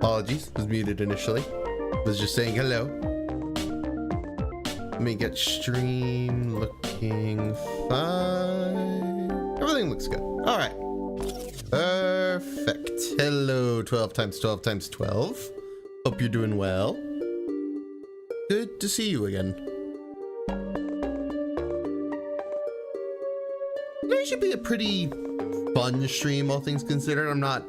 Apologies, was muted initially. Was just saying hello. Let me get stream looking fine. Everything looks good. All right. Perfect. Hello, 12 times 12 times 12. Hope you're doing well. Good to see you again. Today should be a pretty fun stream, all things considered. I'm not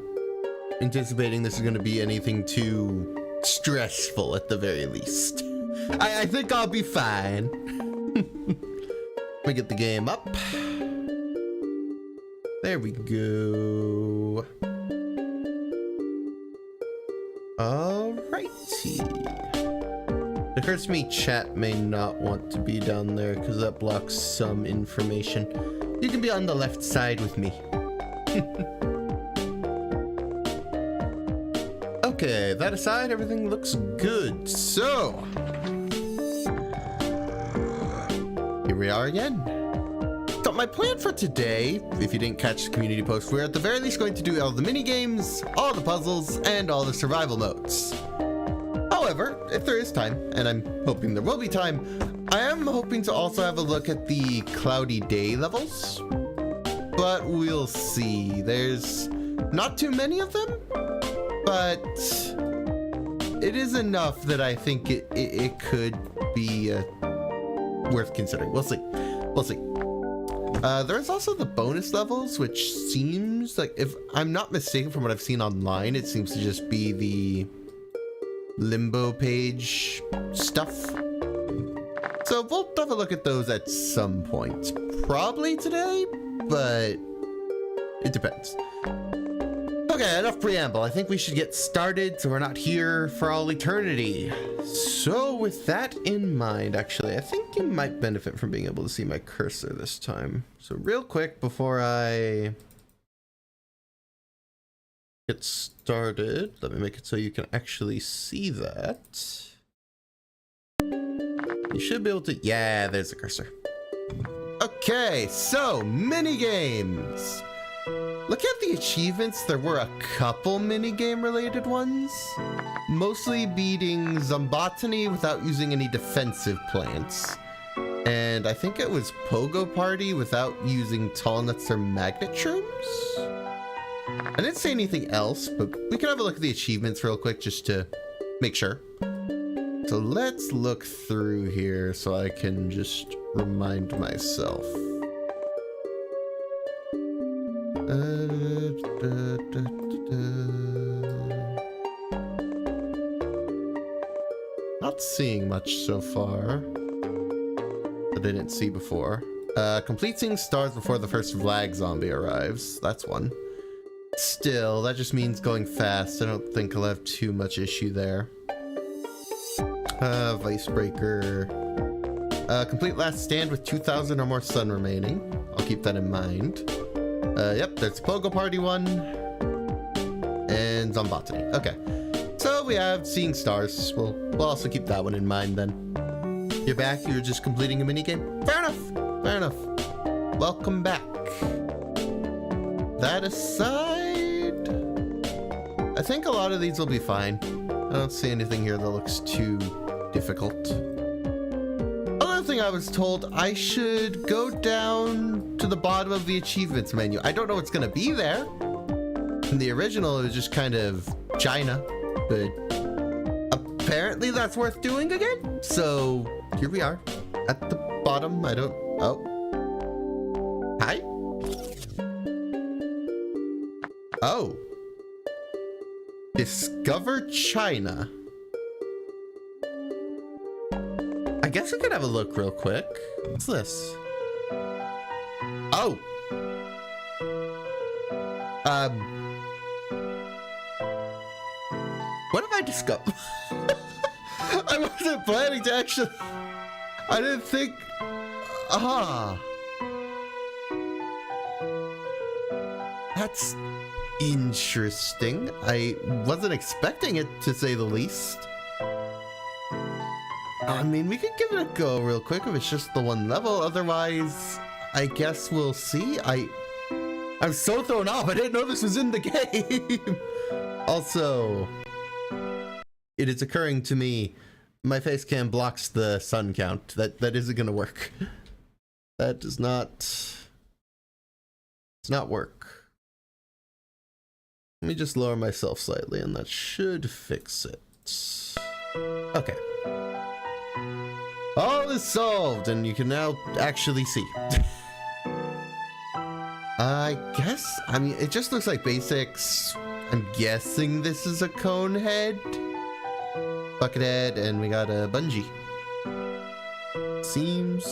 anticipating this is going to be anything too stressful at the very least. I think I'll be fine. Let me get the game up. There we go. Alrighty. It occurs to me chat may not want to be down there because that blocks some information. You can be on the left side with me. Okay, that aside, everything looks good. So, here we are again. So my plan for today, if you didn't catch the community post, we're at the very least going to do all the mini games, all the puzzles, and all the survival modes. However, if there is time, and I'm hoping there will be time, I am hoping to also have a look at the cloudy day levels. But we'll see. There's not too many of them, but it is enough that I think it could be worth considering. We'll see. We'll see. There's also the bonus levels, which seems like, if I'm not mistaken from what I've seen online, it seems to just be the limbo page stuff. So we'll have a look at those at some point. Probably today, but it depends. Okay, enough preamble. I think we should get started so we're not here for all eternity. So with that in mind, actually, I think you might benefit from being able to see my cursor this time. So real quick before I get started, let me make it so you can actually see that. You should be able to, yeah, there's the cursor. Okay, so mini games. Look at the achievements. There were a couple minigame related ones, mostly beating Zombotany without using any defensive plants. And I think it was Pogo Party without using tall nuts or magnet shrooms. I didn't say anything else, but we can have a look at the achievements real quick just to make sure. So let's look through here so I can just remind myself. Not seeing much so far that I didn't see before. Completing stars before the first flag zombie arrives. That's one. Still, that just means going fast. I don't think I'll have too much issue there. Vicebreaker. Complete last stand with 2,000 or more sun remaining. I'll keep that in mind. Yep, there's Pogo Party one. And Zombotany. Okay. So we have Seeing Stars. We'll also keep that one in mind then. You're back, you're just completing a minigame? Fair enough. Fair enough. Welcome back. That aside, I think a lot of these will be fine. I don't see anything here that looks too difficult. Another thing I was told, I should go down to the bottom of the achievements menu. I don't know what's gonna be there. In the original, it was just kind of China, but apparently that's worth doing again. So here we are at the bottom. I don't, oh, hi. Oh, discover China. I guess we could have a look real quick. What's this? Oh. What have I discovered? I wasn't planning to actually. I didn't think. That's interesting. I wasn't expecting it, to say the least. I mean, we could give it a go real quick if it's just the one level. Otherwise, I guess we'll see. I'm so thrown off. I didn't know this was in the game. Also, it is occurring to me, my face cam blocks the sun count. That isn't gonna work. That does not work. Let me just lower myself slightly and that should fix it. Okay. All is solved and you can now actually see. I guess, I mean, it just looks like basics. I'm guessing this is a cone head, bucket head, and we got a bungee. Seems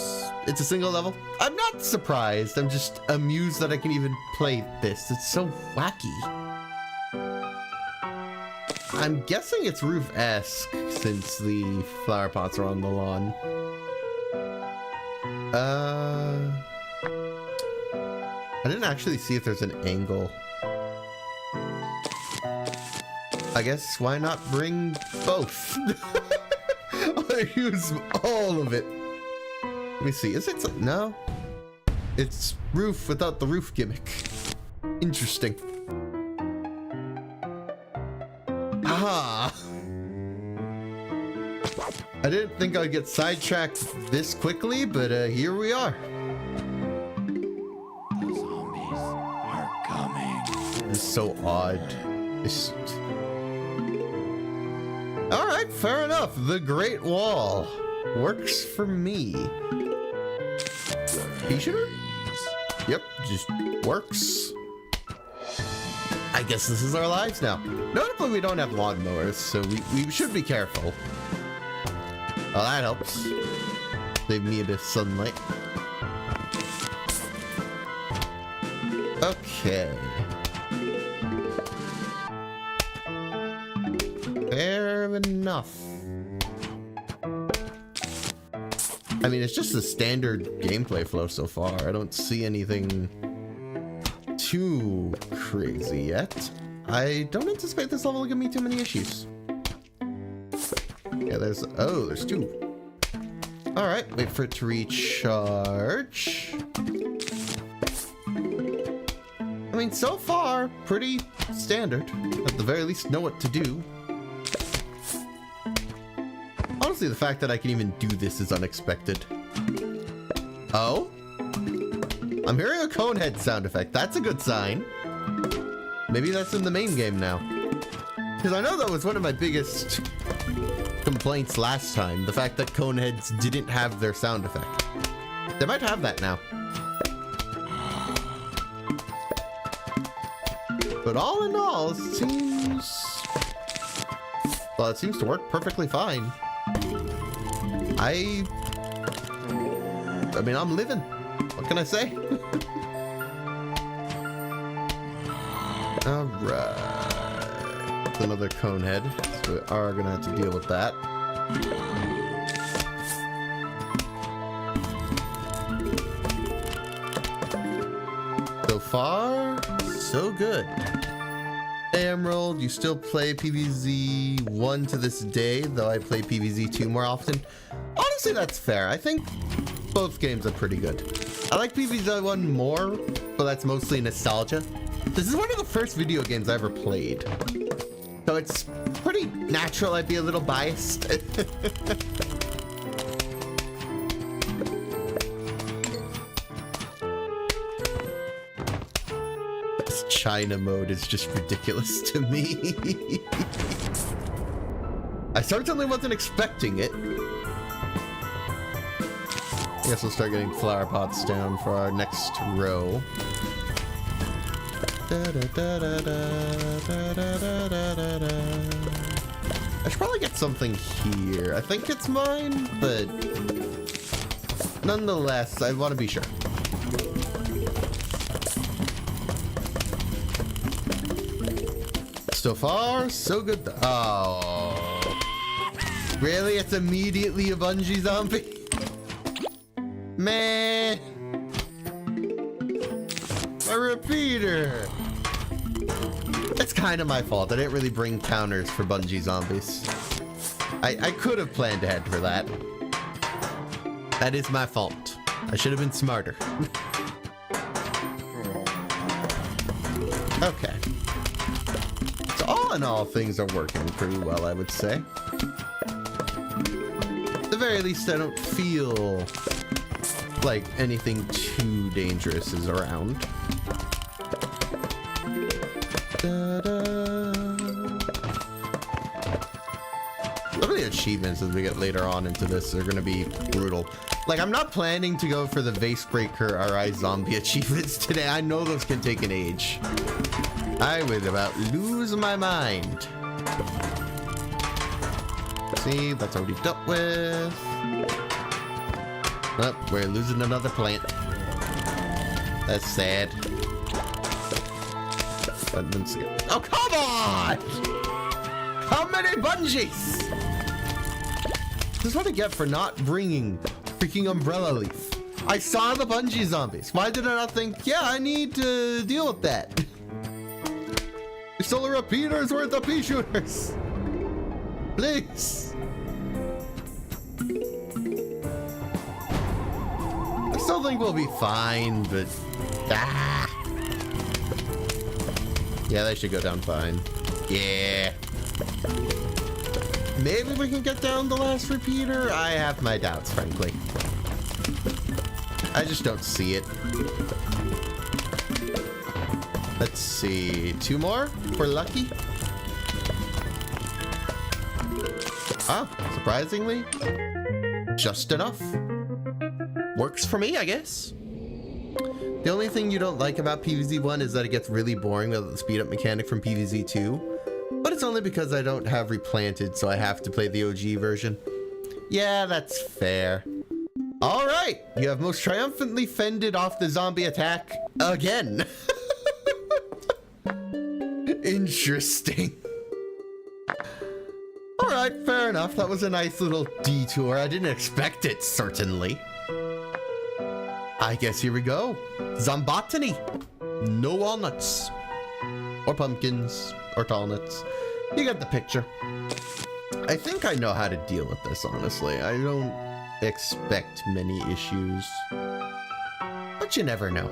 it's a single level. I'm not surprised. I'm just amused that I can even play this. It's so wacky. I'm guessing it's roof-esque since the flower pots are on the lawn. I didn't actually see if there's an angle. I guess why not bring both? I'll use all of it. Let me see, is it no? It's roof without the roof gimmick. Interesting. Aha! I didn't think I'd get sidetracked this quickly, but here we are. The zombies are coming. It's so odd. It's... Alright, fair enough. The Great Wall works for me. Pea-shooter? Yep, just works. I guess this is our lives now. Notably, we don't have lawnmowers, so we should be careful. Well, that helps. Save me a bit of sunlight. Okay. Fair enough. I mean, it's just the standard gameplay flow so far. I don't see anything too crazy yet. I don't anticipate this level will give me too many issues. Yeah, there's two. All right, wait for it to recharge. I mean, so far, pretty standard. At the very least, know what to do. Honestly, the fact that I can even do this is unexpected. Oh? I'm hearing a conehead sound effect. That's a good sign. Maybe that's in the main game now. Because I know that was one of my biggest complaints last time. The fact that coneheads didn't have their sound effect. They might have that now. But all in all, it seems... Well, it seems to work perfectly fine. I mean, I'm living. What can I say? Alright. Another cone head. So we are gonna have to deal with that. So far, so good. Hey Emerald, you still play PvZ 1 to this day, though I play PvZ 2 more often. Honestly, that's fair. I think both games are pretty good. I like PvZ 1 more, but that's mostly nostalgia. This is one of the first video games I ever played, so it's pretty natural I'd be a little biased. This China mode is just ridiculous to me. I certainly wasn't expecting it. I guess we'll start getting flower pots down for our next row. I should probably get something here. I think it's mine, but nonetheless, I want to be sure. So far, so good. Oh, really? It's immediately a bungee zombie? Man, a repeater. It's kind of my fault. I didn't really bring counters for bungee zombies. I could have planned ahead for that. That is my fault. I should have been smarter. Okay. So all all in all, things are working pretty well, I would say. At the very least, I don't feel like anything too dangerous is around. Some of the achievements as we get later on into this are going to be brutal. Like, I'm not planning to go for the Vase Breaker or iZombie achievements today. I know those can take an age. I would about lose my mind. See, that's already dealt with. Oh, we're losing another plant. That's sad. Oh, come on! How many bungees? This is what I get for not bringing freaking umbrella leaf. I saw the bungee zombies. Why did I not think, yeah, I need to deal with that? We stole a repeater's worth of pea shooters. Please. I still think we'll be fine, but yeah, they should go down fine. Yeah. Maybe we can get down the last repeater. I have my doubts, frankly. I just don't see it. Let's see. 2 more? If we're lucky. Ah, surprisingly, just enough. Works for me, I guess. The only thing you don't like about PvZ1 is that it gets really boring with the speed up mechanic from PvZ2. But it's only because I don't have Replanted, so I have to play the OG version. Yeah, that's fair. All right, you have most triumphantly fended off the zombie attack again. Interesting. All right, fair enough. That was a nice little detour. I didn't expect it, certainly. I guess here we go. Zombotany. No walnuts. Or pumpkins. Or tall nuts. You get the picture. I think I know how to deal with this, honestly. I don't expect many issues. But you never know.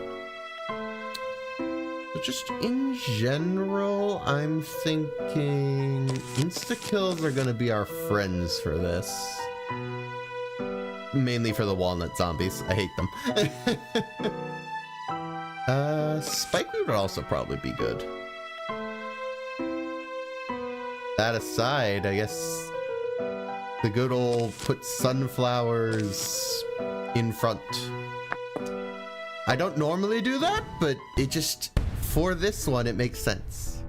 But just in general, I'm thinking insta-kills are gonna be our friends for this. Mainly for the walnut zombies. I hate them. Spike would also probably be good. That aside, I guess the good old put sunflowers in front. I don't normally do that, but it just, for this one, it makes sense.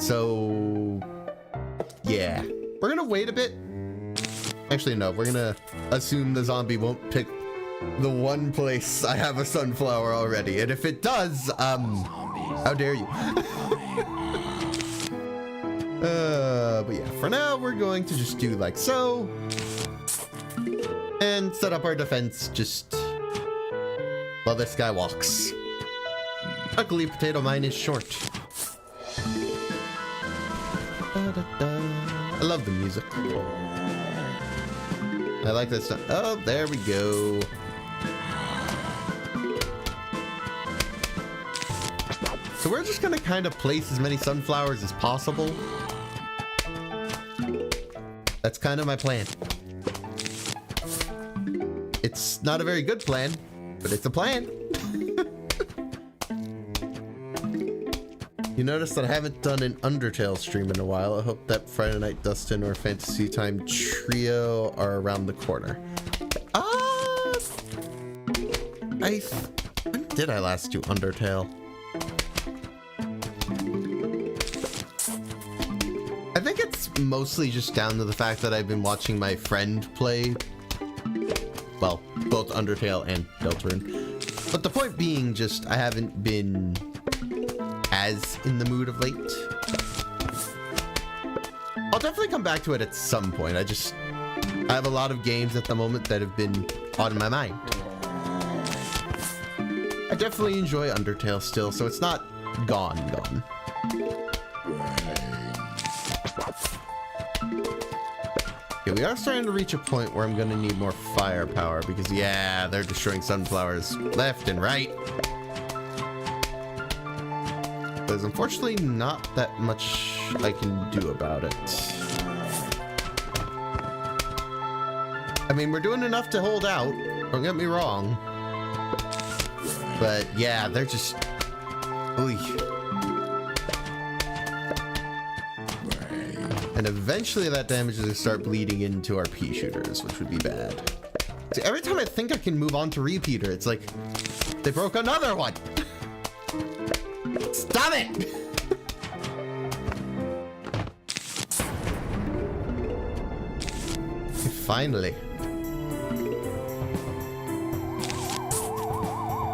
So, yeah. We're gonna wait a bit. Actually, no, we're gonna assume the zombie won't pick the one place I have a sunflower already. And if it does, how dare you? But yeah, for now, we're going to just do like so. And set up our defense just while this guy walks. Luckily, potato mine is short. I love the music. I like this stuff. Oh, there we go. So we're just gonna kind of place as many sunflowers as possible. That's kind of my plan. It's not a very good plan, but it's a plan. You notice that I haven't done an Undertale stream in a while. I hope that Friday Night Dustin or Fantasy Time Trio are around the corner. When did I last do Undertale? I think it's mostly just down to the fact that I've been watching my friend play, well, both Undertale and Deltarune. But the point being just I haven't been as in the mood of late. I'll definitely come back to it at some point. I have a lot of games at the moment that have been on my mind. I definitely enjoy Undertale still, so it's not gone. Okay, we are starting to reach a point where I'm gonna need more firepower because, yeah, they're destroying sunflowers left and right. There's unfortunately not that much I can do about it. I mean, we're doing enough to hold out, don't get me wrong. But yeah, they're just... Oy. And eventually that damage is going to start bleeding into our pea shooters, which would be bad. See, every time I think I can move on to repeater, it's like, they broke another one! Stop it! Finally.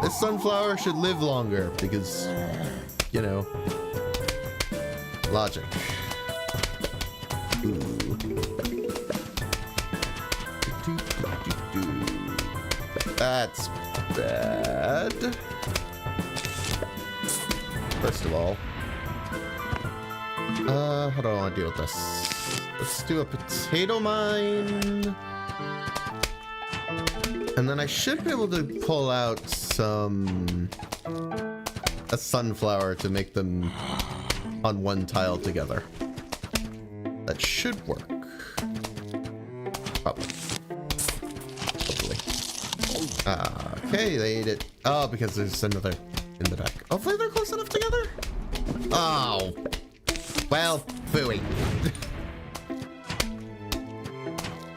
This sunflower should live longer because, you know, logic. Ooh. That's bad. First of all, how do I want to deal with this? Let's do a potato mine. And then I should be able to pull out a sunflower to make them on one tile together. That should work. Probably. Hopefully. Okay, they ate it. Oh, because there's another in the back. Hopefully they're close enough together. Oh. Well, phooey.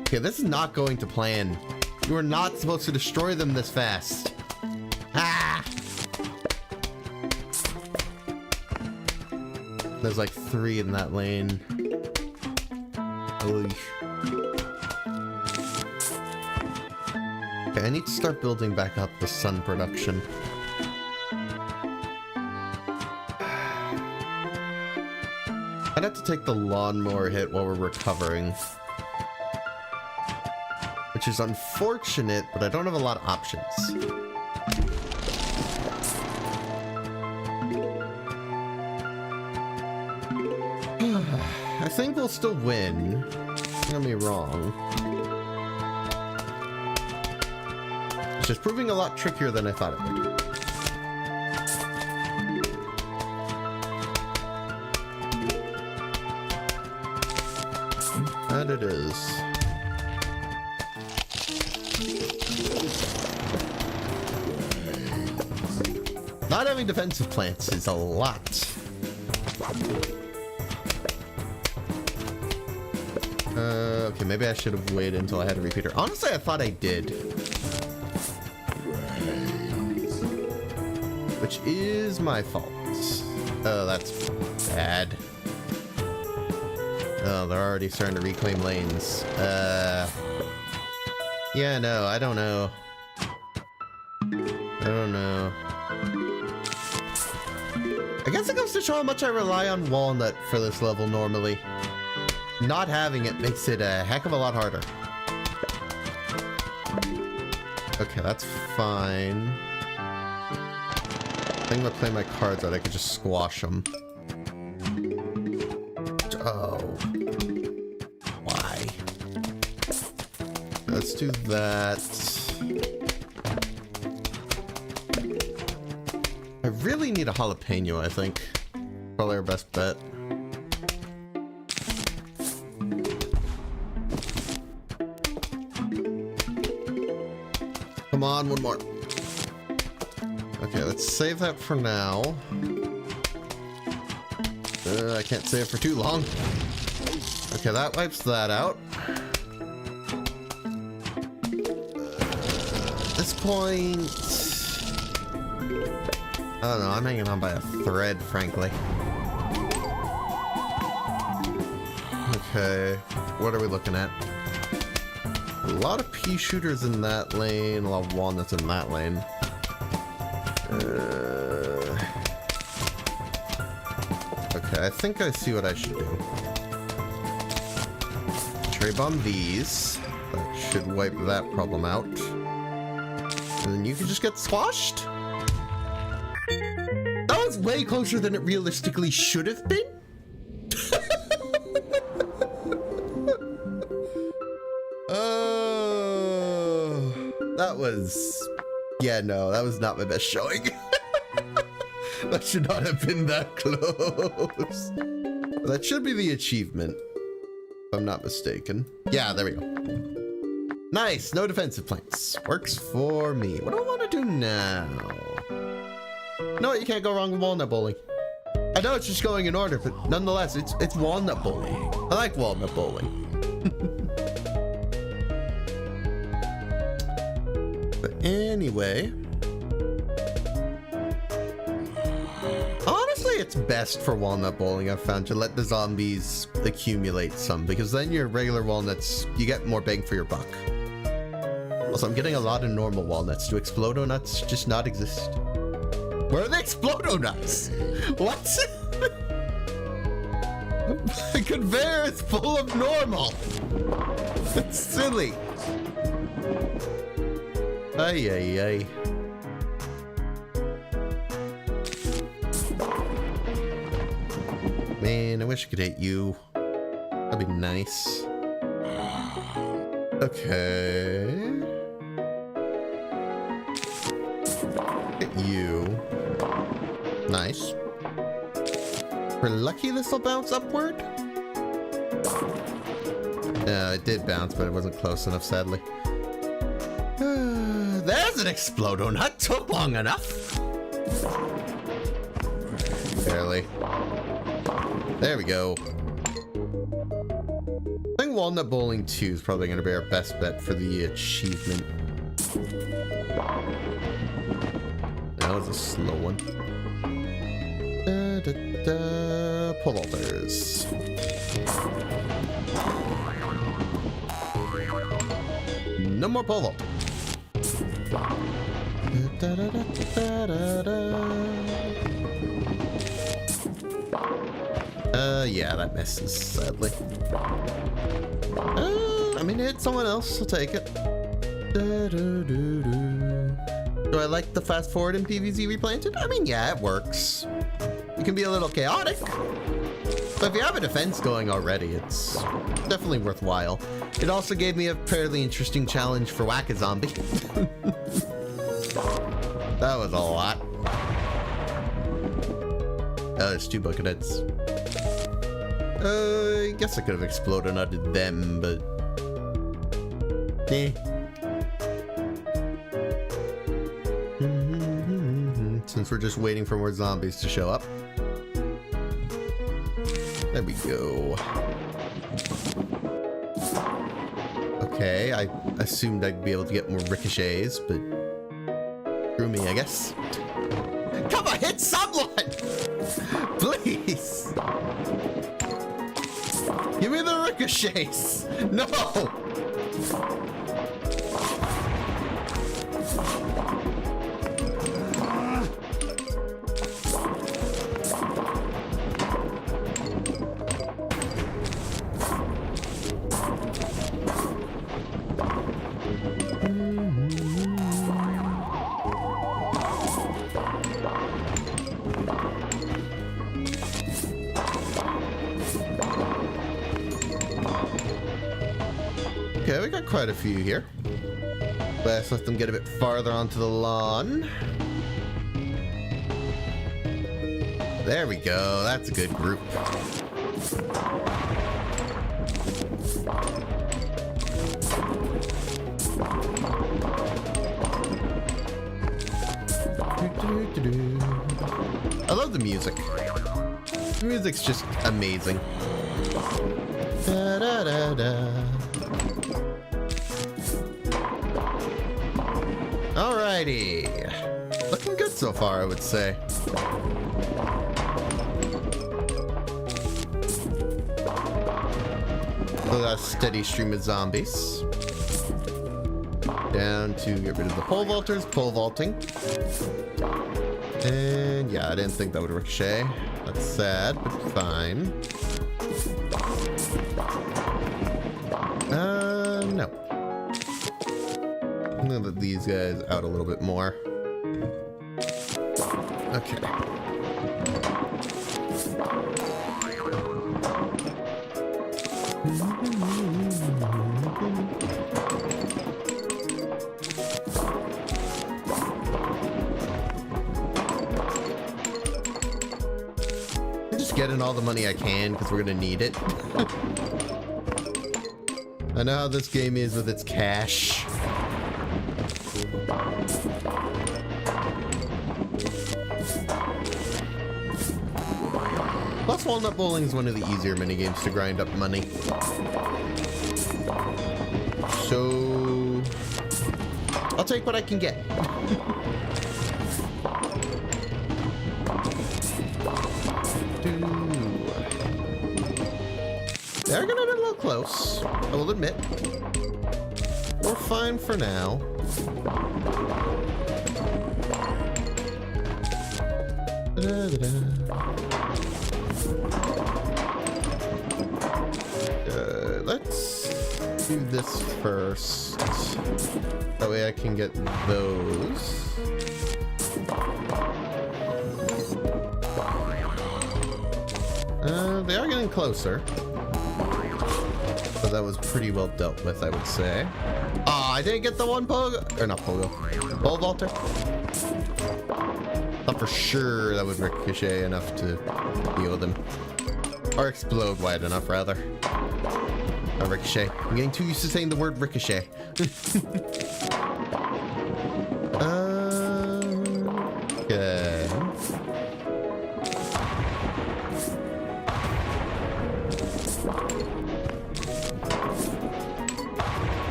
Okay, this is not going to plan. You are not supposed to destroy them this fast. Ah! There's like 3 in that lane. Oy. Okay, I need to start building back up the sun production. I'd have to take the lawnmower hit while we're recovering. Which is unfortunate, but I don't have a lot of options. I think we'll still win. Don't get me wrong. It's just proving a lot trickier than I thought it would. And it is. Not having defensive plants is a lot. Okay, maybe I should have waited until I had a repeater. Honestly, I thought I did. Which is my fault. Oh, that's bad. Oh, they're already starting to reclaim lanes. Yeah, no, I don't know. I don't know. I guess it goes to show how much I rely on Walnut for this level normally. Not having it makes it a heck of a lot harder. Okay, that's fine. I think I'm gonna play my cards out. I could just squash them. Oh. Why? Let's do that. I really need a jalapeno, I think. Probably our best bet. Come on, one more. Okay, let's save that for now. I can't save it for too long. Okay, that wipes that out. At this point... I don't know, I'm hanging on by a thread, frankly. Okay, what are we looking at? A lot of pea shooters in that lane, a lot of walnuts in that lane. Okay, I think I see what I should do. Cherry bomb these. That should wipe that problem out. And then you can just get squashed? That was way closer than it realistically should have been. That was... Yeah, no, that was not my best showing. That should not have been that close. That should be the achievement, if I'm not mistaken. Yeah, there we go. Nice, no defensive planks. Works for me. What do I want to do now? No, you can't go wrong with walnut bowling. I know it's just going in order, but nonetheless, it's walnut bowling. I like walnut bowling. But anyway, honestly, it's best for walnut bowling, I've found, to let the zombies accumulate some, because then your regular walnuts, you get more bang for your buck. Also, I'm getting a lot of normal walnuts. Do Explodo nuts just not exist? Where are the Explodo nuts? What? The conveyor is full of normal. It's silly. Ay, ay, ay. Man, I wish I could hit you. That'd be nice. Okay. Hit you. Nice. We're lucky this will bounce upward. It did bounce, but it wasn't close enough, sadly. There's an Explodo nut. Took long enough. Barely. There we go. I think Walnut Bowling 2 is probably going to be our best bet for the achievement. That was a slow one. Pole vaulters. No more pole vault. Yeah, that misses, sadly. I mean, hit someone else. I'll take it. Do I like the fast forward in PvZ Replanted? I mean, yeah, it works. It can be a little chaotic, but if you have a defense going already, it's definitely worthwhile. It also gave me a fairly interesting challenge for Whack-A-Zombie. That was a lot. Oh, there's 2 bucket heads. I guess I could have exploded nutted them, but... eh. Since we're just waiting for more zombies to show up. There we go. Okay, I assumed I'd be able to get more ricochets, but... screw me, I guess. Come on, hit someone! Please! Give me the ricochets! No! Okay, we got quite a few here. Let's let them get a bit farther onto the lawn. There we go. That's a good group. I love the music. The music's just amazing. Da, da, da, da. Alrighty. Looking good so far, I would say. A steady stream of zombies. Down to get rid of the pole vaulters, pole vaulting. And yeah, I didn't think that would ricochet. That's sad, but fine. No. I'm gonna let these guys out a little bit more. Okay. in all the money I can because we're gonna need it. I know how this game is with its cash. Plus, Walnut Bowling is one of the easier minigames to grind up money. So, I'll take what I can get. They're gonna be a little close, I will admit. We're fine for now. Let's do this first. That way I can get those. They are getting closer. So that was pretty well dealt with, I would say. Ah, I didn't get the one pogo. Or not pogo. Pole vaulter. Thought for sure that would ricochet enough to deal with him. Or explode wide enough, rather. Or ricochet. I'm getting too used to saying the word ricochet. Okay.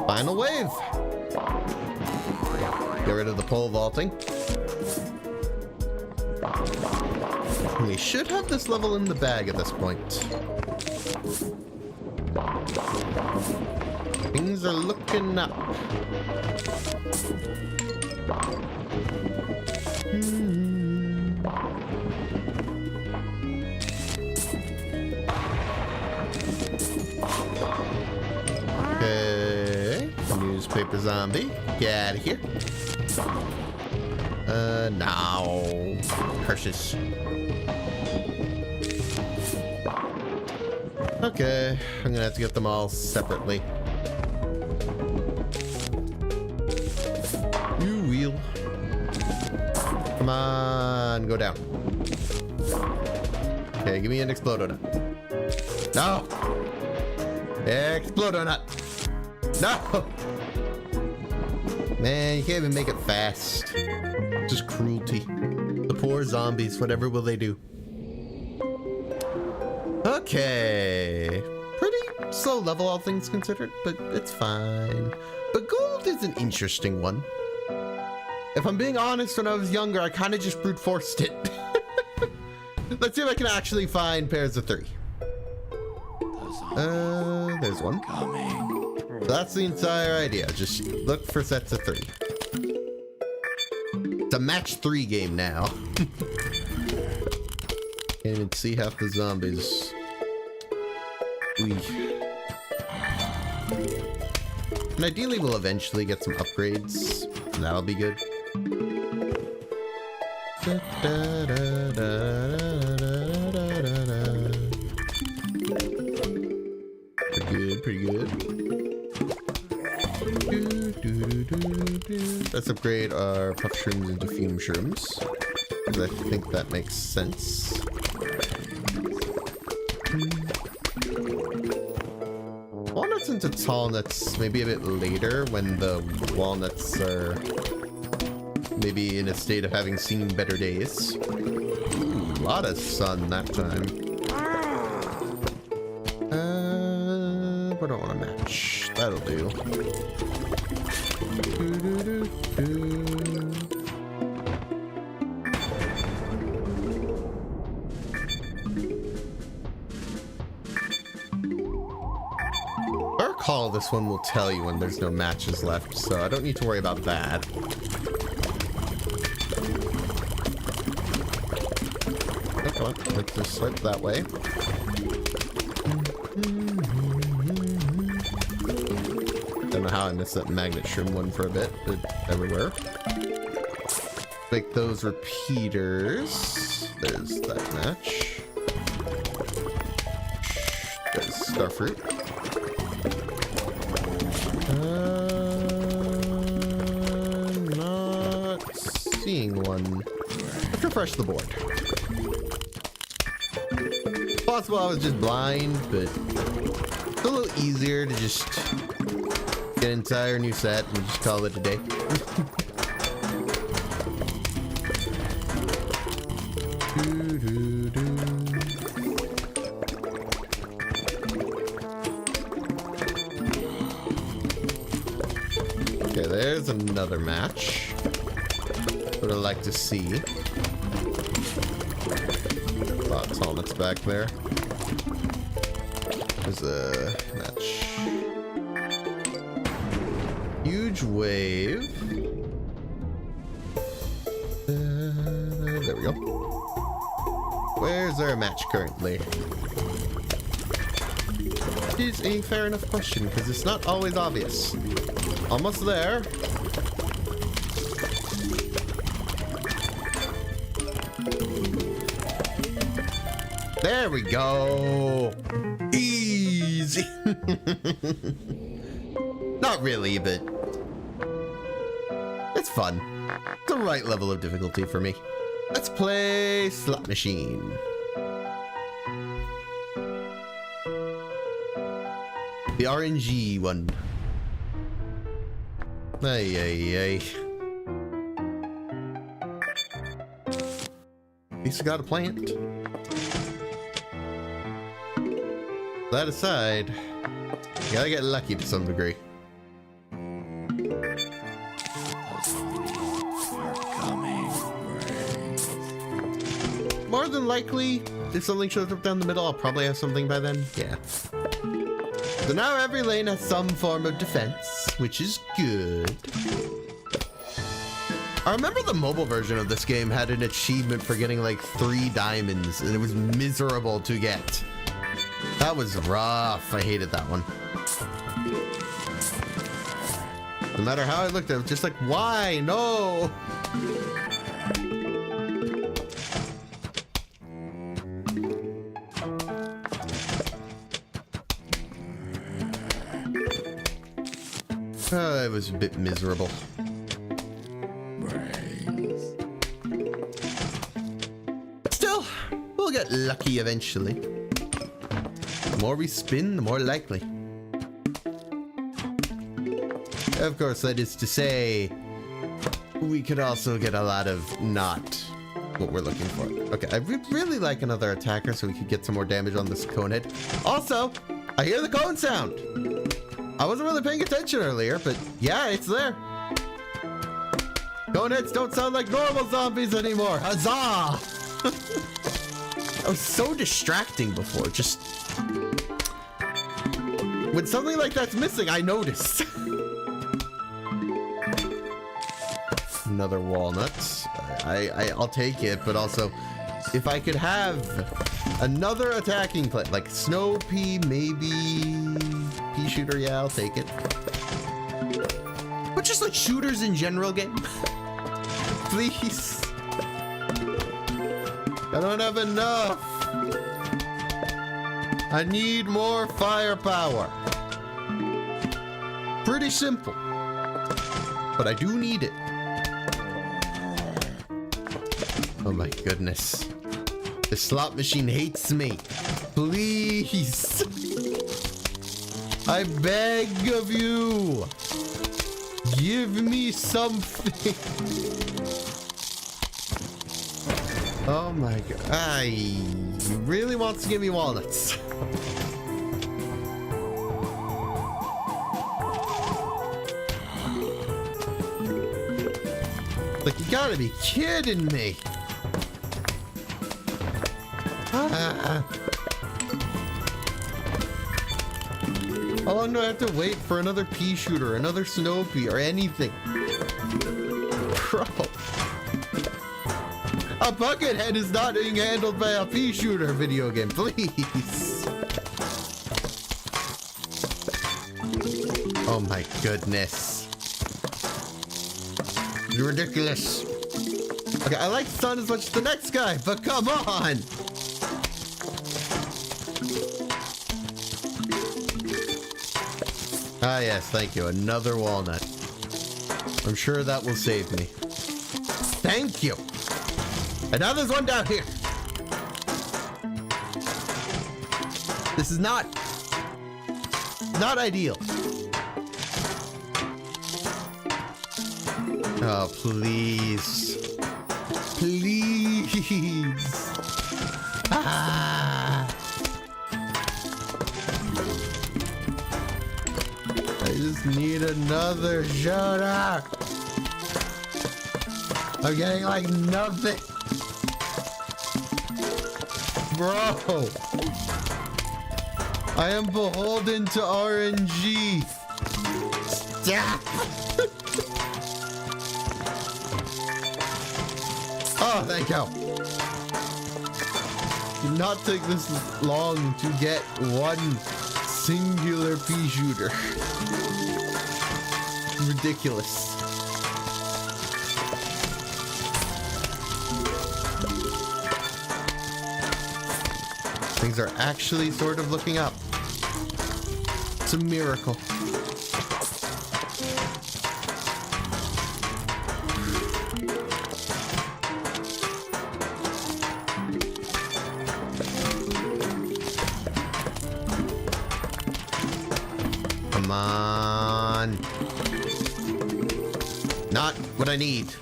Final wave. Get rid of the pole vaulting. We should have this level in the bag at this point. Things are looking up. Okay. Newspaper zombie. Get out of here. No. Curses. Okay, I'm gonna have to get them all separately. You wheel. Come on, go down. Okay, give me an Explodonut. No! Explodonut! No! Man, you can't even make it fast. Just cruelty. The poor zombies, whatever will they do? Okay. Pretty slow level, all things considered, but it's fine. But gold is an interesting one. If I'm being honest, when I was younger, I kind of just brute forced it. Let's see if I can actually find pairs of 3. There's one. So that's the entire idea. Just look for sets of 3. It's a match 3 game now. Can't even see half the zombies. And ideally we'll eventually get some upgrades, and that'll be good. Pretty good. Let's upgrade our puff shrooms into fume shrooms, because I think that makes sense. Walnuts into tall nuts maybe a bit later when the walnuts are maybe in a state of having seen better days. Ooh, a lot of sun that time. We don't want to match. That'll do. This one will tell you when there's no matches left, so I don't need to worry about that. Oh, come on, let's just swipe that way. Don't know how I missed that magnet shroom one for a bit, but everywhere. Make those repeaters. There's that match. There's starfruit. Not seeing one. I prefer refresh the board. Possible I was just blind, but it's a little easier to just get an entire new set and just call it a day. Okay, there's another match. Would I like to see? Lots of helmets back there. There's a match. Huge wave. There we go. Where's our match currently? It is a fair enough question because it's not always obvious. Almost there. There we go. Easy. Not really, but it's fun. It's the right level of difficulty for me. Let's play Slot Machine. The RNG one. Ay, ay, ay. At least we got a plant. That aside, you gotta get lucky to some degree. More than likely, if something shows up down the middle, I'll probably have something by then. Yeah. So now every lane has some form of defense, which is good. I remember the mobile version of this game had an achievement for getting like 3 diamonds, and it was miserable to get. That was rough. I hated that one. No matter how I looked at it, I was just like, why? No! It was a bit miserable. Still, we'll get lucky eventually. The more we spin, the more likely. Of course, that is to say, we could also get a lot of not what we're looking for. Okay, I really like another attacker so we could get some more damage on this cone head. Also, I hear the cone sound. I wasn't really paying attention earlier, but yeah, it's there. Coneheads don't sound like normal zombies anymore. Huzzah! That was so distracting before. Just when something like that's missing, I noticed. Another walnut. I'll take it, but also, if I could have another attacking plant, like snow pea, maybe pea shooter, yeah, I'll take it. But just like shooters in general, game. Please. I don't have enough. I need more firepower. Pretty simple. But I do need it. Oh my goodness. The slot machine hates me. Please. I beg of you. Give me something. Oh my god. He really wants to give me walnuts. Like, you gotta be kidding me. How long do I have to wait for another pea shooter, another snow pea, or anything? Bro. A bucket head is not being handled by a pea shooter video game, please. Oh my goodness. You're ridiculous. Okay, I like Sun as much as the next guy, but come on. Ah, yes, thank you. Another walnut. I'm sure that will save me. Thank you. And now there's one down here. This is not ideal. Oh, please. Please. Ah. I just need another shooter. I'm getting like nothing. Bro. I am beholden to RNG. Stop. Oh, thank you. Did not take this long to get one singular pea shooter. Ridiculous. Things are actually sort of looking up. It's a miracle. Come on. Not what I need.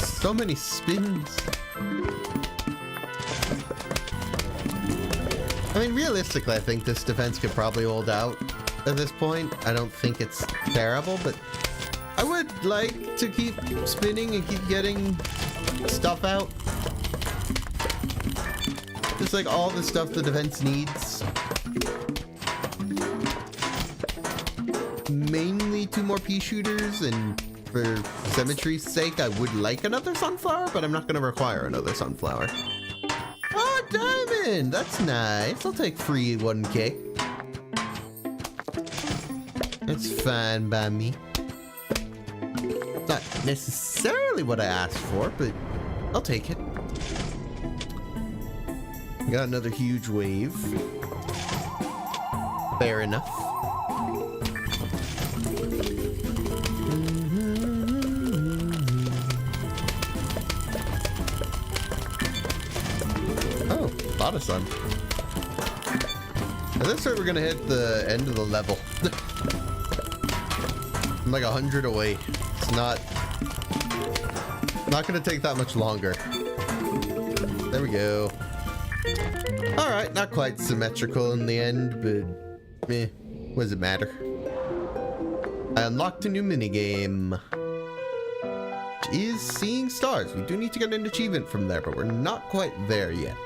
So many spins. I mean, realistically, I think this defense could probably hold out at this point. I don't think it's terrible, but I would like to keep spinning and keep getting stuff out. Just like all the stuff the defense needs. Mainly 2 more pea shooters, and for symmetry's sake, I would like another sunflower, but I'm not going to require another sunflower. Oh, diamond! That's nice. I'll take free 1K. That's fine by me. Not necessarily what I asked for, but I'll take it. Got another huge wave. Fair enough. Oh, a lot of sun. At this rate, we're gonna hit the end of the level. I'm like 100 away. It's not gonna take that much longer. There we go. All right, not quite symmetrical in the end, but meh, what does it matter? I unlocked a new minigame, which is seeing stars. We do need to get an achievement from there, but we're not quite there yet.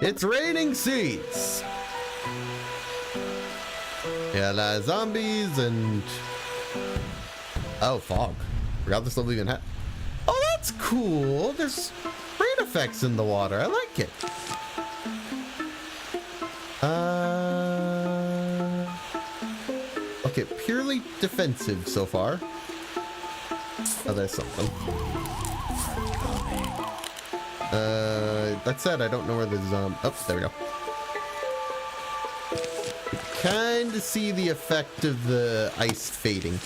It's raining seeds. Yeah, a lot of zombies and oh, fog. Forgot this level even had. Oh, that's cool. There's rain effects in the water. I like it. Okay, purely defensive so far. Oh, there's something. That said, I don't know where the oh, there we go. Kind of see the effect of the ice fading.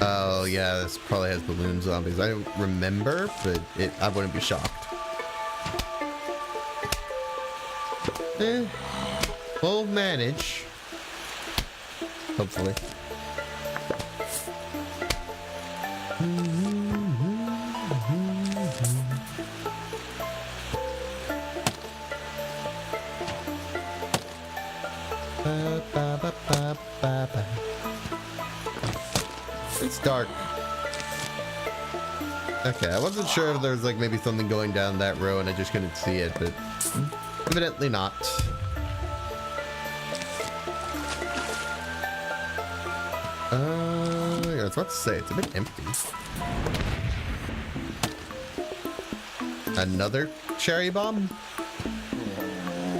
Oh yeah, this probably has balloon zombies. I don't remember, but I wouldn't be shocked. We'll manage. Hopefully. It's dark. Okay, I wasn't sure if there was like maybe something going down that row and I just couldn't see it, but evidently not. Yeah, I was about to say, it's a bit empty. Another cherry bomb?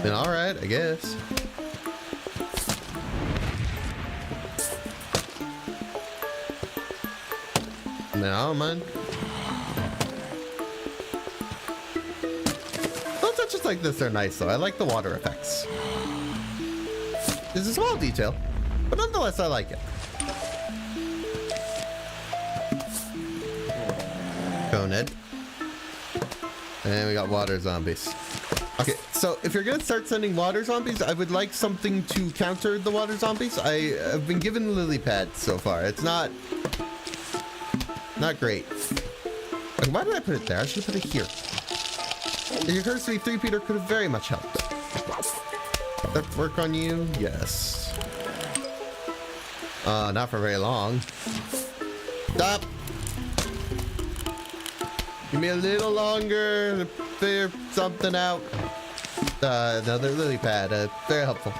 Then alright, I guess. No, man. like this are nice though. I like the water effects. It's a small detail, but nonetheless I like it. Conehead. And we got water zombies. Okay, so if you're gonna start sending water zombies, I would like something to counter the water zombies. I have been given lily pads so far. It's not great. Like, why did I put it there? I should have put it here. It occurs to me 3-Peter could have very much helped. That work on you? Yes. Not for very long. Stop! Give me a little longer to figure something out. Another lily pad. Very helpful.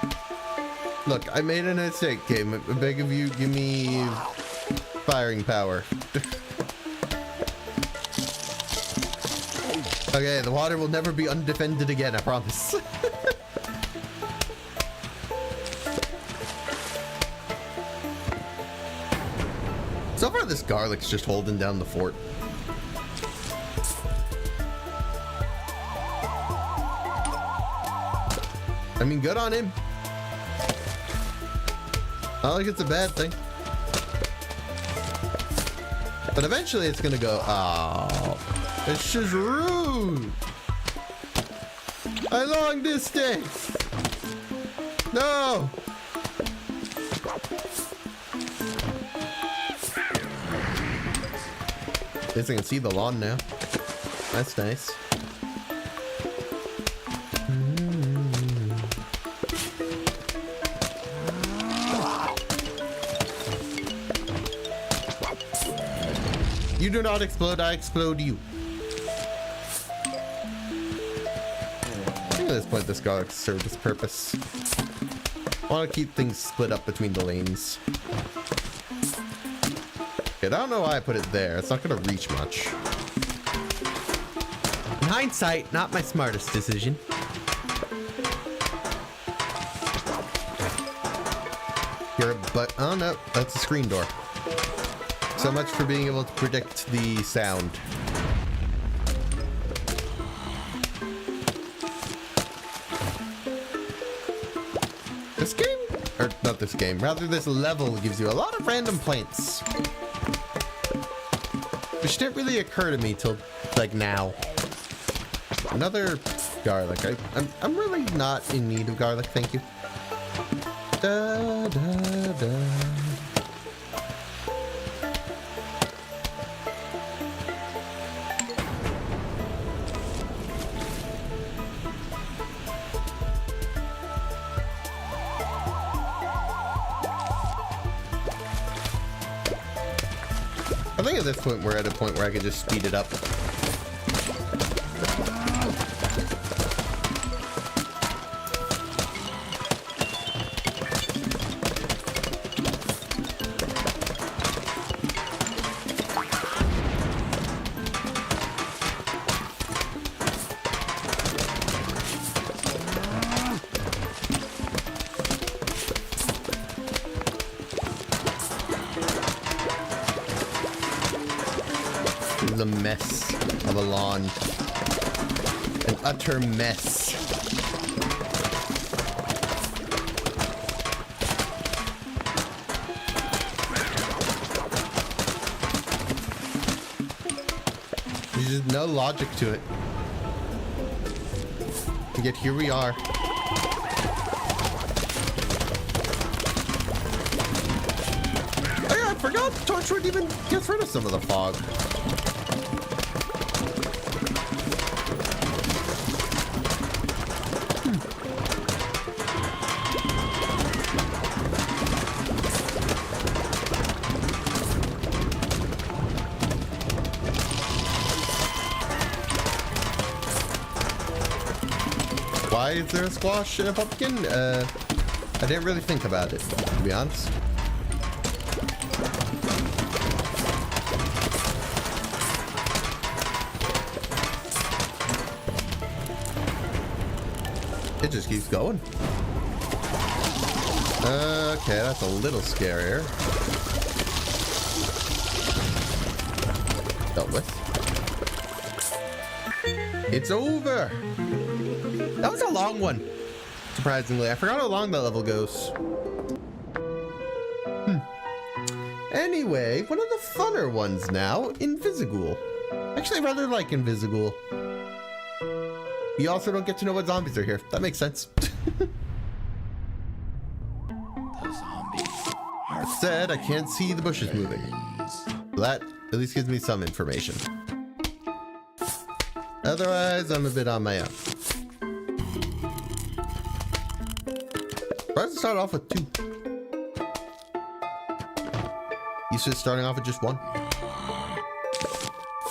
Look, I made a mistake, game. I beg of you, give me firing power. Okay, the water will never be undefended again, I promise. So far, this garlic's just holding down the fort. I mean, good on him. Not like it's a bad thing. But eventually it's gonna go, oh, it's just rude. I long distance. No. At least I can see the lawn now. That's nice. You do not explode, I explode you. I think at this point this garlic served its purpose. I want to keep things split up between the lanes. Okay, I don't know why I put it there. It's not going to reach much. In hindsight, not my smartest decision. But oh no, that's a screen door. So much for being able to predict the sound. This game, or not this game, rather this level gives you a lot of random plants. Which didn't really occur to me till like now. Another garlic. I'm really not in need of garlic, thank you. Da, da, da. I think at this point we're at a point where I can just speed it up. A mess of a lawn. An utter mess. There's just no logic to it. And yet here we are. Oh yeah, I forgot Torchwood even gets rid of some of the fog. Why is there a squash and a pumpkin? I didn't really think about it, to be honest. It just keeps going. Okay, that's a little scarier. Dealt with. It's over! That was a long one. Surprisingly, I forgot how long that level goes. Anyway, one of the funner ones now, Invisigool. Actually, I rather like Invisigool. You also don't get to know what zombies are here. That makes sense. The zombies are Said I can't see the bushes moving. So that at least gives me some information. Otherwise, I'm a bit on my own. Surprised to start off with 2. Used to starting off with just 1. I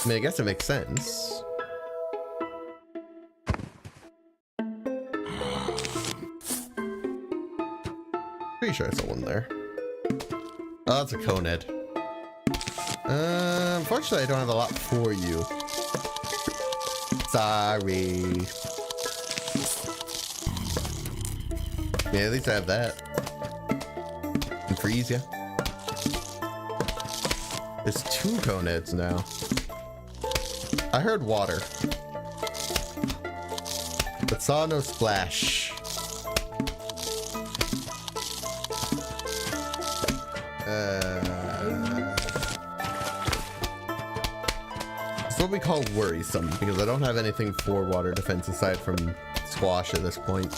mean, I guess it makes sense. Pretty sure I saw one there. Oh, that's a Coned. Unfortunately, I don't have a lot for you. Sorry. Yeah, at least I have that. And freeze ya. There's 2 Coneds now. I heard water, but saw no splash. It's what we call worrisome, because I don't have anything for water defense aside from squash at this point.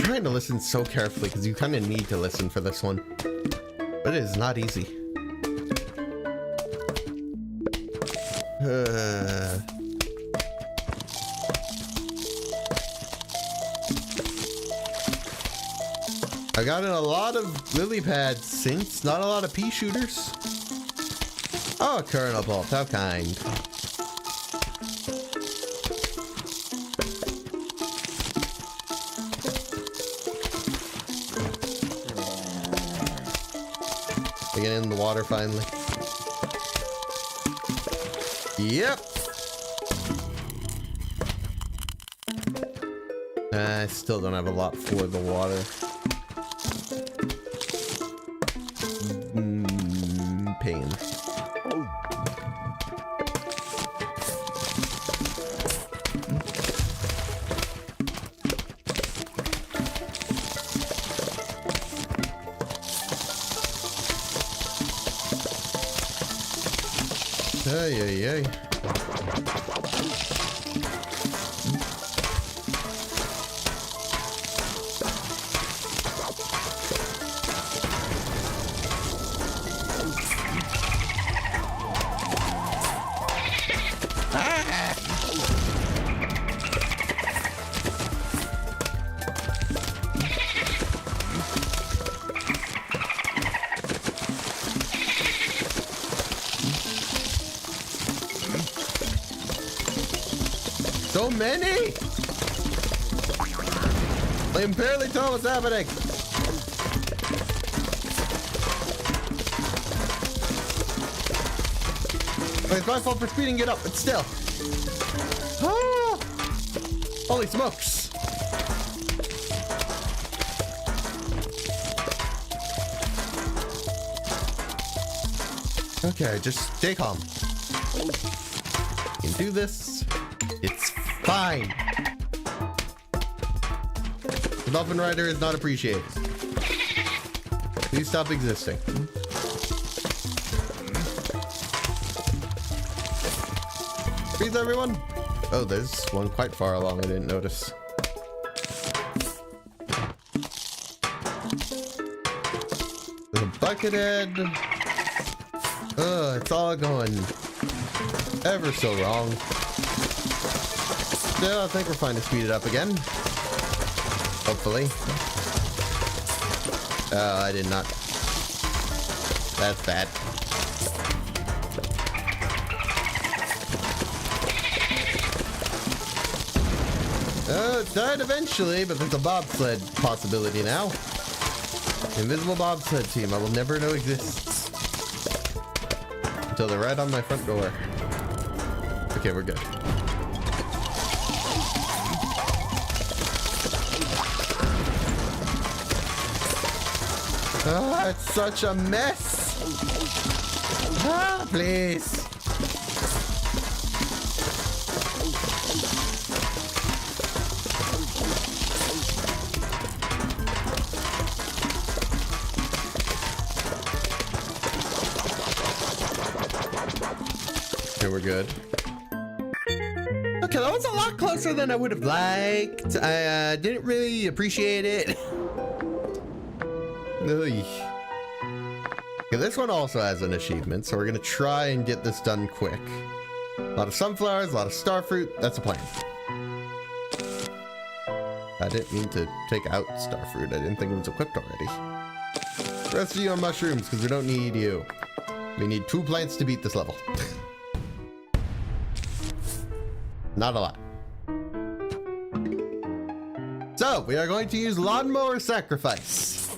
Trying to listen so carefully because you kind of need to listen for this one, but it is not easy. I got in a lot of lily pads since, not a lot of pea shooters. Oh, Colonel Bolt, how kind. Get in the water finally. Yep. I still don't have a lot for the water. Pain. Ay, ay, ay. So many! I can barely tell what's happening. It's my fault for speeding it up, but still. Ah! Holy smokes! Okay, just stay calm. You can do this. It's fine. The Dolphin Rider is not appreciated. Please stop existing. Freeze, everyone. Oh, there's one quite far along I didn't notice. There's a buckethead. It's all going ever so wrong. Still, I think we're fine to speed it up again. Hopefully. Oh, I did not. That's bad. Oh, it died eventually, but there's a bobsled possibility now. Invisible bobsled team I will never know exists. Until they're right on my front door. Okay, we're good. Ah, it's such a mess. Ah, please. Okay, we're good. Okay, that was a lot closer than I would have liked. I didn't really appreciate it. Okay, this one also has an achievement, so we're gonna try and get this done quick. A lot of sunflowers, a lot of starfruit. That's a plan. I didn't mean to take out starfruit. I didn't think it was equipped already. The rest of you are mushrooms, because we don't need you. We need 2 plants to beat this level. Not a lot. So, we are going to use Lawnmower Sacrifice.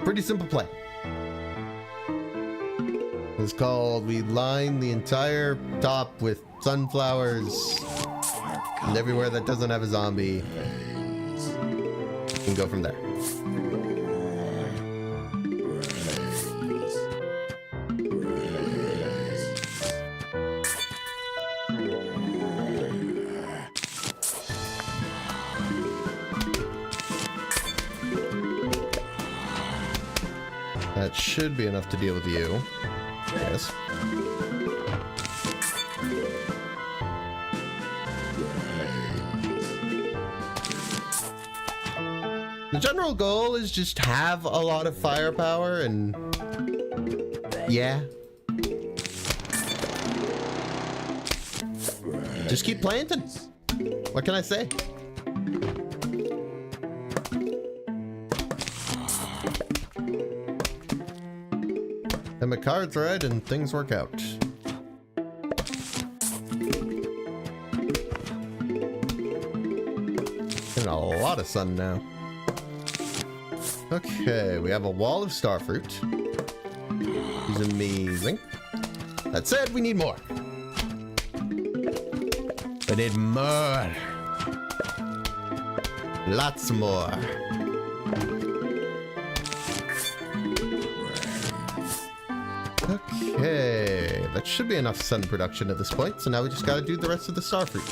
Pretty simple plan. It's called, we line the entire top with sunflowers. And everywhere that doesn't have a zombie, we can go from there. That should be enough to deal with you. Yes. The general goal is just have a lot of firepower and yeah. Just keep planting. What can I say? And my card's right and things work out. Getting a lot of sun now. Okay, we have a wall of starfruit. He's amazing. That said, we need more. We need more. Lots more. Okay, that should be enough sun production at this point, so now we just gotta do the rest of the starfruit.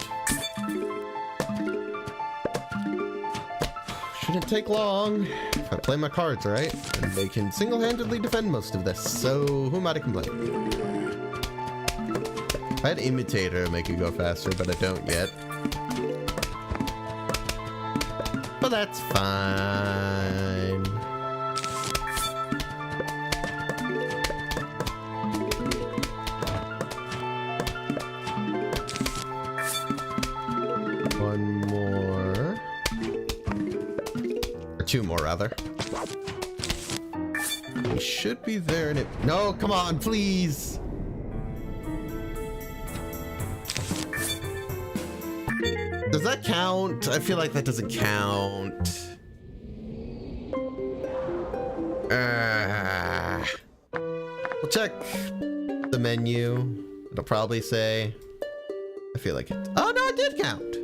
Shouldn't take long if I play my cards right, and they can single-handedly defend most of this, so who am I to complain? I had Imitator make it go faster, but I don't yet. But that's fine. One more. Or 2 more, rather. We should be there and it... No, come on, please! Does that count? I feel like that doesn't count. We'll check the menu. It'll probably say... I feel like it... Oh, no, it did count!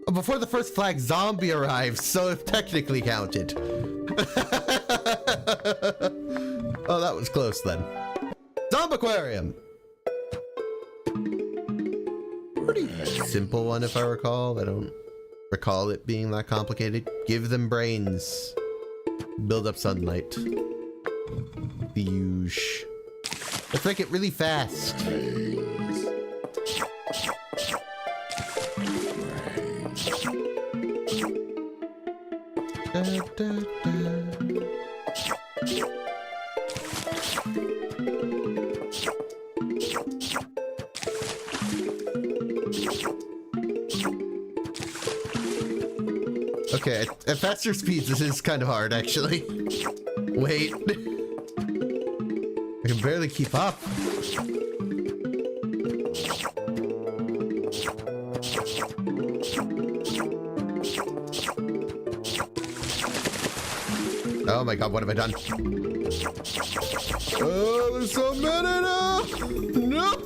Oh, before the first flag zombie arrives, so it technically counted. Oh, that was close then. Zombaquarium! Pretty simple one if I recall. I don't recall it being that complicated. Give them brains. Build up sunlight. The usual. Let's make it really fast. Da, da, da. Okay, at faster speeds, this is kind of hard, actually. Wait. I can barely keep up. Oh my god, what have I done? Oh, there's so many now! No!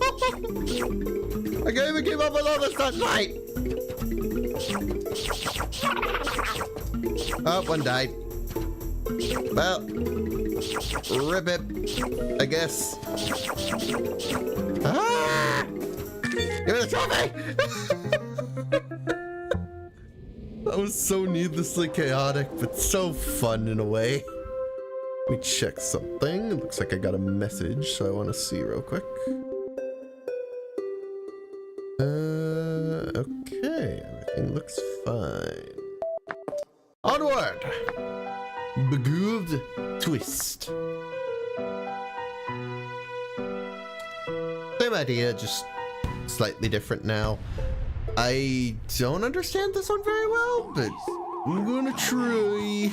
I can't even keep up with all this last night. Oh, one died. Well, rip it, I guess. Ah! Give me the trophy! That was so needlessly chaotic, but so fun in a way. Let me check something. It looks like I got a message, so I want to see real quick. Okay, everything looks fine. Onward! Beguiled twist. Same idea, just slightly different now. I don't understand this one very well, but I'm gonna try.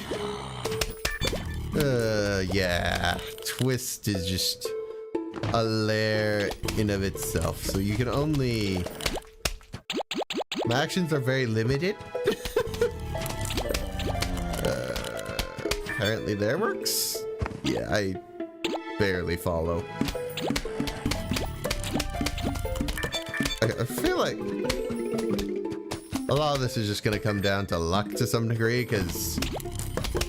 Yeah. Twist is just a layer in of itself, so you can only... My actions are very limited. Apparently there works? Yeah, I barely follow. I feel like a lot of this is just gonna come down to luck to some degree, because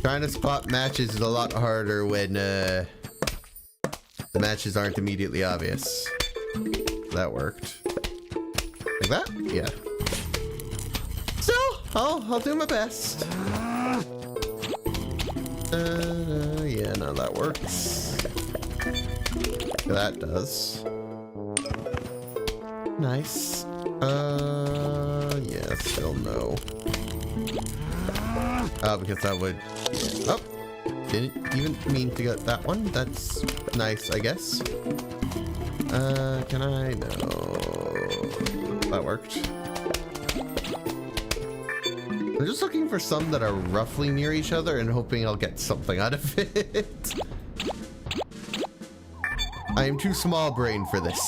trying to spot matches is a lot harder when the matches aren't immediately obvious. That worked. Like that? Yeah. Still, I'll do my best. Yeah, no, that works. That does. Nice. Yeah, still no. Oh, because that would... Yeah. Oh! Didn't even mean to get that one. That's nice, I guess. Can I? No. That worked. I'm just looking for some that are roughly near each other and hoping I'll get something out of it. I am too small brain for this.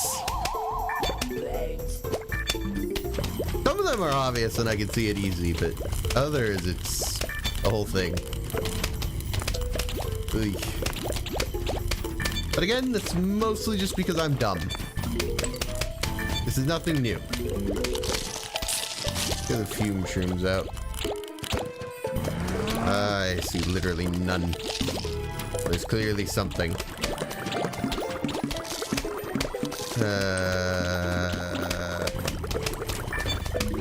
Some of them are obvious and I can see it easy, but others, it's the whole thing. Oy. But again, that's mostly just because I'm dumb. This is nothing new. Get a few mushrooms out. I see literally none. There's clearly something.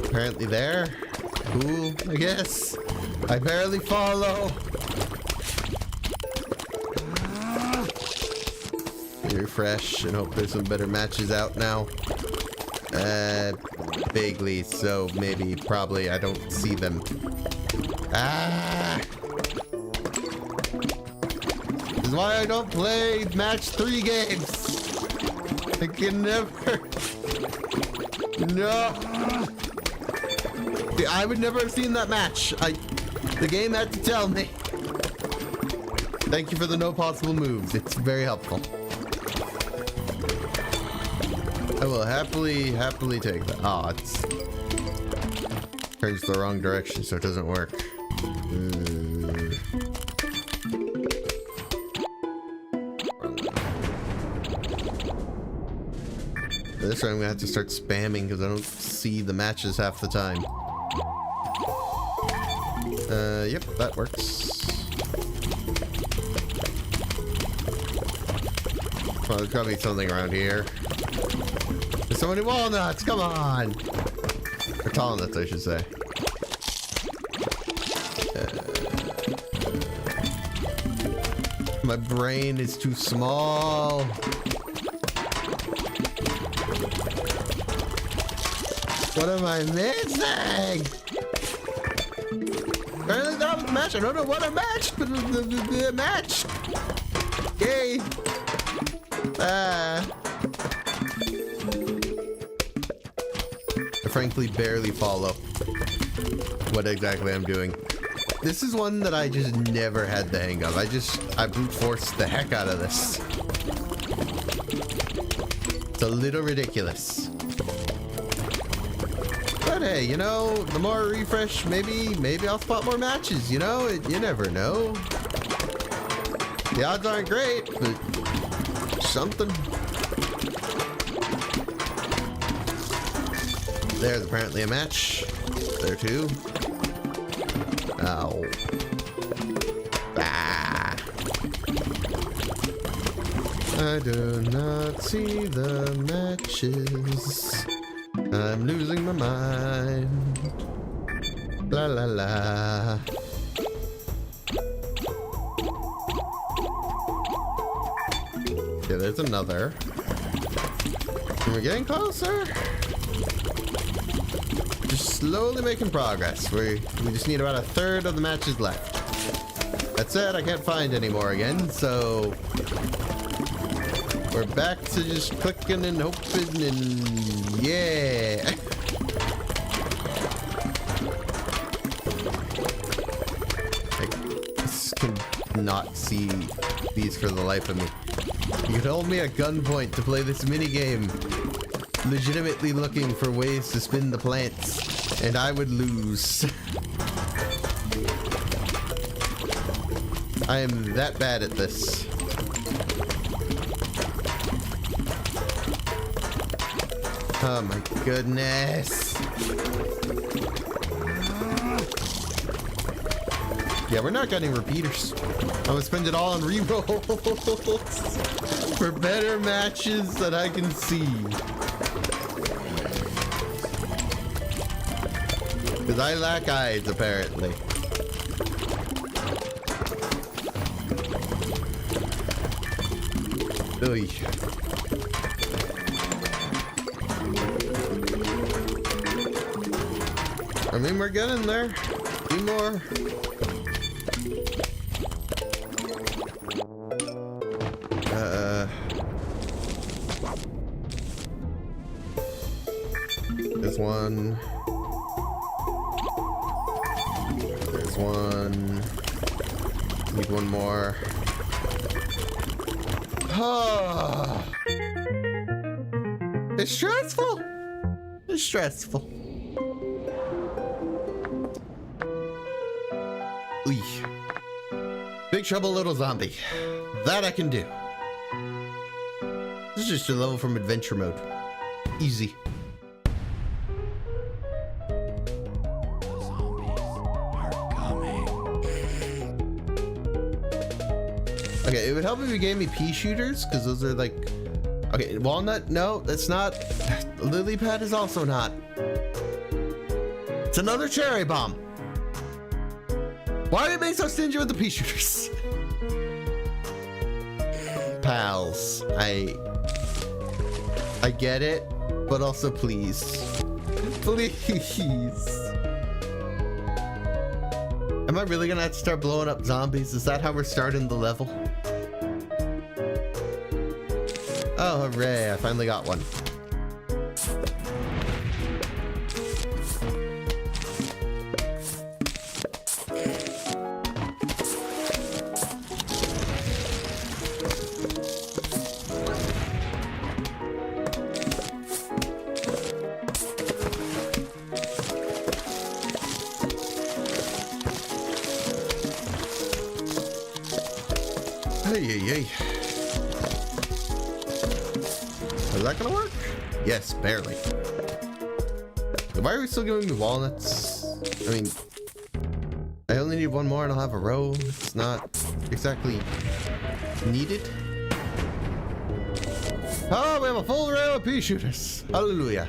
Apparently there. Cool, I guess. I barely follow. Refresh and hope there's some better matches out now. Vaguely, so maybe, probably, I don't see them. Ah! This is why I don't play match 3 games. I can never. No. See, I would never have seen that match. The game had to tell me. Thank you for the no possible moves. It's very helpful. I will happily take that. Oh, it's turns the wrong direction, so it doesn't work. This time I'm gonna have to start spamming because I don't see the matches half the time. Yep, that works. Well, there's gotta be something around here. There's so many walnuts, come on! Or tall nuts, I should say. My brain is too small. What am I missing? Apparently that was a match. I don't know what I matched, but the match. Yay. I frankly barely follow what exactly I'm doing. This is one that I just never had the hang of. I brute forced the heck out of this. It's a little ridiculous. But hey, you know, the more I refresh, maybe I'll spot more matches, you know? You never know. The odds aren't great, but something. There's apparently a match. There too. Ow. Ah. I do not see the matches. I'm losing my mind. La la la. Okay, there's another. We're getting closer. Just slowly making progress. We just need about a third of the matches left. That said, I can't find any more again, so we're back to just clicking and hoping and yeah. I just cannot see these for the life of me. You could hold me at gunpoint to play this minigame, legitimately looking for ways to spin the plants, and I would lose. I am that bad at this. Oh my goodness. Yeah, we're not getting repeaters. I'm gonna spend it all on rerolls for better matches that I can see. Because I lack eyes, apparently. Oy. I mean, we're getting there. Few more. There's one. There's one. Need one more. Ah. It's stressful. It's stressful. Oy. Big Trouble Little Zombie. That I can do. This is just a level from adventure mode. Easy. The zombies are coming. Okay, it would help if you gave me pea shooters, because those are like... Okay, walnut, no, that's not. Lily pad is also not. It's another cherry bomb. Why are you being so stingy with the pea shooters? Pals, I get it, but also please. Please. Am I really gonna have to start blowing up zombies? Is that how we're starting the level? Oh, hooray, I finally got one. Hey. Is that gonna work? Yes, barely. Why are we still giving me walnuts? I mean, I only need one more and I'll have a row. It's not exactly needed. Oh, we have a full row of pea shooters. Hallelujah.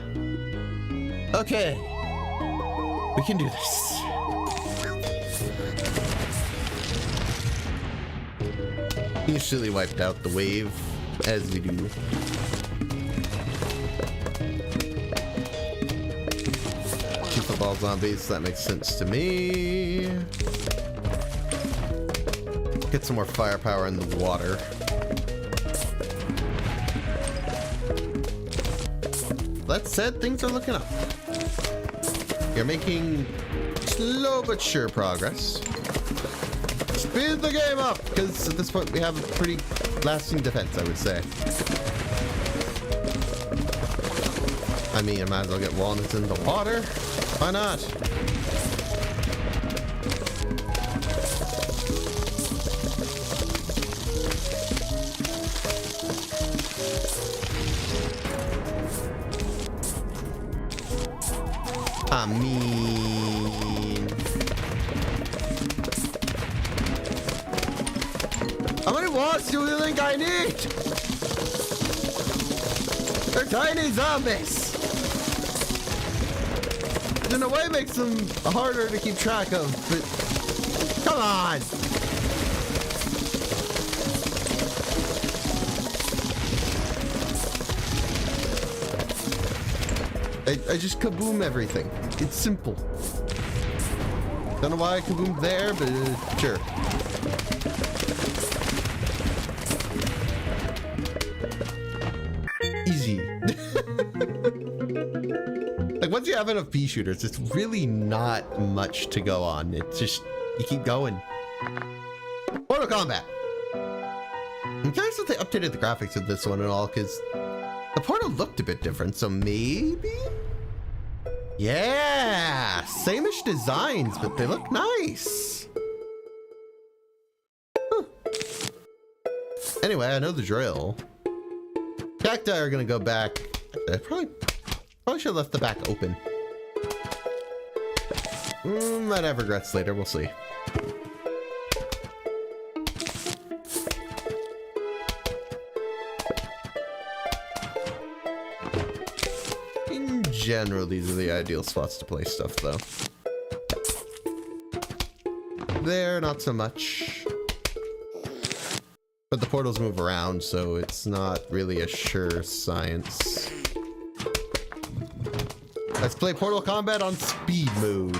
Okay. We can do this. Usually wiped out the wave, as we do. Two football zombies, that makes sense to me. Get some more firepower in the water. That said, things are looking up. You're making slow but sure progress. Speed the game up, because at this point we have a pretty lasting defense, I would say. I mean, I might as well get walnuts in the water. Why not? I mean... How many walls do you think I need? They're tiny zombies. In a way, it makes them harder to keep track of, but come on. I just kaboom everything. It's simple. Don't know why I kaboomed there, but sure. Easy. Like, once you have enough pea shooters, it's really not much to go on. It's just, you keep going. Mortal Kombat. I'm curious if they updated the graphics of this one at all, because the portal looked a bit different, so maybe? Yeah! Same-ish designs, but they look nice. Huh. Anyway, I know the drill. Cacti are gonna go back. I probably should have left the back open. Might have regrets later, we'll see. In general, these are the ideal spots to place stuff, though. There, not so much. But the portals move around, so it's not really a sure science. Let's play Portal Kombat on speed mode.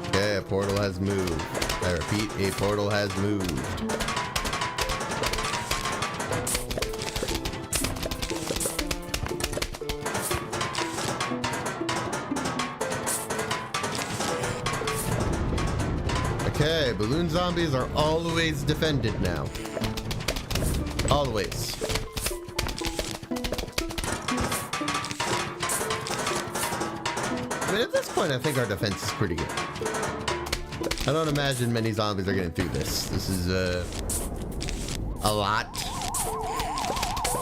Okay, a portal has moved. I repeat, a portal has moved. Okay, balloon zombies are always defended now. Always. I mean, at this point, I think our defense is pretty good. I don't imagine many zombies are getting through this. This is a lot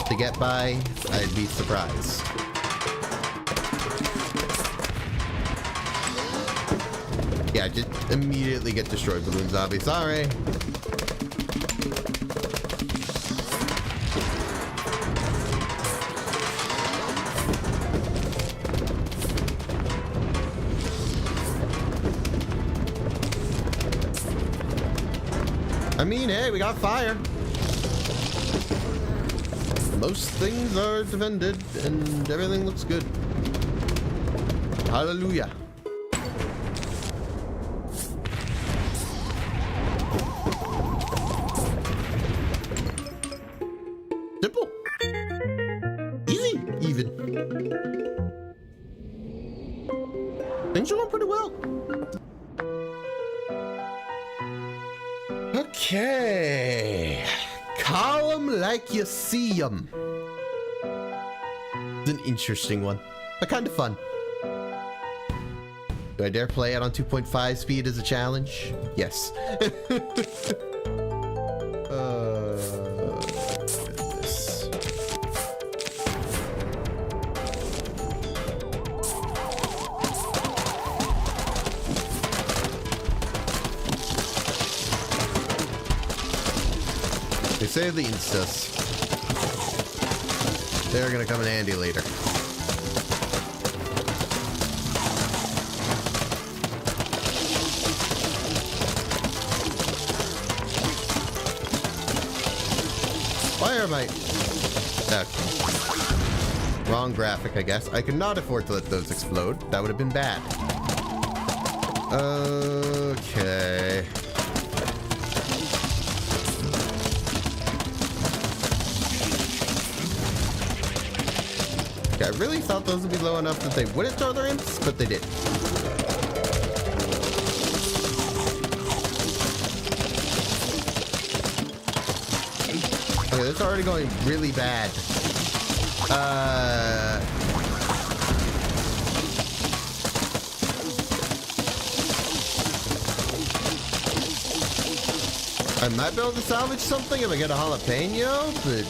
to get by. I'd be surprised. Yeah, just immediately get destroyed, balloon zombie. Sorry. I mean, hey, we got fire. Most things are defended and everything looks good. Hallelujah. Simple. Easy, even. Things are going pretty well. Okay. Call 'em like you see 'em. It's an interesting one, but kind of fun. Do I dare play it on 2.5 speed as a challenge? Yes. Goodness. They say the instas. They're gonna come in handy later. Why am I... Okay. Wrong graphic, I guess. I could not afford to let those explode. That would have been bad. Okay. I really thought those would be low enough that they wouldn't throw their imps, but they did. Okay, this is already going really bad. I might be able to salvage something if I get a jalapeno, but...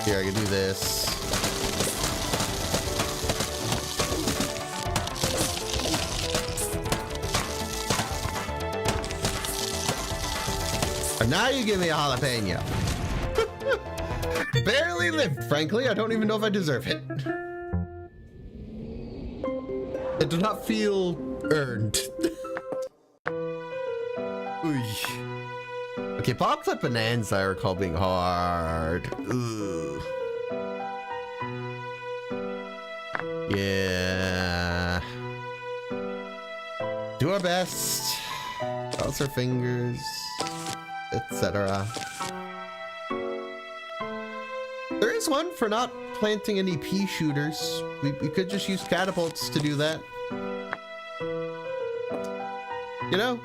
Here, I can do this. And now you give me a jalapeno. Barely lived, frankly. I don't even know if I deserve it. It does not feel earned. Ooh. Okay, pop clip bonanza I recall being hard. Ooh. Yeah. Do our best. Cross our fingers, etc. There is one for not planting any pea shooters. We could just use catapults to do that. You know?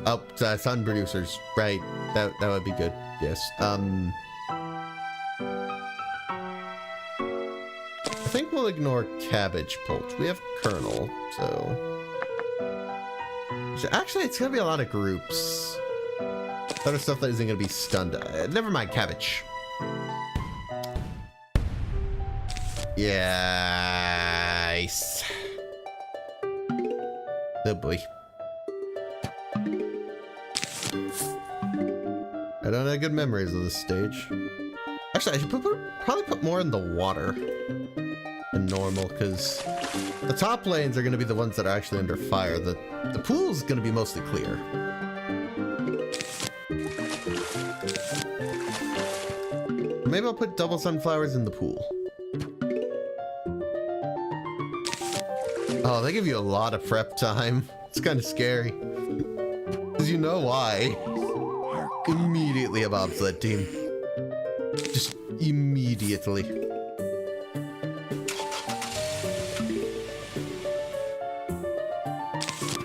Oh, sun producers. Right. That would be good. Yes. I think we'll ignore cabbage pulch. We have kernel, so... Actually, it's gonna be a lot of groups. Other stuff that isn't gonna be stunned. Never mind, cabbage. Yes. Oh boy. I don't have good memories of this stage. Actually, I should probably put more in the water than normal, because the top lanes are going to be the ones that are actually under fire. The pool's going to be mostly clear. Maybe I'll put double sunflowers in the pool. Oh, they give you a lot of prep time. It's kind of scary. Because you know why. Immediately a bobsled team. Just immediately.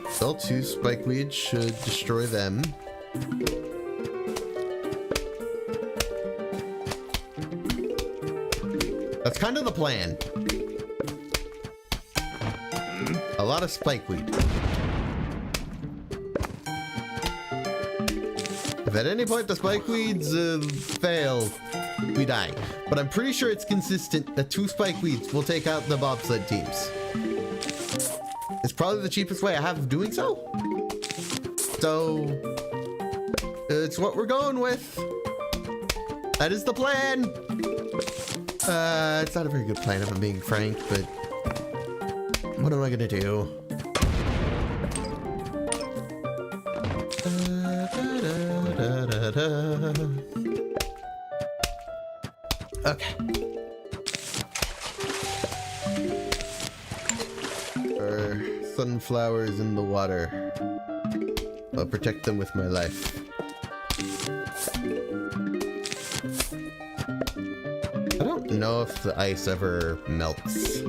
Still 2 spikeweeds should destroy them. That's kind of the plan. A lot of spikeweed. If at any point the spikeweeds fail, we die. But I'm pretty sure it's consistent that 2 spikeweeds will take out the bobsled teams. It's probably the cheapest way I have of doing so. So, it's what we're going with. That is the plan. It's not a very good plan if I'm being frank, but what am I gonna do? Okay. Our sunflowers in the water. I'll protect them with my life. I don't know if the ice ever melts.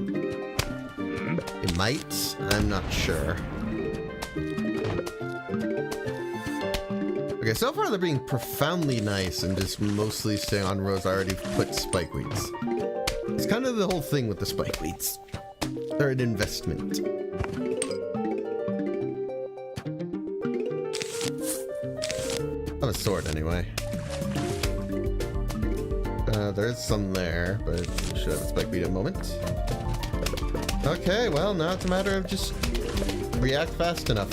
It might. I'm not sure. Okay, so far they're being profoundly nice and just mostly staying on rows I already put spikeweeds. It's kind of the whole thing with the spikeweeds. They're an investment. I have a sword anyway. There's some there, but should have a spikeweed in a moment. Okay, well, now it's a matter of just react fast enough.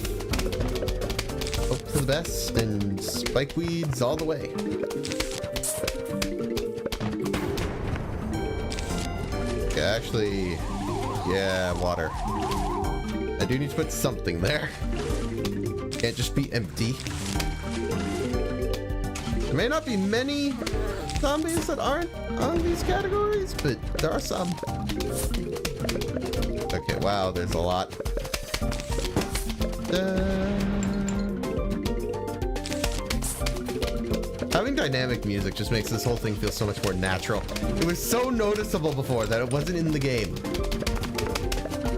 Hope for the best and spikeweeds all the way. Okay, actually, yeah, water. I do need to put something there. Can't just be empty. There may not be many zombies that aren't on these categories, but there are some. Okay, wow, there's a lot. Having dynamic music just makes this whole thing feel so much more natural. It was so noticeable before that it wasn't in the game.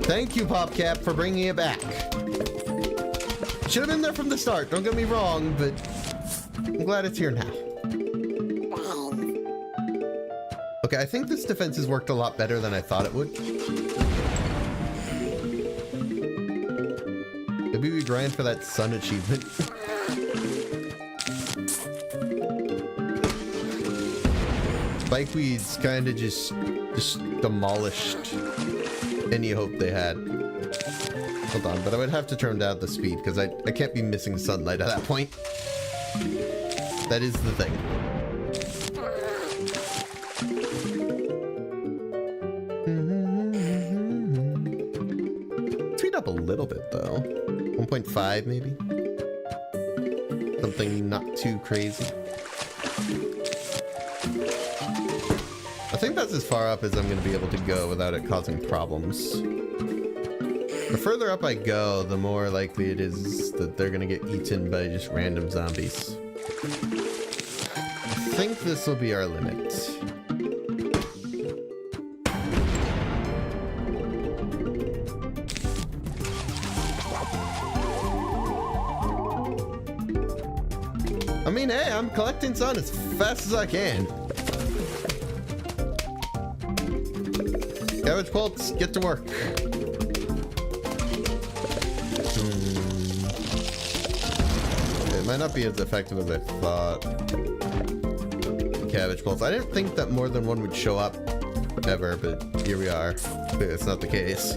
Thank you, PopCap, for bringing it back. It should have been there from the start, don't get me wrong, but I'm glad it's here now. Okay, I think this defense has worked a lot better than I thought it would. Maybe we grind for that sun achievement. Spikeweeds kind of just demolished any hope they had. Hold on, but I would have to turn down the speed because I can't be missing sunlight at that point. That is the thing. Speed up a little bit though. 1.5 maybe? Something not too crazy. I think that's as far up as I'm going to be able to go without it causing problems. The further up I go, the more likely it is that they're going to get eaten by just random zombies. I think this will be our limit. I mean, hey, I'm collecting sun as fast as I can. Cabbage Pulps, get to work. It might not be as effective as I thought. Cabbage Pulps. I didn't think that more than one would show up ever, but here we are. It's not the case.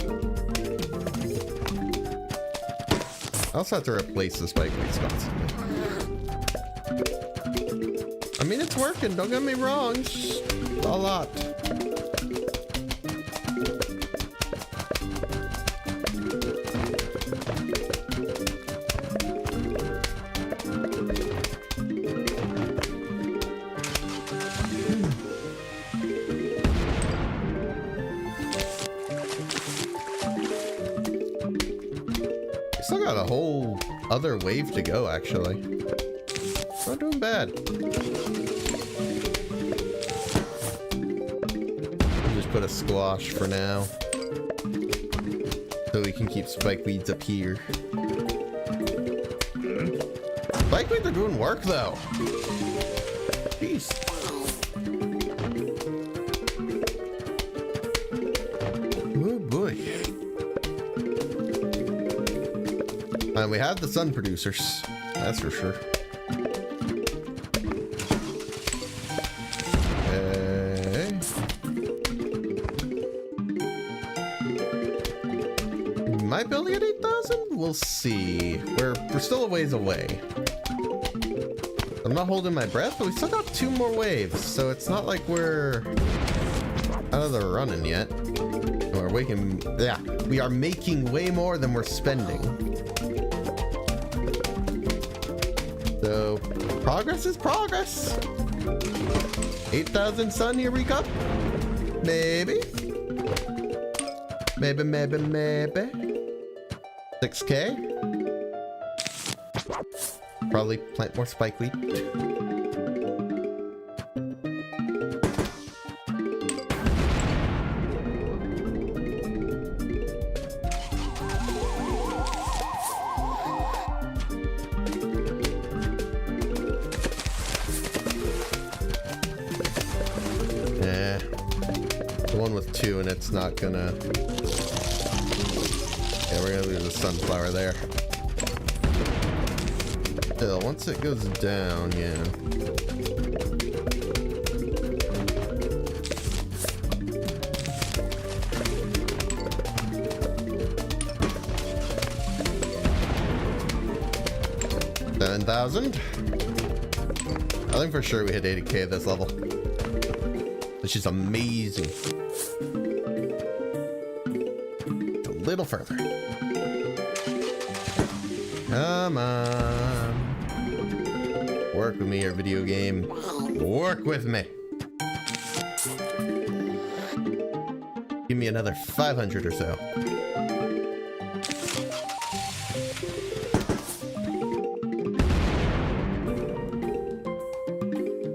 I also have to replace the spikeweeds constantly. I mean, it's working, don't get me wrong. It's a lot. Still got a whole other wave to go, actually. Not doing bad. I'll just put a squash for now. So we can keep spikeweeds up here. Spikeweeds are doing work, though. Jeez. Oh, boy. And we have the sun producers, that's for sure. Okay. Might be able to get 8,000? We'll see. We're still a ways away. I'm not holding my breath, but we still got 2 more waves, so it's not like we're out of the running yet. We're waking, yeah, we are making way more than we're spending. So, progress is progress. 8,000 sun, here we come. Maybe. Maybe. 6K. Probably plant more spikeweed. One with 2 and it's not gonna... Yeah, we're gonna lose a sunflower there. Still, once it goes down, yeah. $7,000. I think for sure we hit 80K this level. Which is amazing. A little further. Come on. Work with me, your video game. Work with me. Give me another 500 or so.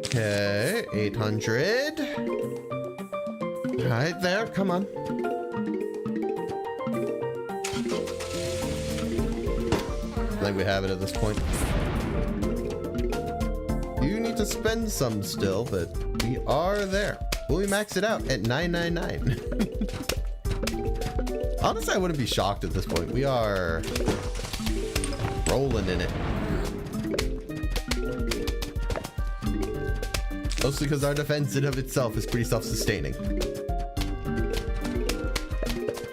Okay, 800. Right there, come on. I think we have it at this point. You need to spend some still, but we are there. Will we max it out at 999? Honestly, I wouldn't be shocked at this point. We are rolling in it. Mostly because our defense in of itself is pretty self-sustaining.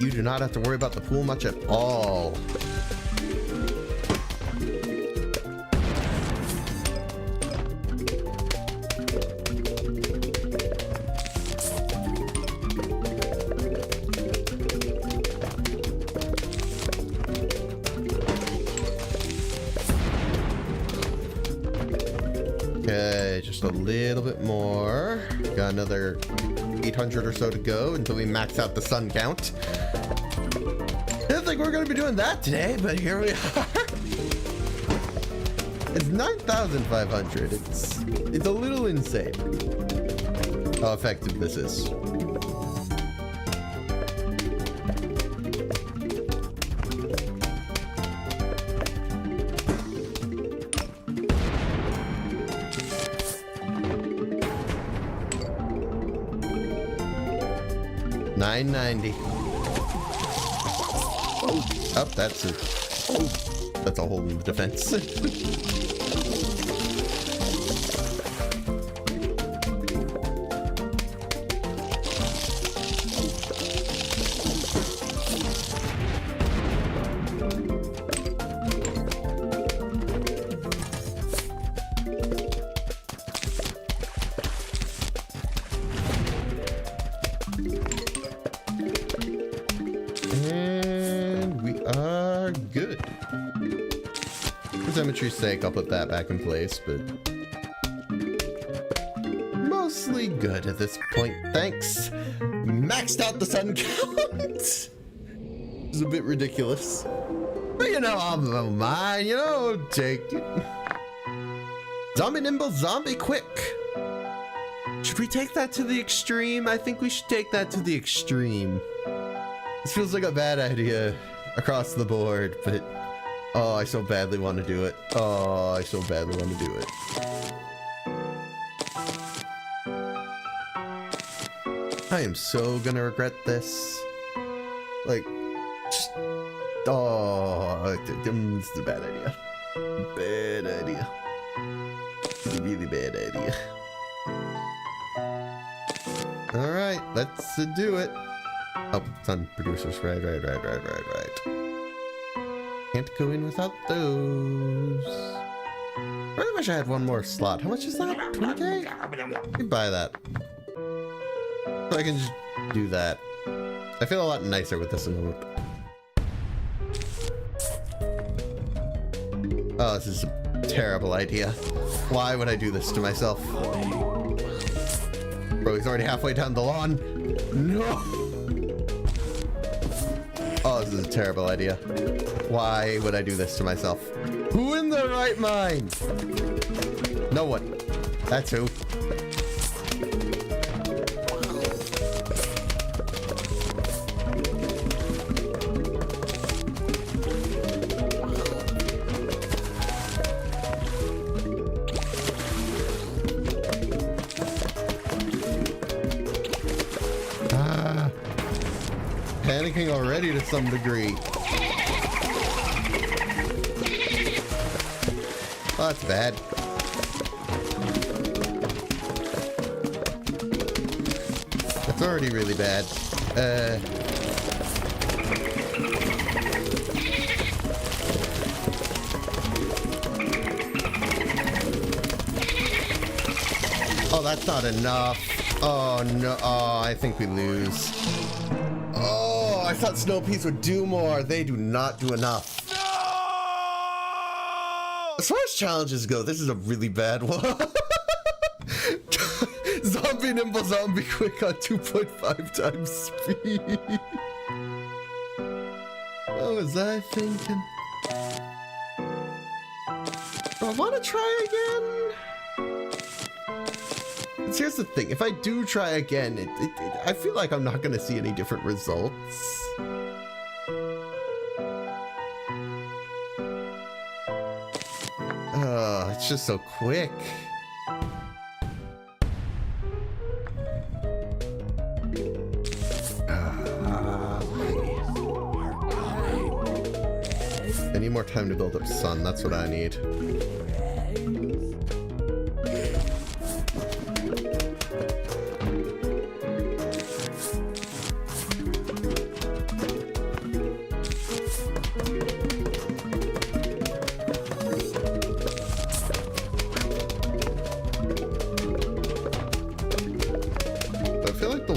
You do not have to worry about the pool much at all. Okay, just a little bit more. Got another 800 or so to go until we max out the sun count. Didn't think we were going to be doing that today, but here we are. It's 9,500. It's a little insane how effective this is. $9.90. Oh, that's a hole in the defense. For symmetry's sake, I'll put that back in place, but mostly good at this point, thanks. Maxed out the sun count. It's a bit ridiculous, but you know, I'm mine, you know, take it. Zombie nimble, zombie quick. Should we take that to the extreme? I think we should take that to the extreme. This feels like a bad idea across the board, but oh, I so badly want to do it. Oh, I so badly want to do it. I am so gonna regret this. Like, just, oh, this is a bad idea. Bad idea. Really bad idea. All right, let's do it. Oh, sun producers, right. Can't go in without those. I really wish I had one more slot. How much is that? 20K? I can buy that. So I can just do that. I feel a lot nicer with this emote. Oh, this is a terrible idea. Why would I do this to myself? Bro, he's already halfway down the lawn. No! Oh, this is a terrible idea. Why would I do this to myself? Who in their right mind? No one. That's who. Panicking already to some degree. Oh, that's bad. That's already really bad. Oh, that's not enough. Oh, no. Oh, I think we lose. Oh, I thought Snow Peas would do more. They do not do enough. As far as challenges go, this is a really bad one. Zombie nimble, zombie quick on 2.5 times speed. What was I thinking? Do I want to try again? Here's the thing, if I do try again, I feel like I'm not going to see any different results. It's just so quick. I need more time to build up sun. That's what I need.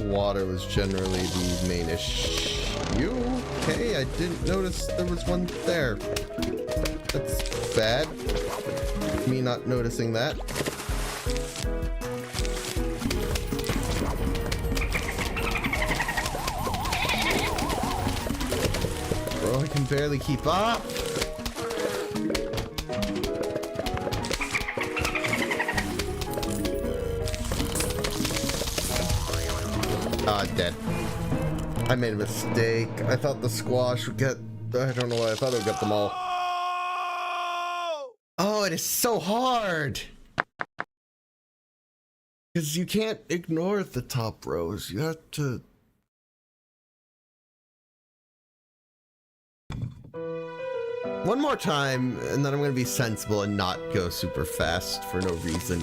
Water was generally the main issue. Okay, I didn't notice there was one there. That's bad. Me not noticing that. Oh, I can barely keep up. Ah, dead. I made a mistake. I thought the squash would get... I don't know why I thought it would get them all. Oh, it is so hard! Because you can't ignore the top rows. You have to... One more time, and then I'm going to be sensible and not go super fast for no reason.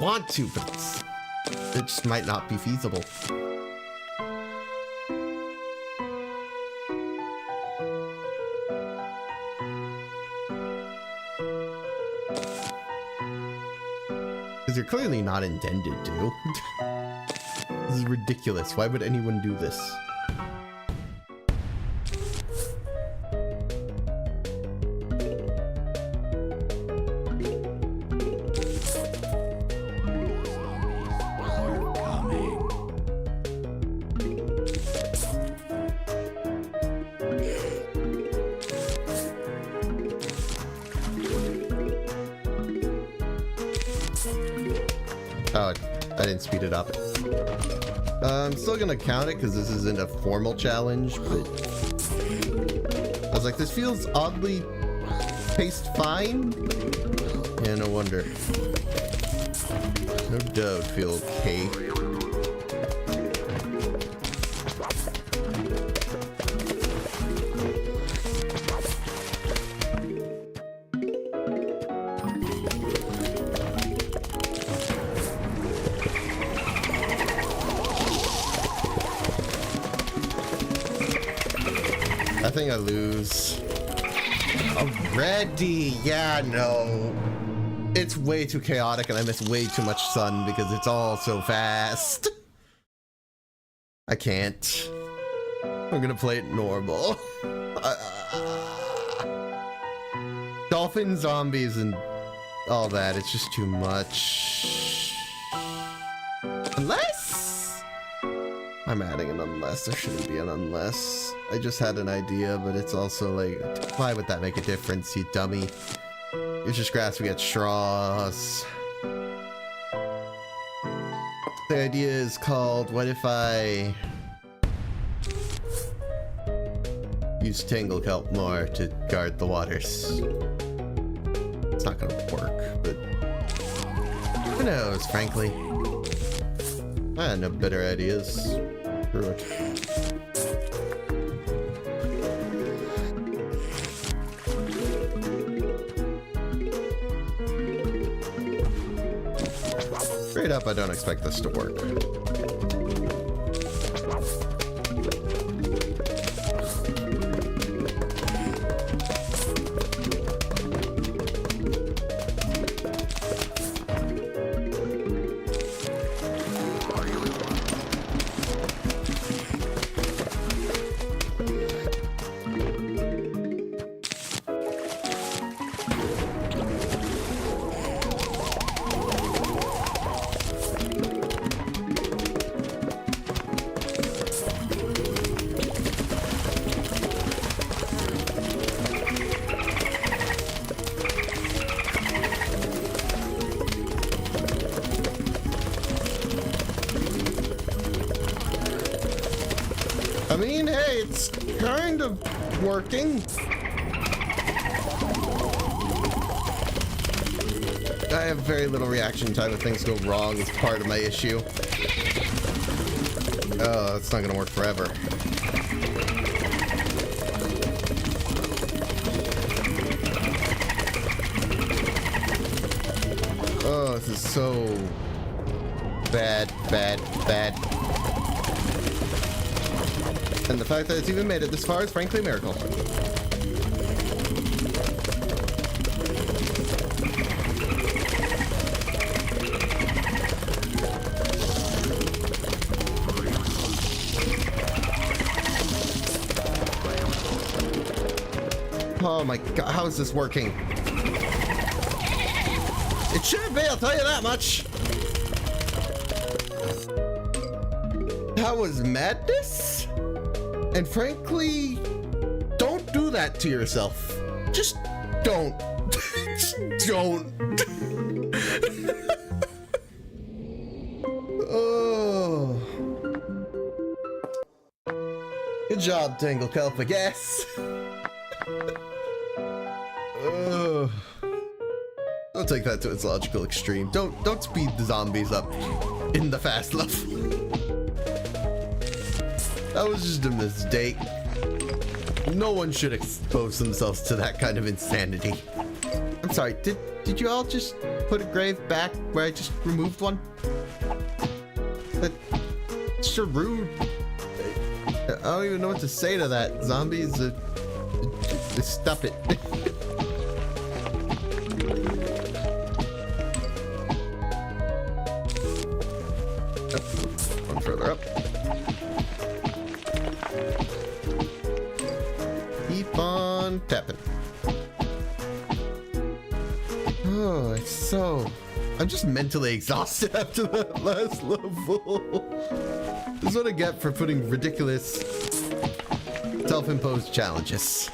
Want to, but it just might not be feasible. Because you're clearly not intended to. This is ridiculous. Why would anyone do this? Oh, I didn't speed it up. I'm still gonna count it because this isn't a formal challenge, but I was like, this feels oddly paced fine. Yeah, no wonder. No doubt feel okay. I think I lose. Already! Yeah, no. It's way too chaotic and I miss way too much sun because it's all so fast. I can't. I'm gonna play it normal. Dolphin, zombies, and all that. It's just too much. Unless... I'm adding an unless. There shouldn't be an unless. I just had an idea, but it's also like, why would that make a difference, you dummy? It's just grass, we get straws. The idea is called, what if I use Tangle Kelp more to guard the waters? It's not gonna work, but who knows, frankly. I had no better ideas. Screw it. Straight up, I don't expect this to work. I mean, hey, it's kind of working. I have very little reaction time if things go wrong. It's part of my issue. Oh, that's not gonna work forever. Oh, this is so bad, bad, bad. And the fact that it's even made it this far is frankly a miracle. Oh my god, how is this working? It should be, I'll tell you that much. That was madness. And frankly, don't do that to yourself. Just don't. Just don't. Oh. Good job, Tangle Kelp, I guess. Don't take that to its logical extreme. Don't speed the zombies up in the fast level. That was just a mistake. No one should expose themselves to that kind of insanity. I'm sorry, did you all just put a grave back where I just removed one? That's sure rude. I don't even know what to say to that. Zombies, stop it. One further up. Keep on tapping. Oh, it's so... I'm just mentally exhausted after that last level. This is what I get for putting ridiculous self-imposed challenges.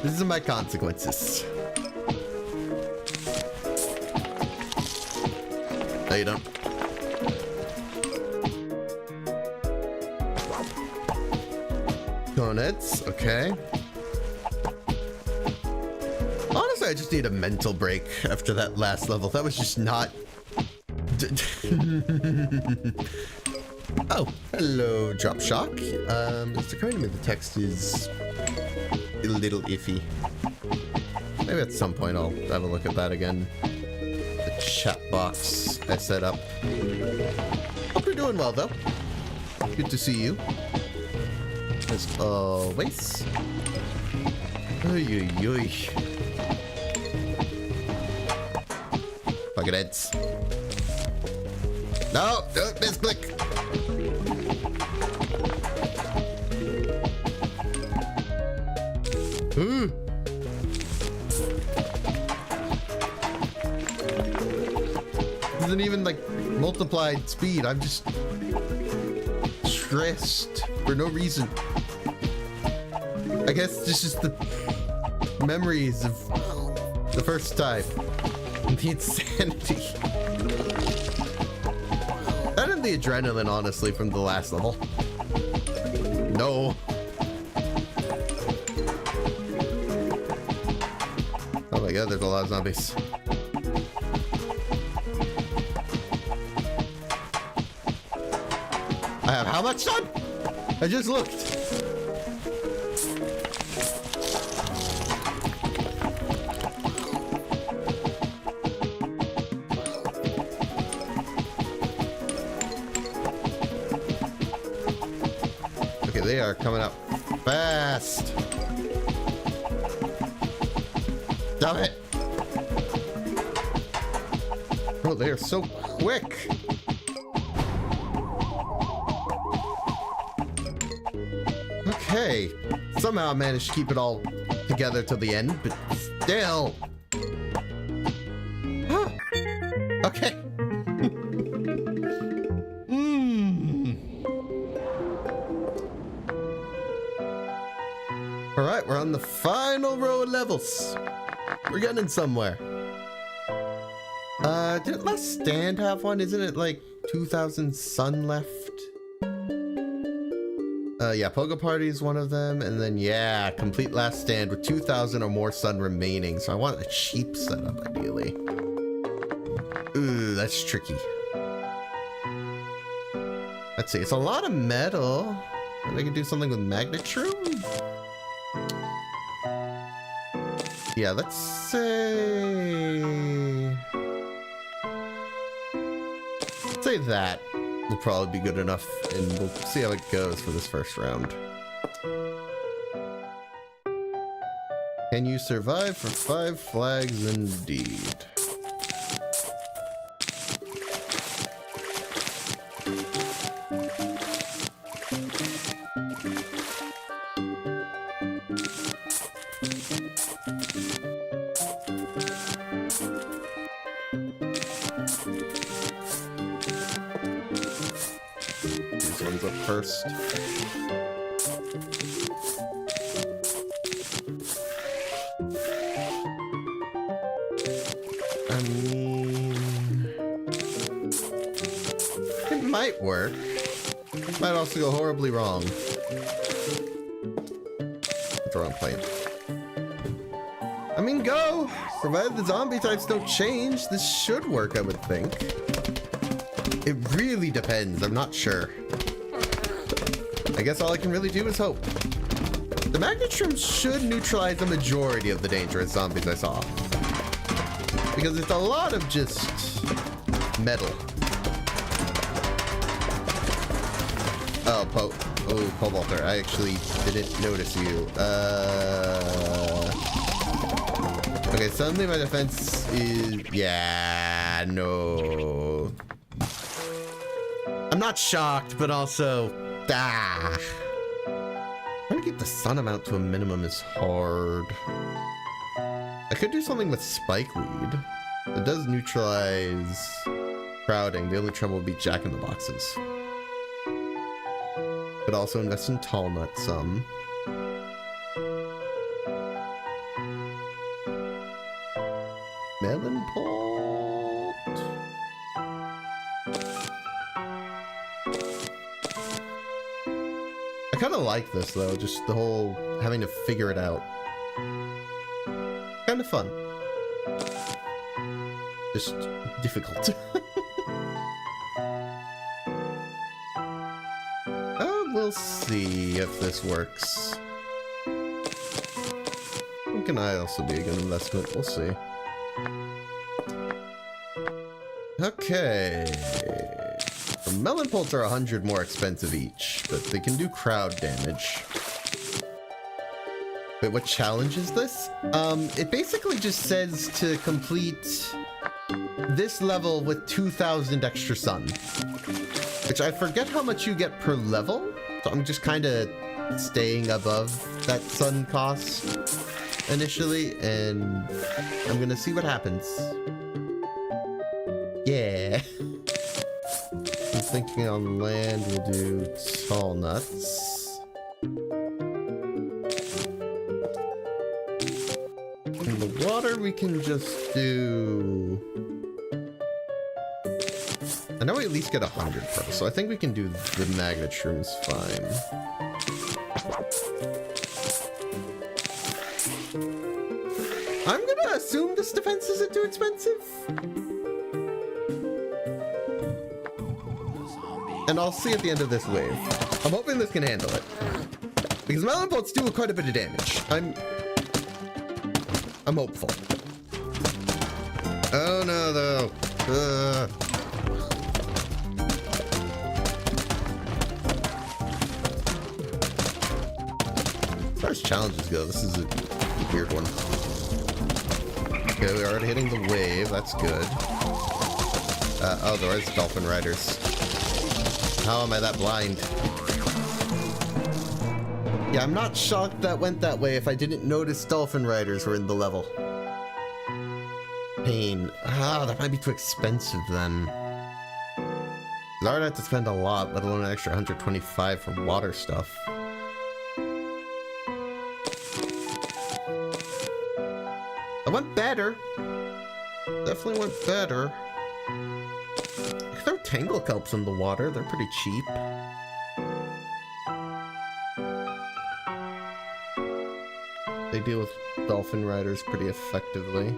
These are my consequences. No, you don't. Donuts, okay. Honestly, I just need a mental break after that last level. That was just not... Oh, hello, Drop Shock. It's occurring to me the text is a little iffy. Maybe at some point I'll have a look at that again. The chat box I set up. Hope you're doing well, though. Good to see you. As always. Oy, oy, oy. Bucket heads. No, don't misclick. Ooh. Isn't even like multiplied speed. I'm just stressed for no reason. I guess this is the memories of the first time. The insanity. That and the adrenaline, honestly, from the last level. No. Oh my god, there's a lot of zombies. I have how much time? I just looked. Okay, they are coming up fast. Stop it. Oh, they are so quick. Okay, somehow I managed to keep it all together till the end, but still. Huh. Okay. All right, we're on the final row of levels. We're getting somewhere. Didn't Last Stand have one? Isn't it like 2,000 sun left? Yeah, Pogo Party is one of them, and then yeah, Complete Last Stand with 2,000 or more sun remaining. So I want a cheap setup, ideally. Ooh, that's tricky. let's see. It's a lot of metal. Maybe I could do something with magnetron? Yeah, let's say... Let's say that will probably be good enough, and we'll see how it goes for this first round. Can you survive for 5 flags? Indeed. These ones up first. I mean, it might work. Might also go horribly wrong. That's the wrong plane. I mean, go! Provided the zombie types don't change, this should work, I would think. It really depends, I'm not sure. I guess all I can really do is hope. The magnetron should neutralize the majority of the dangerous zombies I saw. Because it's a lot of just metal. Oh, Cobalter, I actually didn't notice you. Okay, suddenly my defense is... Yeah, no. I'm not shocked, but also... Trying to keep the sun amount to a minimum is hard. I could do something with Spike Lead. It does neutralize crowding. The only trouble would be Jack in the Boxes. Could also invest in Tall Nut some. Melon Pult. I kind of like this though, just the whole having to figure it out. Kind of fun. Just difficult. We'll see if this works. Can I also be a good investment? We'll see. Okay. The melon pults are 100 more expensive each, but they can do crowd damage. Wait, what challenge is this? It basically just says to complete this level with 2,000 extra sun. Which I forget how much you get per level, so I'm just kind of staying above that sun cost initially, and I'm gonna see what happens. Yeah. I'm thinking on land we'll do tall nuts. In the water we can just do... I know we at least get 100 per, so I think we can do the magnet shrooms fine. I'm gonna assume this defense isn't too expensive. And I'll see at the end of this wave. I'm hoping this can handle it. Because melon bolts do quite a bit of damage. I'm hopeful. Oh no, though. As far as challenges go, this is a weird one. Okay, we're already hitting the wave. That's good. Oh, there is dolphin riders. How am I that blind? Yeah, I'm not shocked that went that way if I didn't notice dolphin riders were in the level. Pain. Ah, that might be too expensive then. I already have to spend a lot, let alone an extra 125 for water stuff. That went better. Definitely went better. I can throw tangle kelps in the water. They're pretty cheap. They deal with dolphin riders pretty effectively.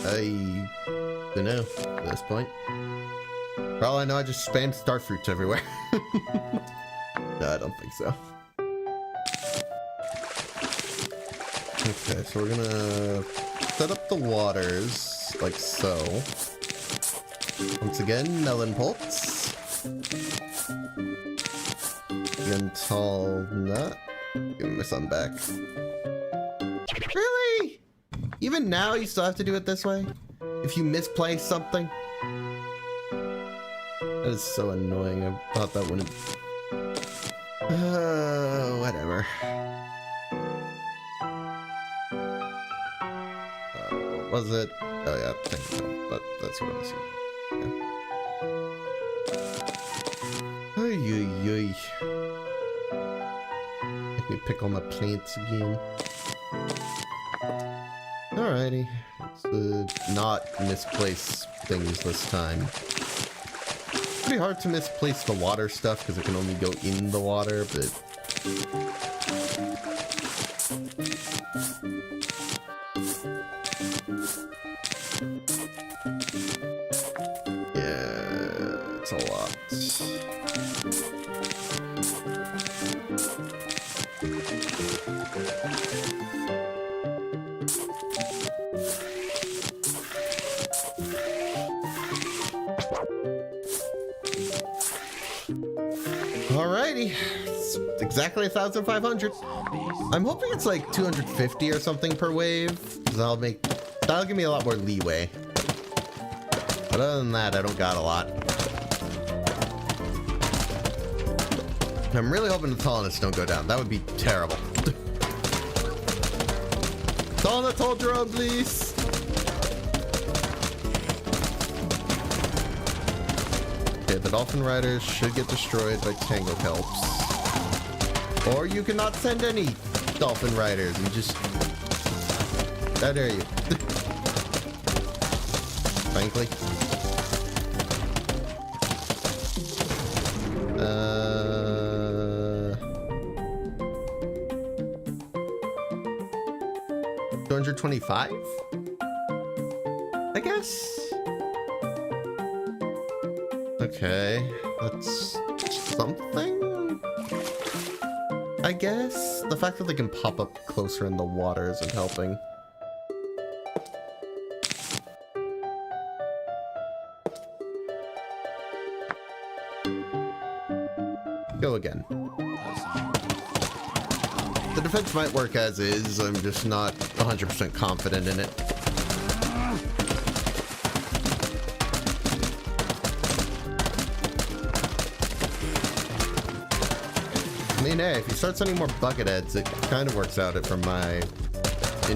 I don't know at this point. For all I know, I just spammed star fruits everywhere. No, I don't think so. Okay, so we're gonna set up the waters like so. Once again, melon pulse. Again, tall nut. Give me my son back. Really? Even now you still have to do it this way? If you misplace something? That is so annoying. I thought that wouldn't... whatever. What was it? Oh yeah, thank you. That's what I was using. Yeah. Oy, oy, oy. Make me pick on my plants again. Alrighty. Let's not misplace things this time. Pretty hard to misplace the water stuff because it can only go in the water, but... yeah, it's a lot. Alrighty, it's exactly 1,500. I'm hoping it's like 250 or something per wave, because that'll give me a lot more leeway. But other than that, I don't got a lot. I'm really hoping the tallness don't go down. That would be terrible. Tallness, hold your own, please. Okay, the dolphin riders should get destroyed by tango kelps. Or you cannot send any dolphin riders and just... how dare you? Frankly. 225? I guess? Okay, that's something? I guess? The fact that they can pop up closer in the water isn't helping. Go again. The defense might work as is, I'm just not 100% confident in it. I mean, hey, if you start sending more bucket heads, it kind of works out in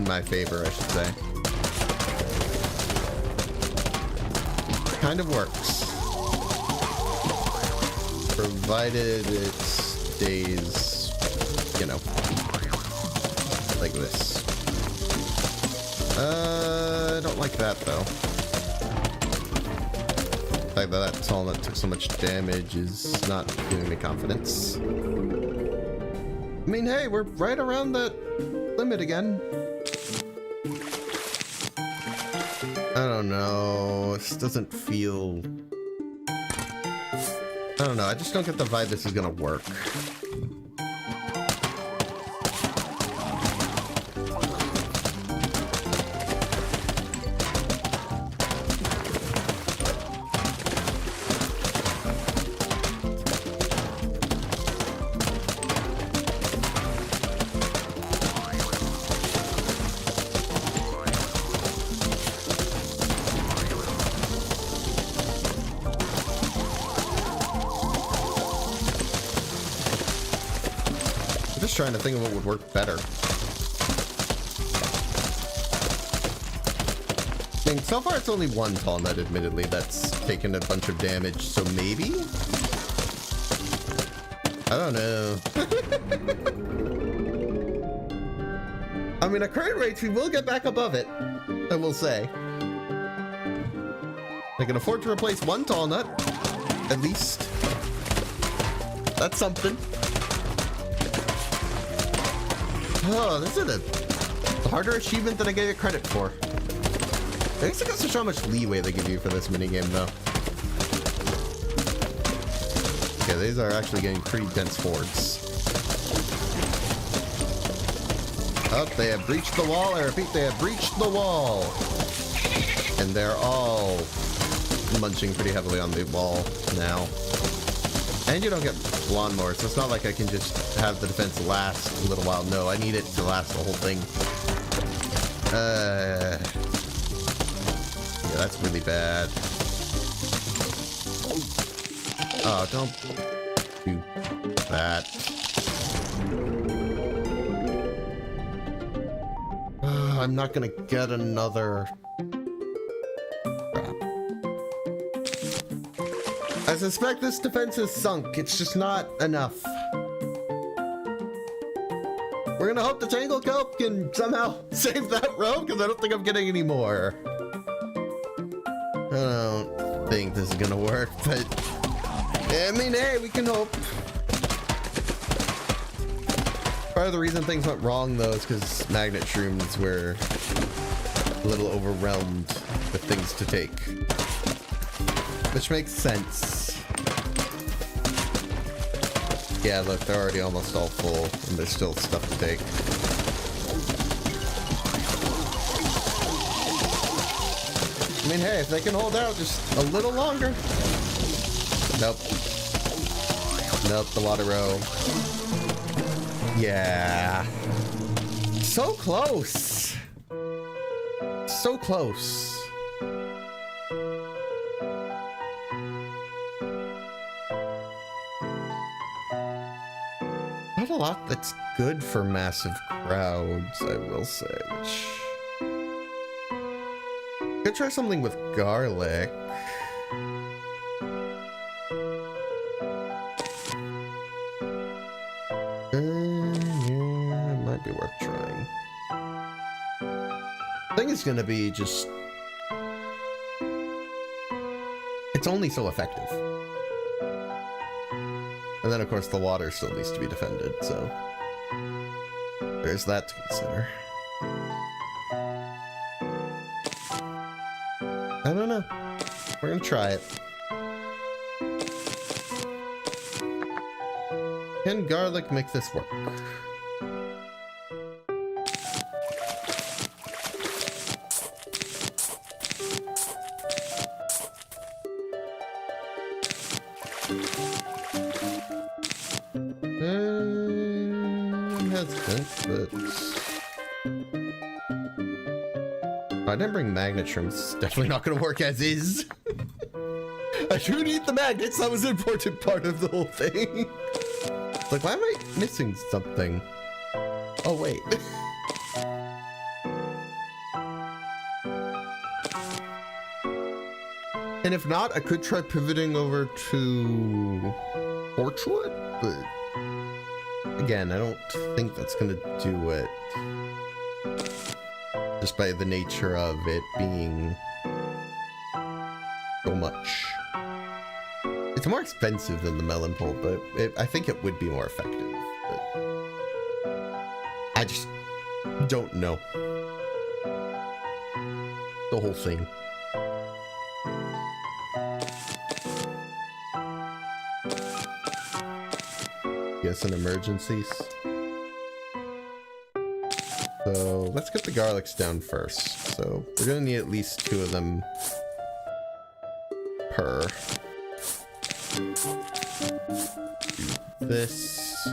my favor, I should say. Kind of works. Provided it stays, you know, like this. I don't like that, though. The fact that that tall nut took so much damage is not giving me confidence. I mean, hey, we're right around that limit again. I don't know. This doesn't feel... I don't know. I just don't get the vibe this is gonna work. Just trying to think of what would work better. I mean, so far it's only one tall nut, admittedly, that's taken a bunch of damage, so maybe? I don't know. I mean, at current rates, we will get back above it, I will say. I can afford to replace one tall nut, at least. That's something. Oh, this is a harder achievement than I gave it credit for. I guess it goes to show how much leeway they give you for this minigame, though. Okay, these are actually getting pretty dense hordes. Oh, they have breached the wall. I repeat, they have breached the wall. And they're all munching pretty heavily on the wall now. And you don't get lawnmowers, so it's not like I can just have the defense last a little while. No, I need it to last the whole thing. Yeah, that's really bad. Oh, don't do that. I'm not gonna get another... Crap. I suspect this defense is sunk. It's just not enough. We're gonna hope the Tangle Kelp can somehow save that row, because I don't think I'm getting any more. I don't think this is gonna work, but... I mean, hey, we can hope. Part of the reason things went wrong, though, is because magnet shrooms were a little overwhelmed with things to take. Which makes sense. Yeah, look, they're already almost all full, and there's still stuff to take. I mean, hey, if they can hold out just a little longer. Nope. Nope, the water row. Yeah. So close. So close. Not a lot that's good for massive crowds, I will say. Could try something with garlic. Yeah, it might be worth trying. I think it's gonna be just... It's only so effective. And then, of course, the water still needs to be defended, so... There's that to consider. I don't know. We're gonna try it. Can garlic make this work? I'm hesitant, but... I didn't bring magnet shrooms. It's definitely not going to work as is. I do need the magnets. That was an important part of the whole thing. Like, why am I missing something? Oh, wait. And if not, I could try pivoting over to Torchwood, but again, I don't think that's gonna do it. Just by the nature of it being so much. It's more expensive than the melon pole, but I think it would be more effective. But I just don't know. The whole thing. Guess in emergencies. So let's get the garlics down first. So we're gonna need at least 2 of them per. Do this.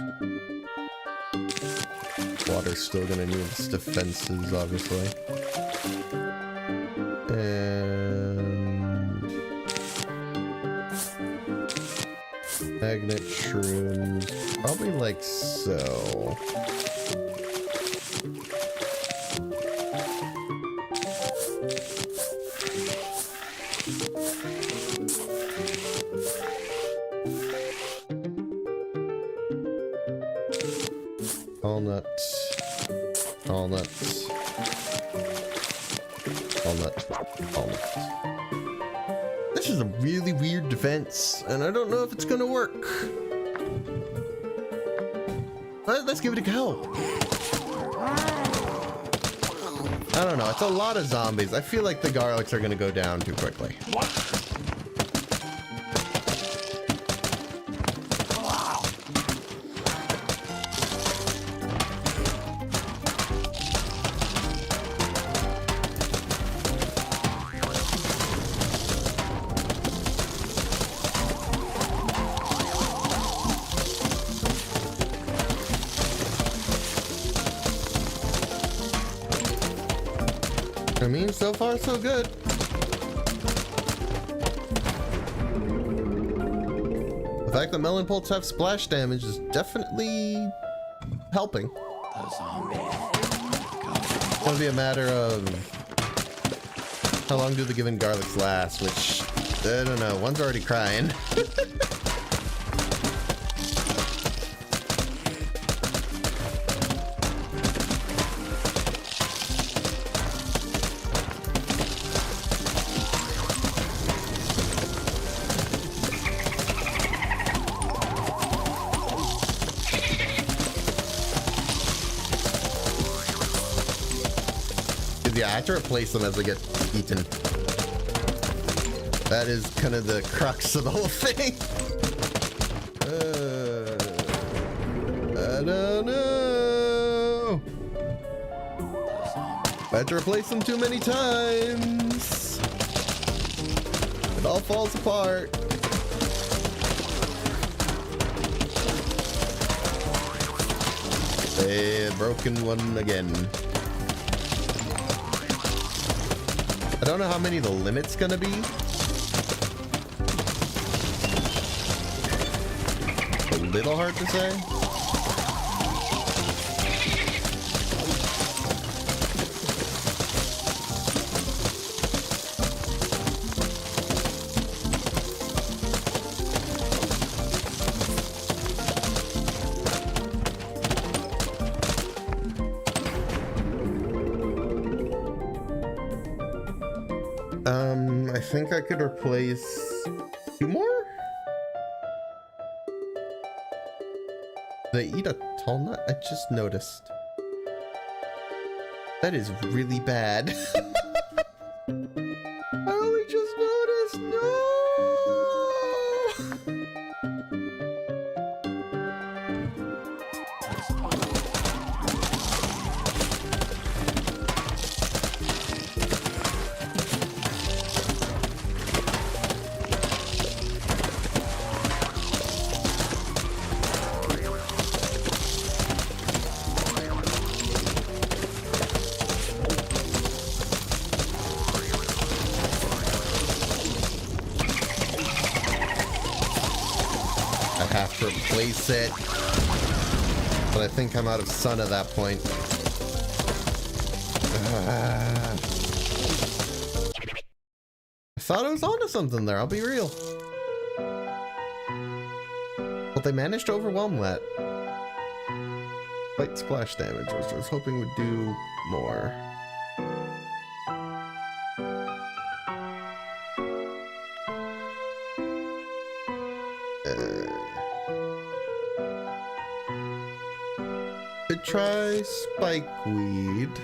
Water's still gonna need its defenses, obviously. And magnet shrooms, probably like so. Walnuts. Walnuts. Walnut. Walnut. This is a really weird defense, and I don't know if it's gonna work. But let's give it a go. I don't know, it's a lot of zombies. I feel like the garlics are gonna go down too quickly. mean, so far so good. The fact that melon bolts have splash damage is definitely helping. The zombies It's gonna be a matter of how long do the given garlics last, which, I don't know, one's already crying. Yeah, I have to replace them as they get eaten. That is kind of the crux of the whole thing. I don't know. I had to replace them too many times. It all falls apart. A broken one again. I don't know how many the limit's gonna be. A little hard to say. I think I could replace 2 more? They eat a tall nut? I just noticed. That is really bad. I only just noticed. No! Have to replace it, but I think I'm out of sun at that point. I thought I was onto something there, I'll be real. But they managed to overwhelm that. Light splash damage, which I was hoping would do more. Could try spikeweed.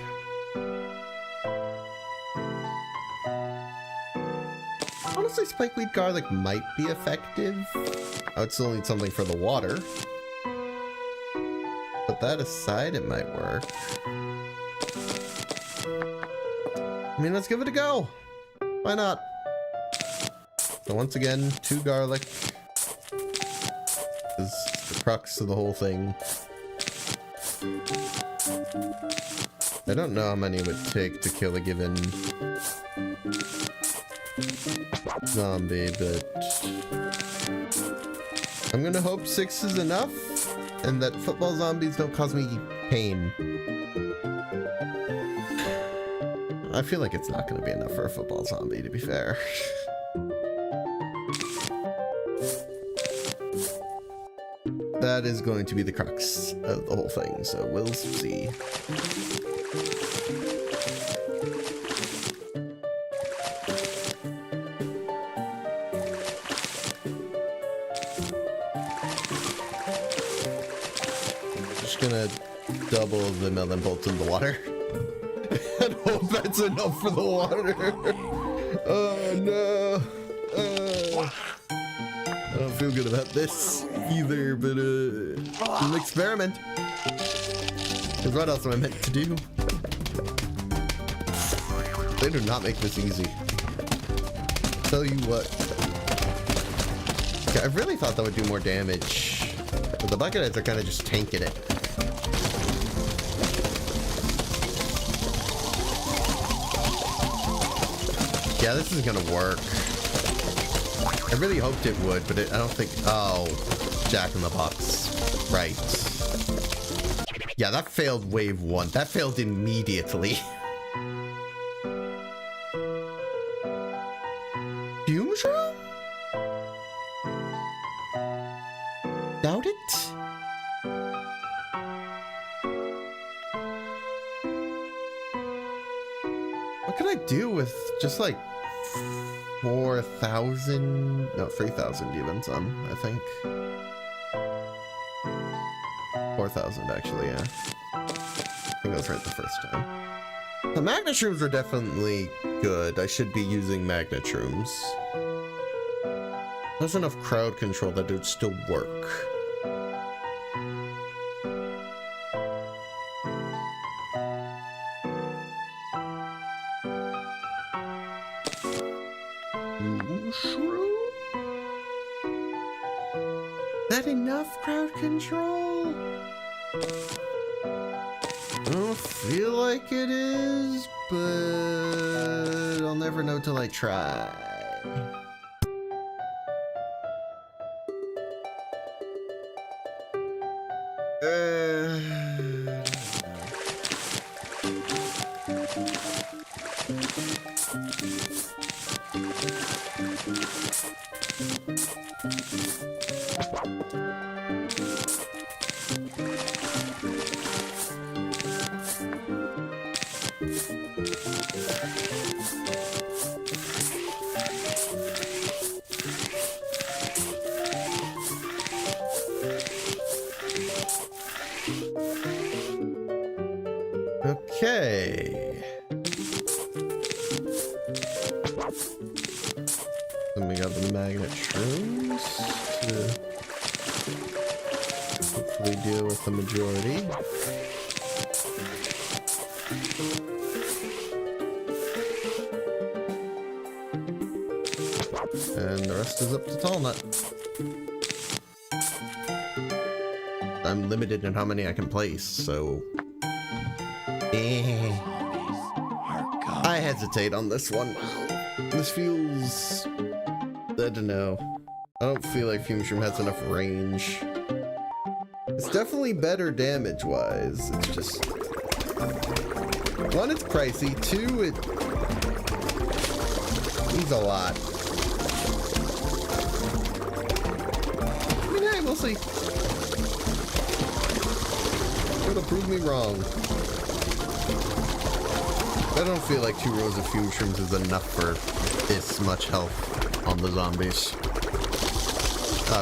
Honestly, spikeweed garlic might be effective. I would still need something for the water. But that aside, it might work. I mean, let's give it a go. Why not? So once again, 2 garlic is the crux of the whole thing. I don't know how many it would take to kill a given zombie, but I'm gonna hope 6 is enough and that football zombies don't cause me pain. I feel like it's not gonna be enough for a football zombie, to be fair. That is going to be the crux of the whole thing, so we'll see. Just gonna double the melon bolts in the water. And hope that's enough for the water. Oh no. I don't feel good about this either, but an experiment. Because what else am I meant to do? They do not make this easy. Tell you what. Okay, I really thought that would do more damage. But the bucketheads are kind of just tanking it. Yeah, this is gonna work. I really hoped it would, but I don't think... Oh, Jack in the Box. Right. Yeah, that failed wave 1. That failed immediately. Fume shroom? Doubt it? What can I do with just like 4,000? No, 3,000 even some, I think. 4,000 actually, yeah. I think I was right the first time. The magnet shrooms are definitely good. I should be using magnet shrooms. There's enough crowd control that it would still work. Ooh, shroom? That enough crowd control? I don't feel like it is, but I'll never know till I try. Okay. Then we got the magnet shrooms to hopefully deal with the majority. And the rest is up to Tallnut. I'm limited in how many I can place, so... I hesitate on this one. This feels... I don't know. I don't feel like Fume Shroom has enough range. It's definitely better damage-wise. It's just... One, it's pricey. Two, it... needs a lot. I mean, hey, we'll see. It'll prove me wrong. I don't feel like 2 rows of Fume Shrooms is enough for this much health on the zombies.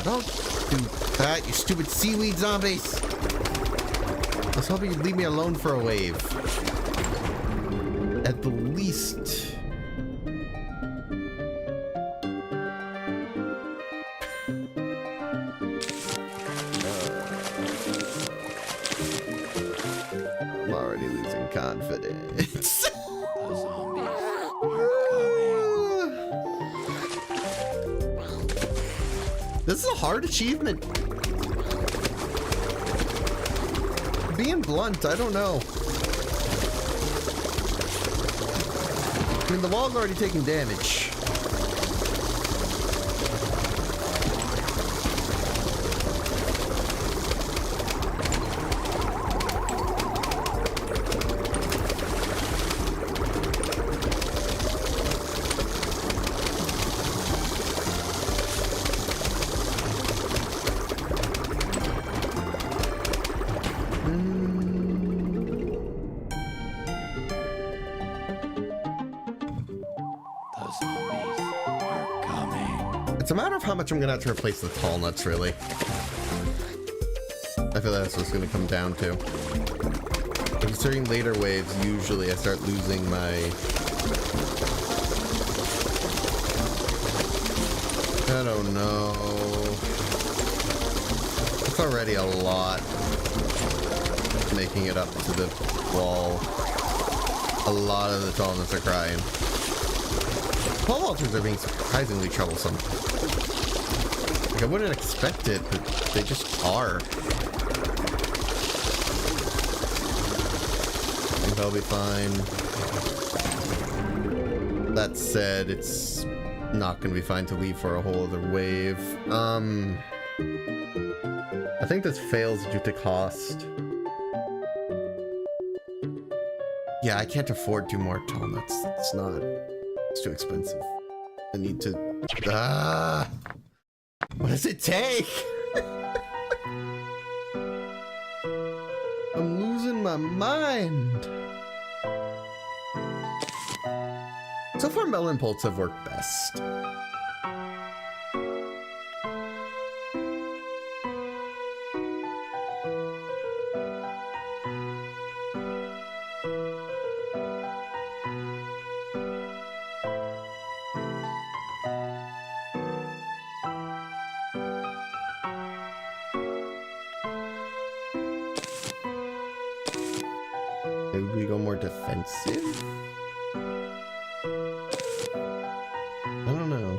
Don't do that, you stupid seaweed zombies! I was hoping you'd leave me alone for a wave. At the least... I'm already losing confidence. This is a hard achievement. Being blunt, I don't know. I mean, the wall's already taking damage. It's a matter of how much I'm gonna have to replace the tall nuts, really. I feel that's what it's gonna come down to. Considering later waves, usually I start losing my... I don't know. It's already a lot. Making it up to the wall. A lot of the tall nuts are crying. Pole altars are being surprisingly troublesome. Like, I wouldn't expect it, but they just are. I think I'll be fine. That said, it's not going to be fine to leave for a whole other wave. I think this fails due to cost. Yeah, I can't afford 2 more donuts. It's not. It's too expensive. I need to. What does it take? I'm losing my mind. So far, melon pults have worked best. Maybe we go more defensive? I don't know.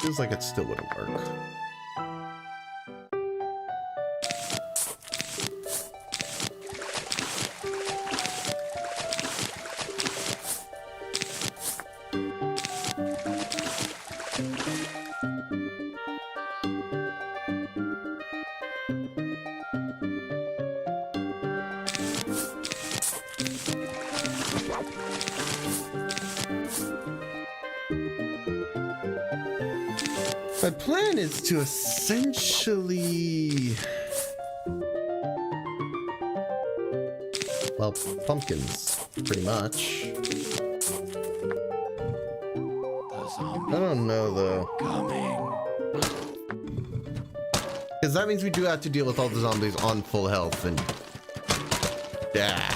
Feels like it still wouldn't work. My plan is to essentially... well, pumpkins, pretty much. I don't know, though. Because that means we do have to deal with all the zombies on full health, and... yeah.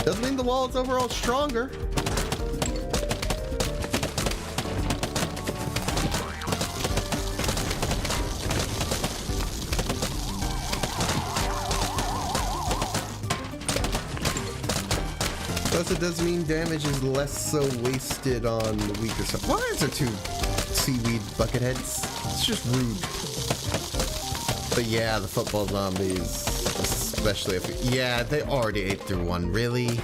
Doesn't mean the wall is overall stronger. Plus it does mean damage is less so wasted on the weaker side. Why is there 2 seaweed bucket heads? It's just rude. But yeah, the football zombies. Especially if... yeah, they already ate through 1. Really?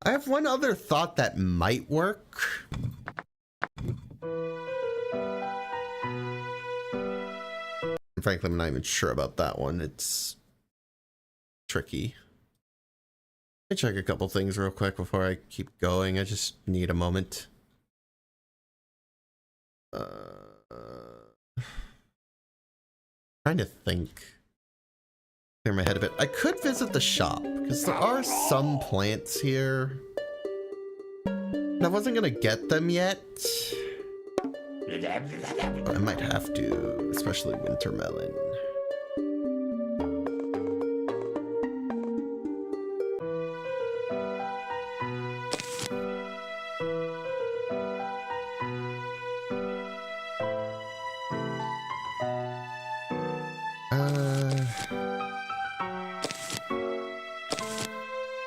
I have one other thought that might work. Frankly, I'm not even sure about that one. It's tricky. Let me check a couple things real quick before I keep going. I just need a moment. Trying to think. Clear my head a bit. I could visit the shop, because there are some plants here. And I wasn't gonna get them yet. I might have to, especially winter melon.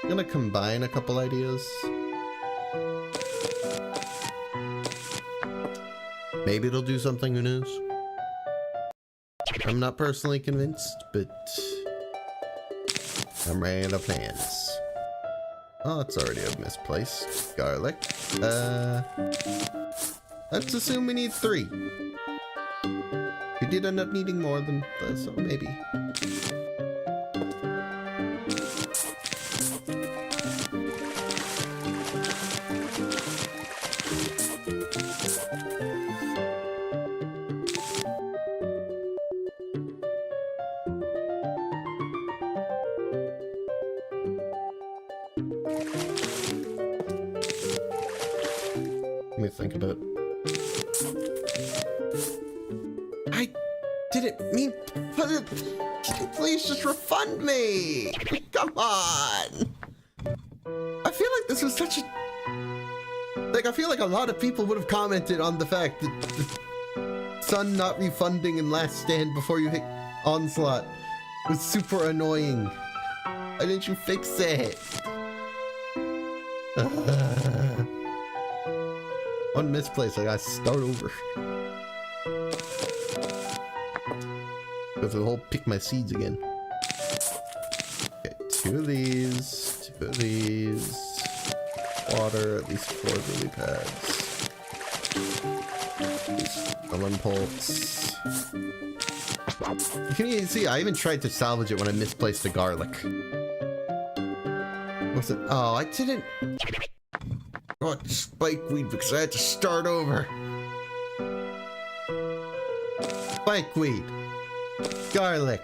I'm gonna combine a couple ideas. Maybe it'll do something, who knows? I'm not personally convinced, but I'm running out of plans. Oh, it's already a misplaced garlic. Let's assume we need 3. We did end up needing more than this, so maybe. Let me think about it. I didn't mean... please just refund me! Come on! I feel like this was such a... like, I feel like a lot of people would have commented on the fact that the Sun not refunding in Last Stand before you hit Onslaught was super annoying. Why didn't you fix it? One misplaced, I gotta start over. Go through the whole pick my seeds again. Okay, 2 of these, 2 of these. Water, at least 4 lily pads. Melon pulse. You can even see, I even tried to salvage it when I misplaced the garlic. What's it? Oh, I didn't. Oh, spikeweed because I had to start over. Spikeweed, garlic,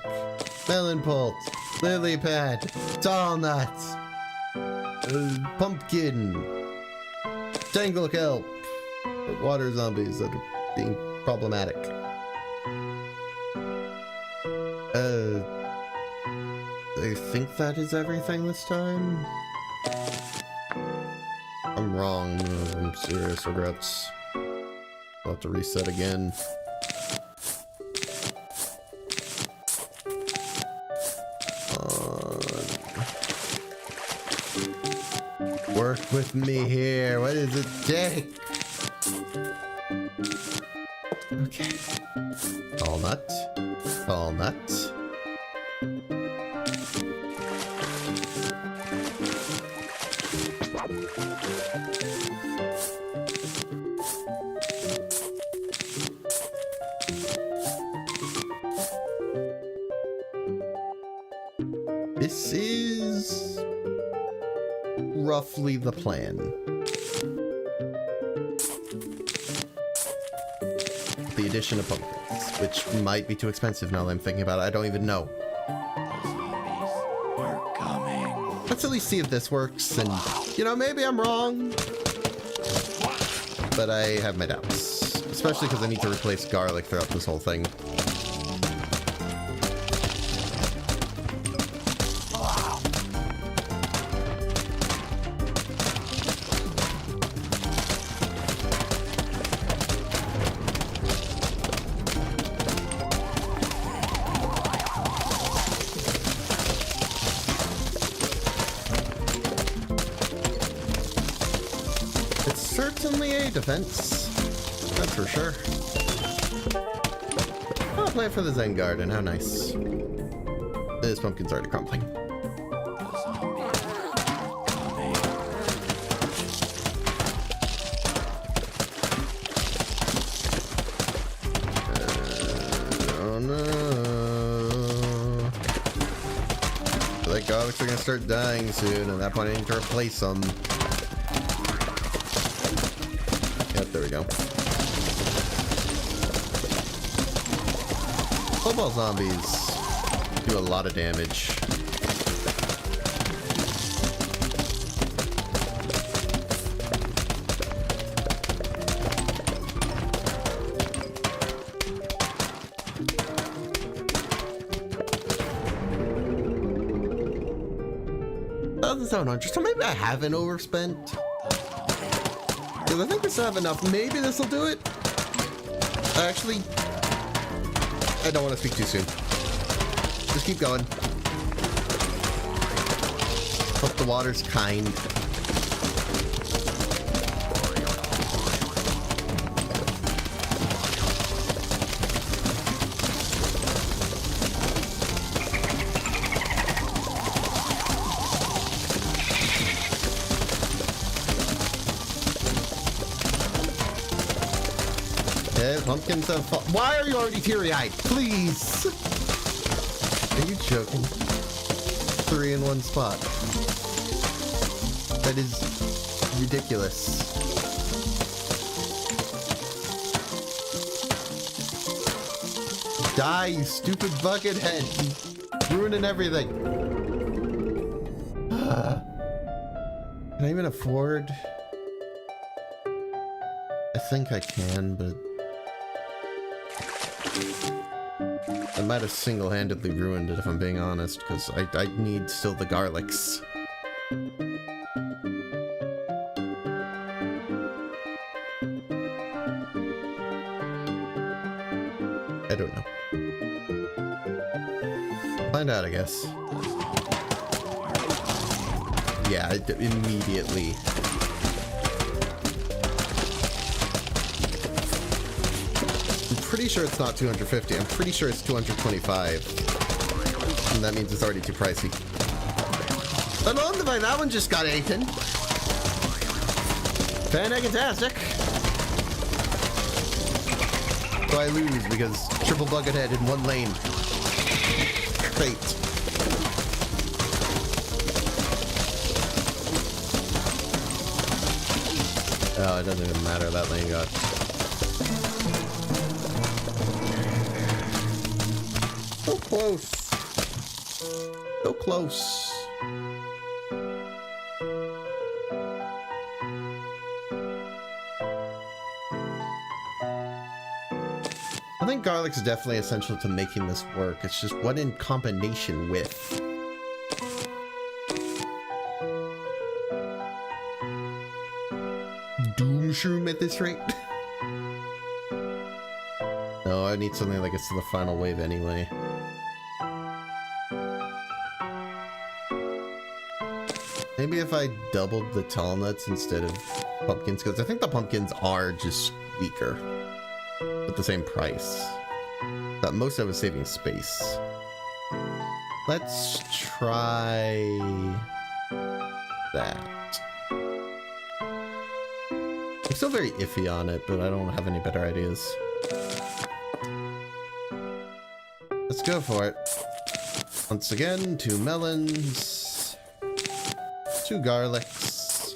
melon pulse, lily pad, tall nuts, pumpkin, tangle kelp, water zombies that are being problematic. I think that is everything this time. I'm wrong. I'm serious regrets. I'll have to reset again. Work with me here. What does it take? Okay. Tall nut. Tall nut. This is roughly the plan. The addition of pumpkins, which might be too expensive now that I'm thinking about it. I don't even know. The zombies are coming. Let's at least see if this works, and, you know, maybe I'm wrong. But I have my doubts. Especially because I need to replace garlic throughout this whole thing. Certainly a defense, that's for sure. Oh, plant for the Zen garden, how nice. This pumpkin's already crumbling. The zombies are coming. Oh no. Like garlics are gonna start dying soon, and at that point I need to replace them. There we go. Cobalt zombies do a lot of damage. $1,700, so maybe I haven't overspent. I think we still have enough. Maybe this will do it. Actually, I don't want to speak too soon. Just keep going. Hope the water's kind. Pumpkins have fall. Why are you already teary-eyed? Please! Are you joking? 3 in 1 spot. That is ridiculous. Die, you stupid bucket head! You're ruining everything. Can I even afford? I think I can, but I might have single-handedly ruined it if I'm being honest, because I need still the garlics. I don't know. Find out, I guess. The zombies Yeah, immediately. I'm pretty sure it's not 250. I'm pretty sure it's 225. And that means it's already too pricey. I love the fact that one just got eaten. Fantastic. So I lose because triple bucket head in one lane. Great. Oh, it doesn't even matter. That lane got... So close. So close. I think garlic's definitely essential to making this work. It's just what in combination with. Doom shroom at this rate. No, I need something that gets to the final wave anyway. Maybe if I doubled the tall nuts instead of pumpkins, because I think the pumpkins are just weaker at the same price. But most of it was saving space. Let's try that. I'm still very iffy on it, but I don't have any better ideas. Let's go for it. Once again, 2 melons, 2 garlics,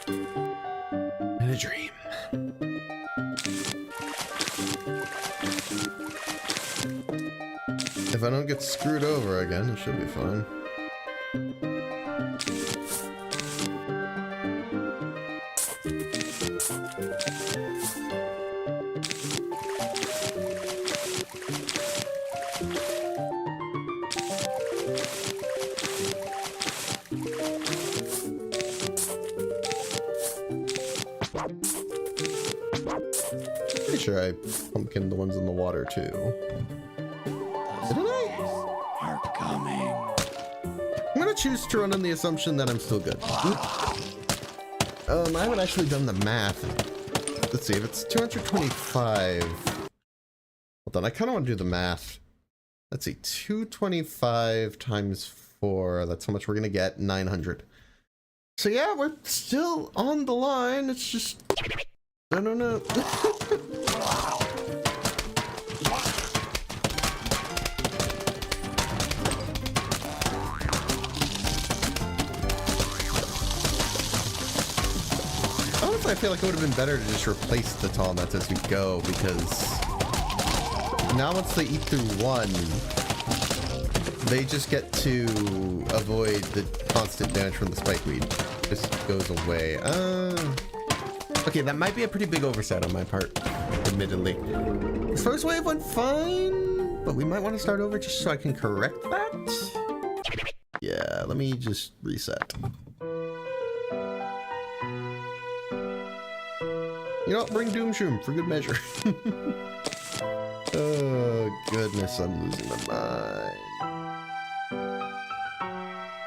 and a dream. If I don't get screwed over again, it should be fine. Pretty sure I pumpkined the ones in the water too. Didn't I? Are coming. I'm gonna choose to run on the assumption that I'm still good. I haven't actually done the math. Let's see, if it's 225. Hold on, I kind of want to do the math. Let's see, 225 times 4. That's how much we're gonna get. 900. So yeah, we're still on the line. It's just, I don't know. Honestly, I feel like it would have been better to just replace the tall nuts as we go, because now once they eat through one, they just get to avoid the constant damage from the spikeweed. Just goes away. Okay, that might be a pretty big oversight on my part, admittedly. The first wave went fine, but we might want to start over just so I can correct that. Yeah, let me just reset. You know what? Bring Doom Shroom for good measure. Oh, goodness, I'm losing my mind.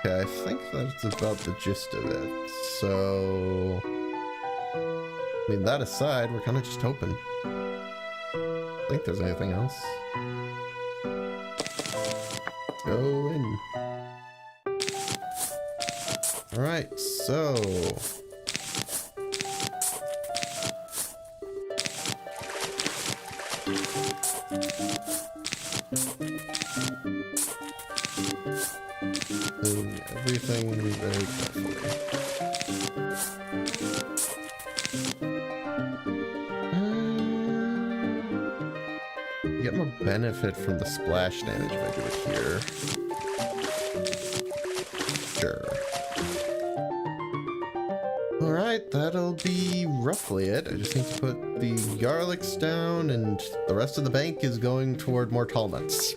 Okay, I think that's about the gist of it. So, I mean, that aside, we're kind of just hoping. I think there's anything else. Go in. All right, so. Doing everything very carefully. Get more benefit from the splash damage if I do it here. Sure. Alright, that'll be roughly it. I just need to put the garlics down, and the rest of the bank is going toward more tall nuts.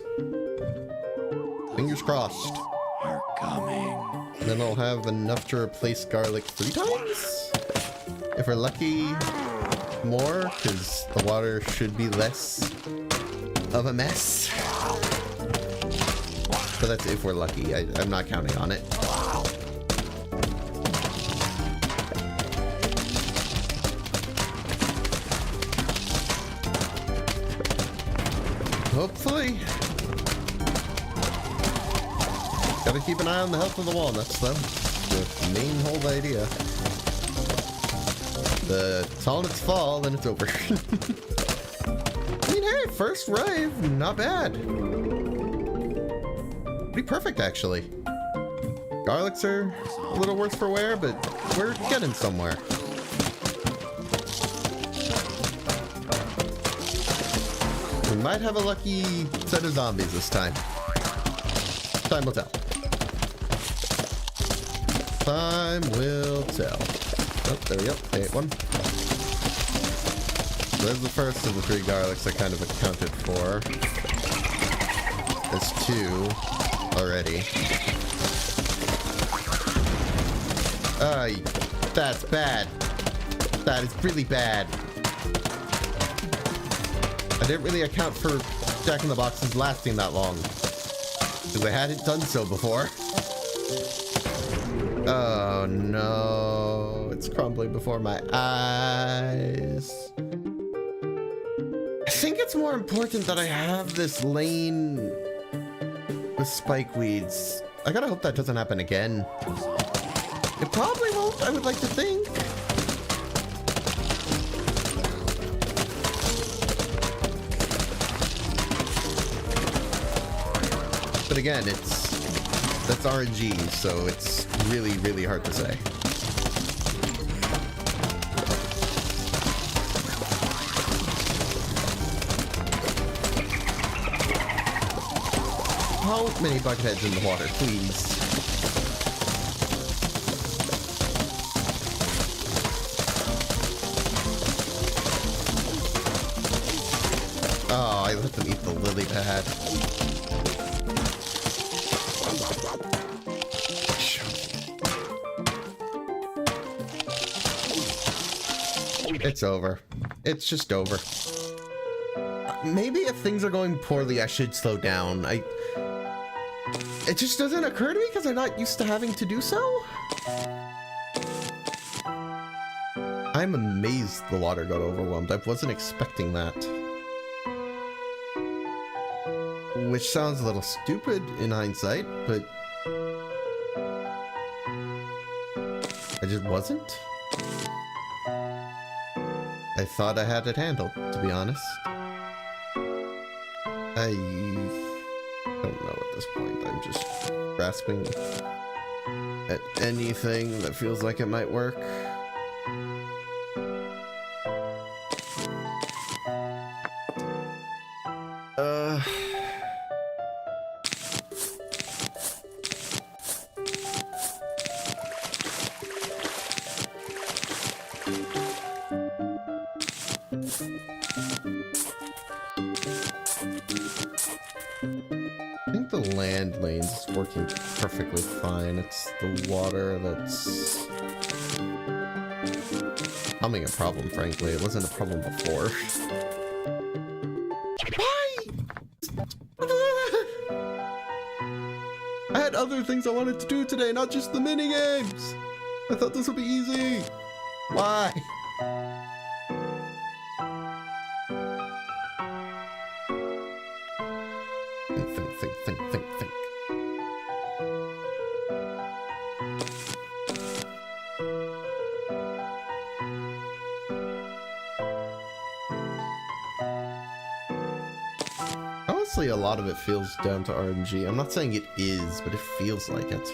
Fingers crossed. Are coming. And then I'll have enough to replace garlic 3 times? If we're lucky, more, because the water should be less of a mess. But that's if we're lucky. I'm not counting on it. Hopefully. Gotta keep an eye on the health of the walnuts, though. The main whole idea. The walnuts fall, then it's over. I mean, hey, first rave, not bad. Pretty perfect, actually. Garlics are a little worse for wear, but we're getting somewhere. We might have a lucky set of zombies this time. Time will tell. Time will tell. Oh, there we go. I ate one. So there's the first of the 3 garlics I kind of accounted for. There's 2 already. That's bad. That is really bad. I didn't really account for Jack in the Boxes lasting that long, because I hadn't done so before. Oh no, it's crumbling before my eyes. I think it's more important that I have this lane with spike weeds. I gotta hope that doesn't happen again. It probably won't, I would like to think. But again, that's RNG, so it's really, really hard to say. How many bucketheads in the water, please? Oh, I let them eat the lily pad. It's over. It's just over. Maybe if things are going poorly, I should slow down. It just doesn't occur to me because I'm not used to having to do so. I'm amazed the water got overwhelmed. I wasn't expecting that. Which sounds a little stupid in hindsight, but I just wasn't. I thought I had it handled, to be honest. I don't know at this point. I'm just grasping at anything that feels like it might work. Working perfectly fine. It's the water that's becoming a problem, frankly. It wasn't a problem before. Why? I had other things I wanted to do today, not just the minigames. I thought this would be easy. Why? Think. Honestly, a lot of it feels down to RNG. I'm not saying it is, but it feels like it.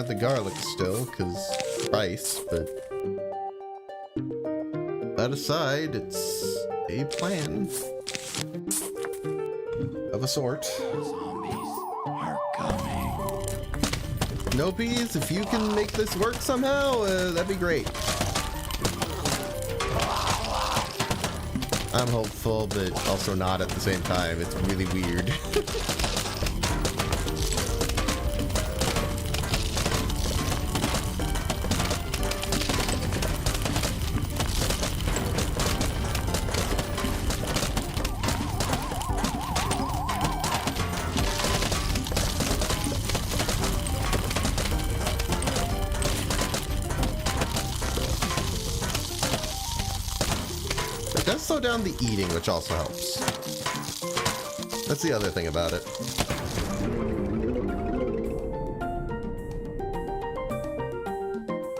have the garlic still, because price, but that aside, it's a plan of a sort. Zombies are coming. Nopies, if you can make this work somehow, that'd be great. I'm hopeful, but also not at the same time. It's really weird. It does slow down the eating, which also helps. That's the other thing about it.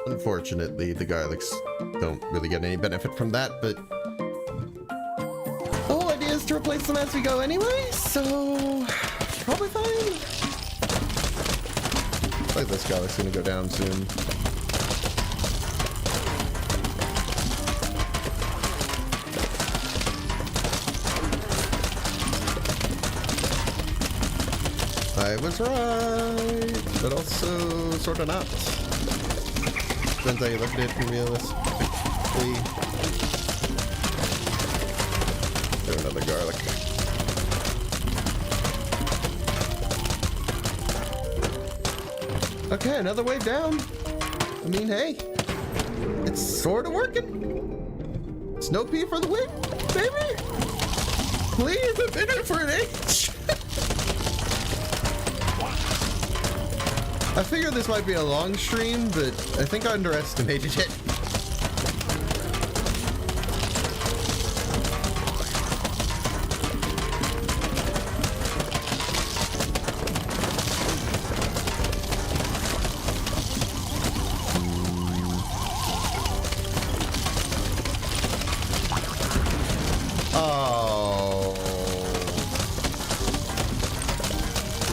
Unfortunately, the garlics don't really get any benefit from that, but the whole idea is to replace them as we go anyway, so probably fine. Looks like this garlic's gonna go down soon. I was right, but also sort of not. Depends how you look at it realistically. Do another garlic. Okay, another wave down. I mean, hey, it's sort of working. Snow pea for the win, baby. Please, I've been in it for an age. I figured this might be a long stream, but I think I underestimated it.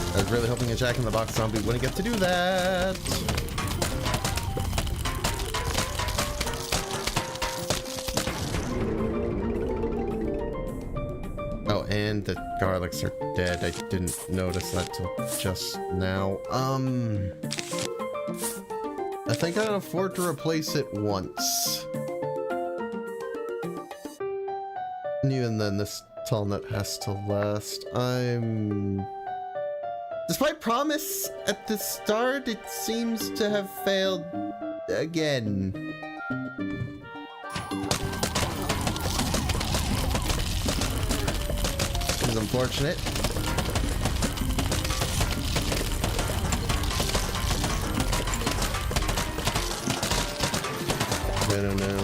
I was really hoping a Jack-in-the-Box zombie wouldn't get to do that. Oh, and the garlics are dead. I didn't notice that till just now. I think I can afford to replace it once. And even then, this Tallnut has to last. Despite promise at the start, it seems to have failed again. This is unfortunate. I don't know.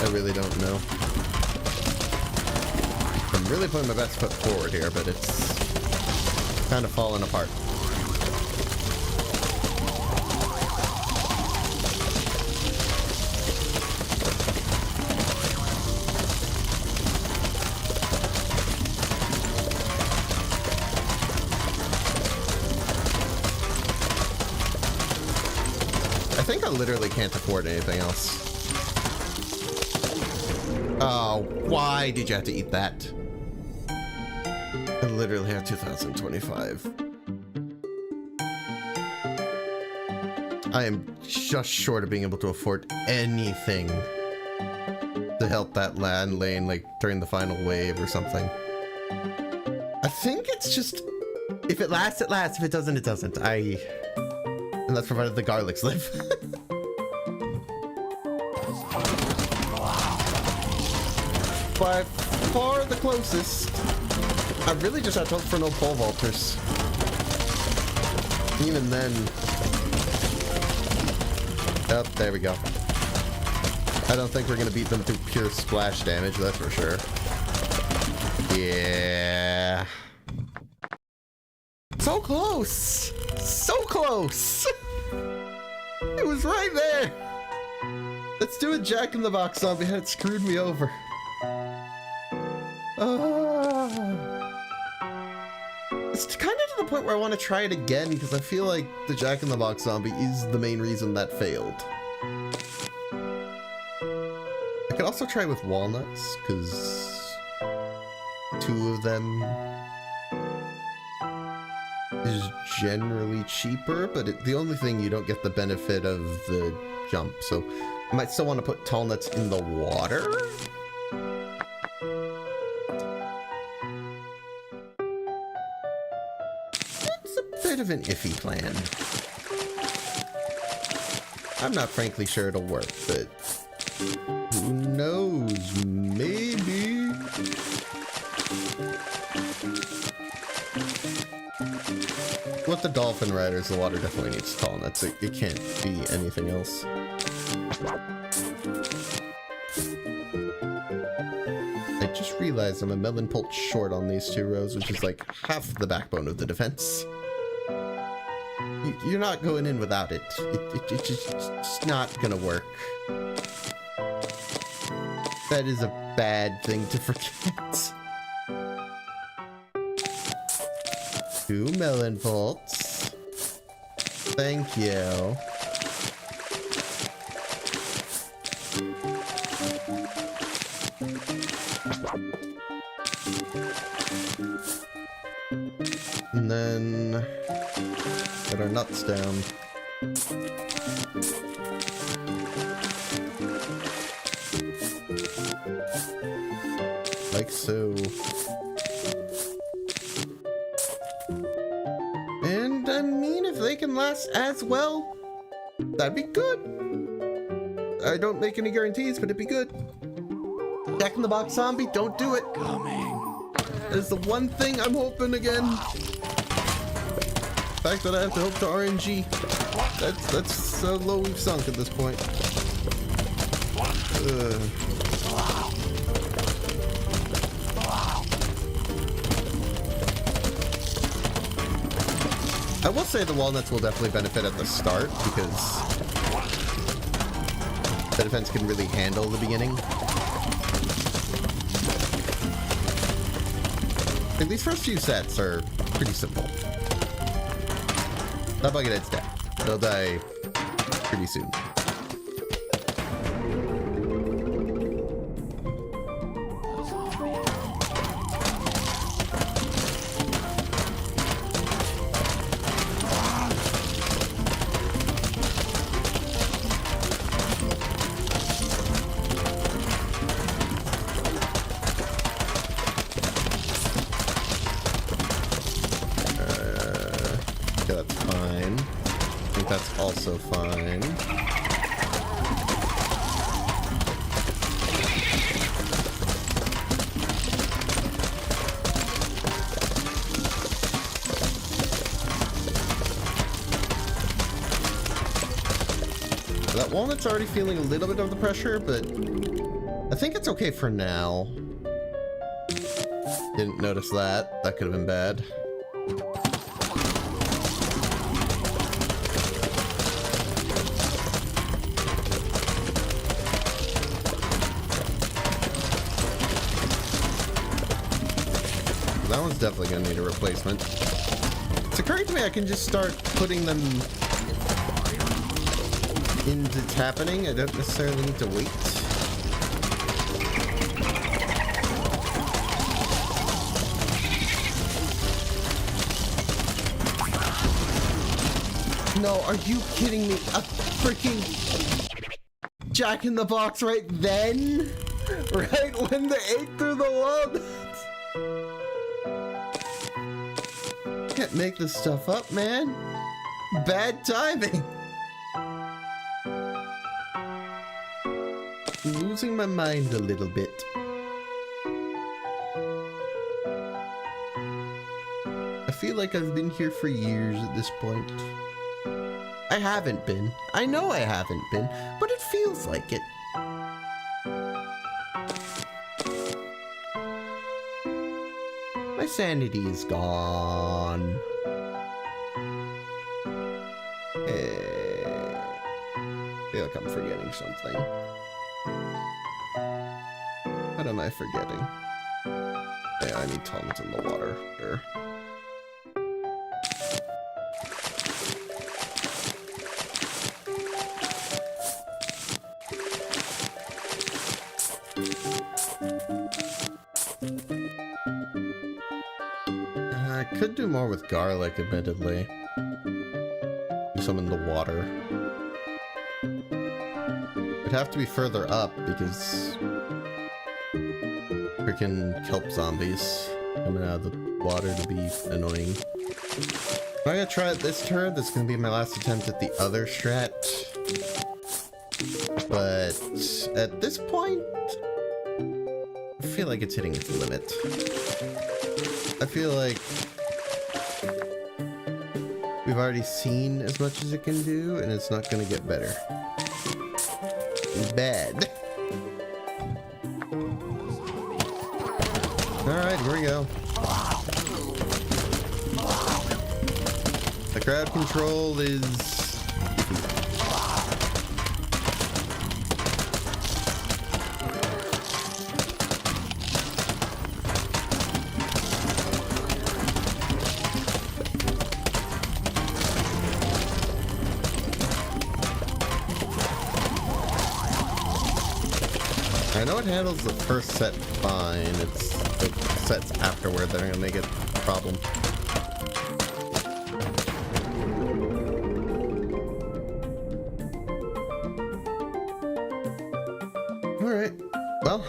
I really don't know. I'm really putting my best foot forward here, but it's kind of falling apart. I think I literally can't afford anything else. Oh, why did you have to eat that? I literally have 2025. I am just short of being able to afford anything to help that land lane, like during the final wave or something. I think it's just, if it lasts, it lasts. If it doesn't, it doesn't. And that's provided the garlics live. By far the closest. I really just had to hope for no pole vaulters. Even then. Oh, there we go. I don't think we're gonna beat them through pure splash damage, that's for sure. Yeah. So close! So close! It was right there! Let's do a Jack-in-the-Box zombie had screwed me over. It's kind of to the point where I want to try it again because I feel like the Jack-in-the-Box zombie is the main reason that failed. I could also try with walnuts because 2 of them is generally cheaper, but the only thing you don't get the benefit of the jump, so I might still want to put tall nuts in the water. It's a bit of an iffy plan. I'm not frankly sure it'll work, but who knows? Maybe. With the dolphin riders, the water definitely needs tall nuts. It can't be anything else. I just realized I'm a melon pulp short on these 2 rows, which is like half the backbone of the defense. You're not going in without it. It's not gonna work. That is a bad thing to forget. 2 melon pulps. Thank you. And then get our nuts down. Like so. And I mean, if they can last as well, that'd be good. I don't make any guarantees, but it'd be good. Jack-in-the-Box zombie, don't do it. Coming. That's the one thing I'm hoping again. The fact that I have to hope to RNG. That's so low we've sunk at this point. I will say the walnuts will definitely benefit at the start because the defense can really handle the beginning. And these first few sets are pretty simple. That Buckethead's dead. They'll die pretty soon. Also fine. That walnut's already feeling a little bit of the pressure, but I think it's okay for now. Didn't notice that. That could have been bad. That one's definitely gonna need a replacement. It's occurring to me I can just start putting them into happening. I don't necessarily need to wait. No, are you kidding me? A freaking Jack-in-the-Box right then? Right when they ate through the walnuts? Can't make this stuff up, man. Bad timing. Losing my mind a little bit. I feel like I've been here for years at this point. I haven't been. I know I haven't been, but it feels like it. My sanity is gone. I feel like I'm forgetting something. What am I forgetting? Yeah, I need tons in the water. Sure. I could do more with garlic, admittedly. Do some in the water. It'd have to be further up because freaking kelp zombies coming out of the water to be annoying. I'm gonna try it this turn. This is gonna be my last attempt at the other strat. But at this point, I feel like it's hitting its limit. I feel like we've already seen as much as it can do, and it's not gonna get better. Bad. Alright, here we go. The crowd control is... I know it handles the first set fine. It's the sets afterward that are gonna make it a problem. Alright, well.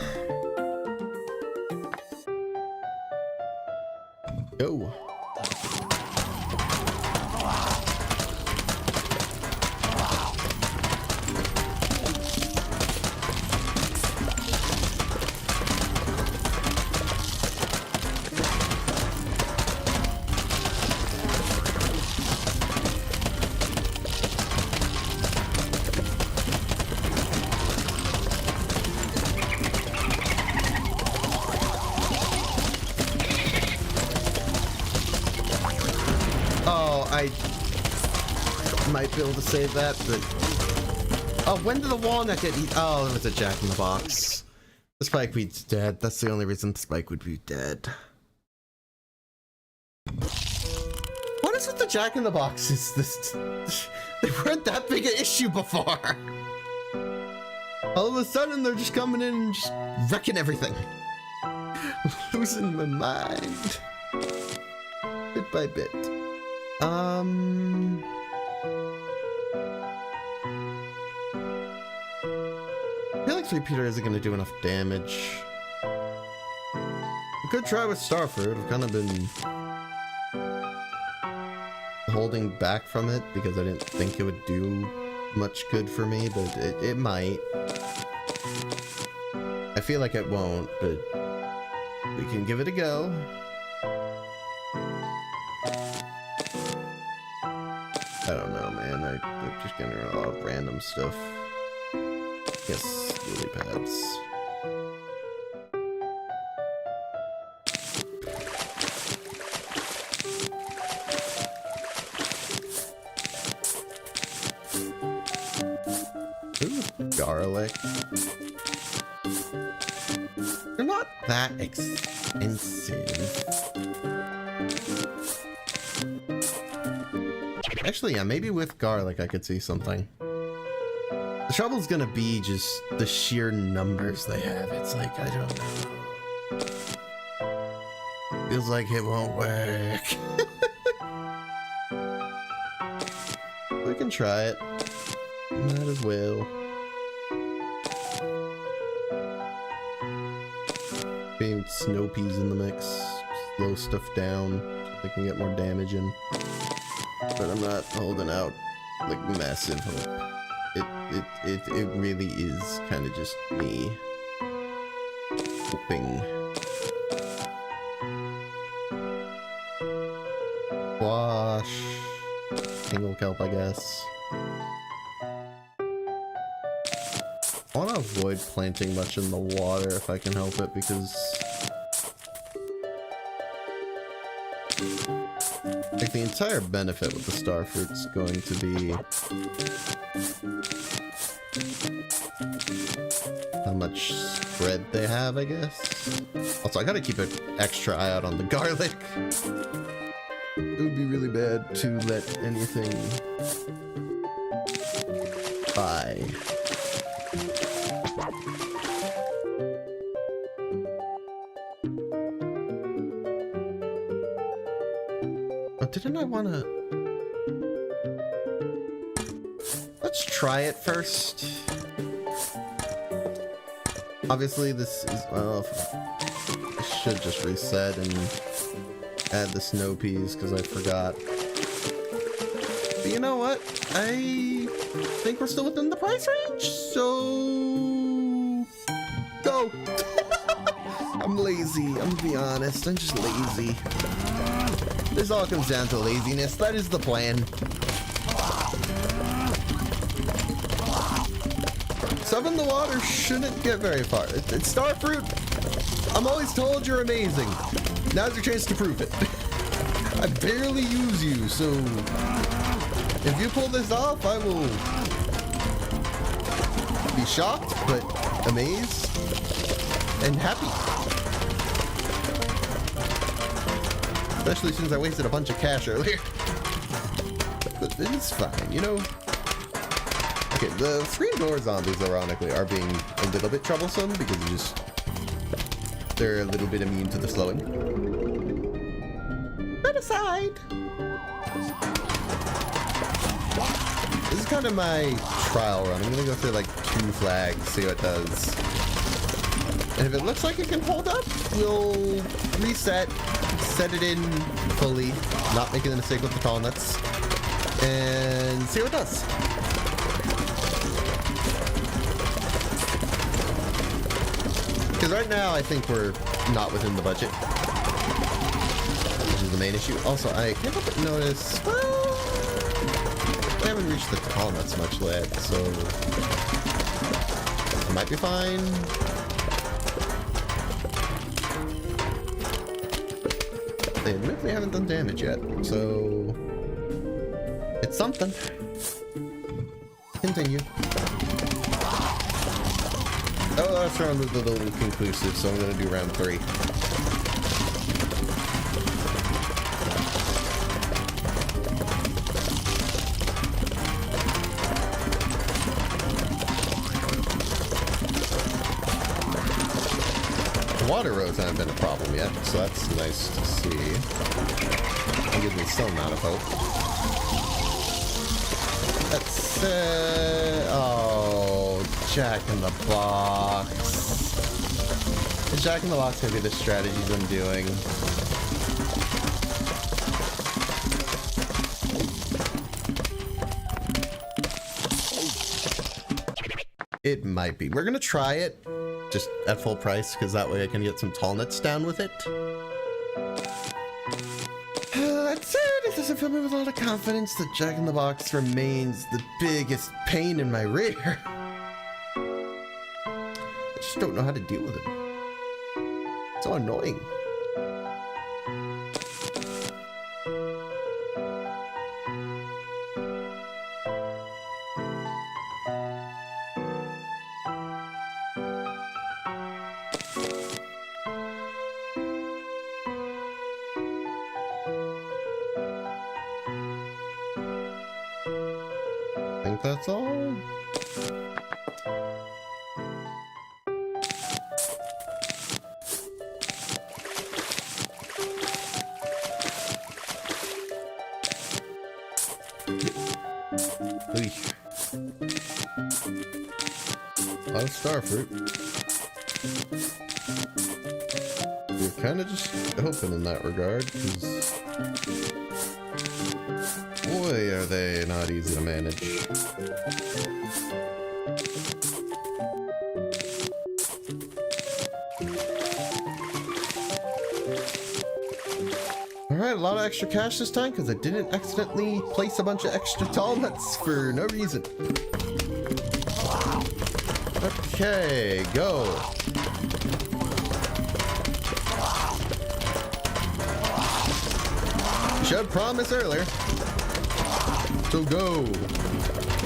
Go. I might be able to save that, but... Oh, when did the walnut get eaten? Oh, it was a jack-in-the-box. The spikeweed's dead. That's the only reason the spike would be dead. What is with the jack-in-the-boxes? They weren't that big an issue before. All of a sudden, they're just coming in and just wrecking everything. Losing my mind. Bit by bit. I feel like 3-Peter isn't going to do enough damage. I could try with Starfruit. I've kind of been holding back from it because I didn't think it would do much good for me, but it might. I feel like it won't, but we can give it a go. I don't know, man. I'm just getting a lot of random stuff. Yes, lily pads. Ooh, garlic. They're not that expensive. Actually, yeah, maybe with garlic I could see something. The trouble's gonna be just the sheer numbers they have. It's like, I don't know. Feels like it won't work. We can try it. Might as well. Maybe snow peas in the mix. Slow stuff down so they can get more damage in. But I'm not holding out like massive hope. It really is kind of just me hoping. Wash. Tingle kelp, I guess. I want to avoid planting much in the water if I can help it, because like the entire benefit with the starfruit's going to be how much spread they have, I guess. Also, I gotta keep an extra eye out on the garlic. It would be really bad to let anything by. Oh, didn't I want to... Let's try it first. Obviously, this is... Well, I should just reset and add the snow peas because I forgot. But you know what? I think we're still within the price range, so... Go! I'm lazy, I'm gonna be honest. I'm just lazy. This all comes down to laziness. That is the plan. 7 the water shouldn't get very far. It's star fruit. I'm always told you're amazing. Now's your chance to prove it. I barely use you, so if you pull this off, I will be shocked, but amazed and happy. Especially since I wasted a bunch of cash earlier. But it's fine, you know. Okay, the screen door zombies, ironically, are being a little bit troublesome because they're a little bit immune to the slowing. Put aside. This is kind of my trial run. I'm gonna go through like 2 flags, see how it does. And if it looks like it can hold up, we'll reset, set it in fully, not making the mistake with the tall nuts, and see how it does. Because right now, I think we're not within the budget, which is the main issue. Also, I can't help but notice, well, I haven't reached the tall nuts much yet, so it might be fine. They admittedly haven't done damage yet, so it's something. Continue. Oh, that's round was a little inconclusive, so I'm gonna do round 3. The water roads haven't been a problem yet, so that's nice to see. It gives me some amount of hope. That's oh, Jack in the Box. Is Jack in the Box gonna be the strategies I'm doing? It might be. We're gonna try it, just at full price, because that way I can get some tall nuts down with it. That said, it doesn't fill me with a lot of confidence that Jack in the Box remains the biggest pain in my rear. I just don't know how to deal with it. It's so annoying. I think that's all. A lot of star fruit. We're kind of just hoping in that regard, because boy, are they not easy to manage. Alright, a lot of extra cash this time because I didn't accidentally place a bunch of extra tall nuts for no reason. Okay, go. Showed promise earlier. So go.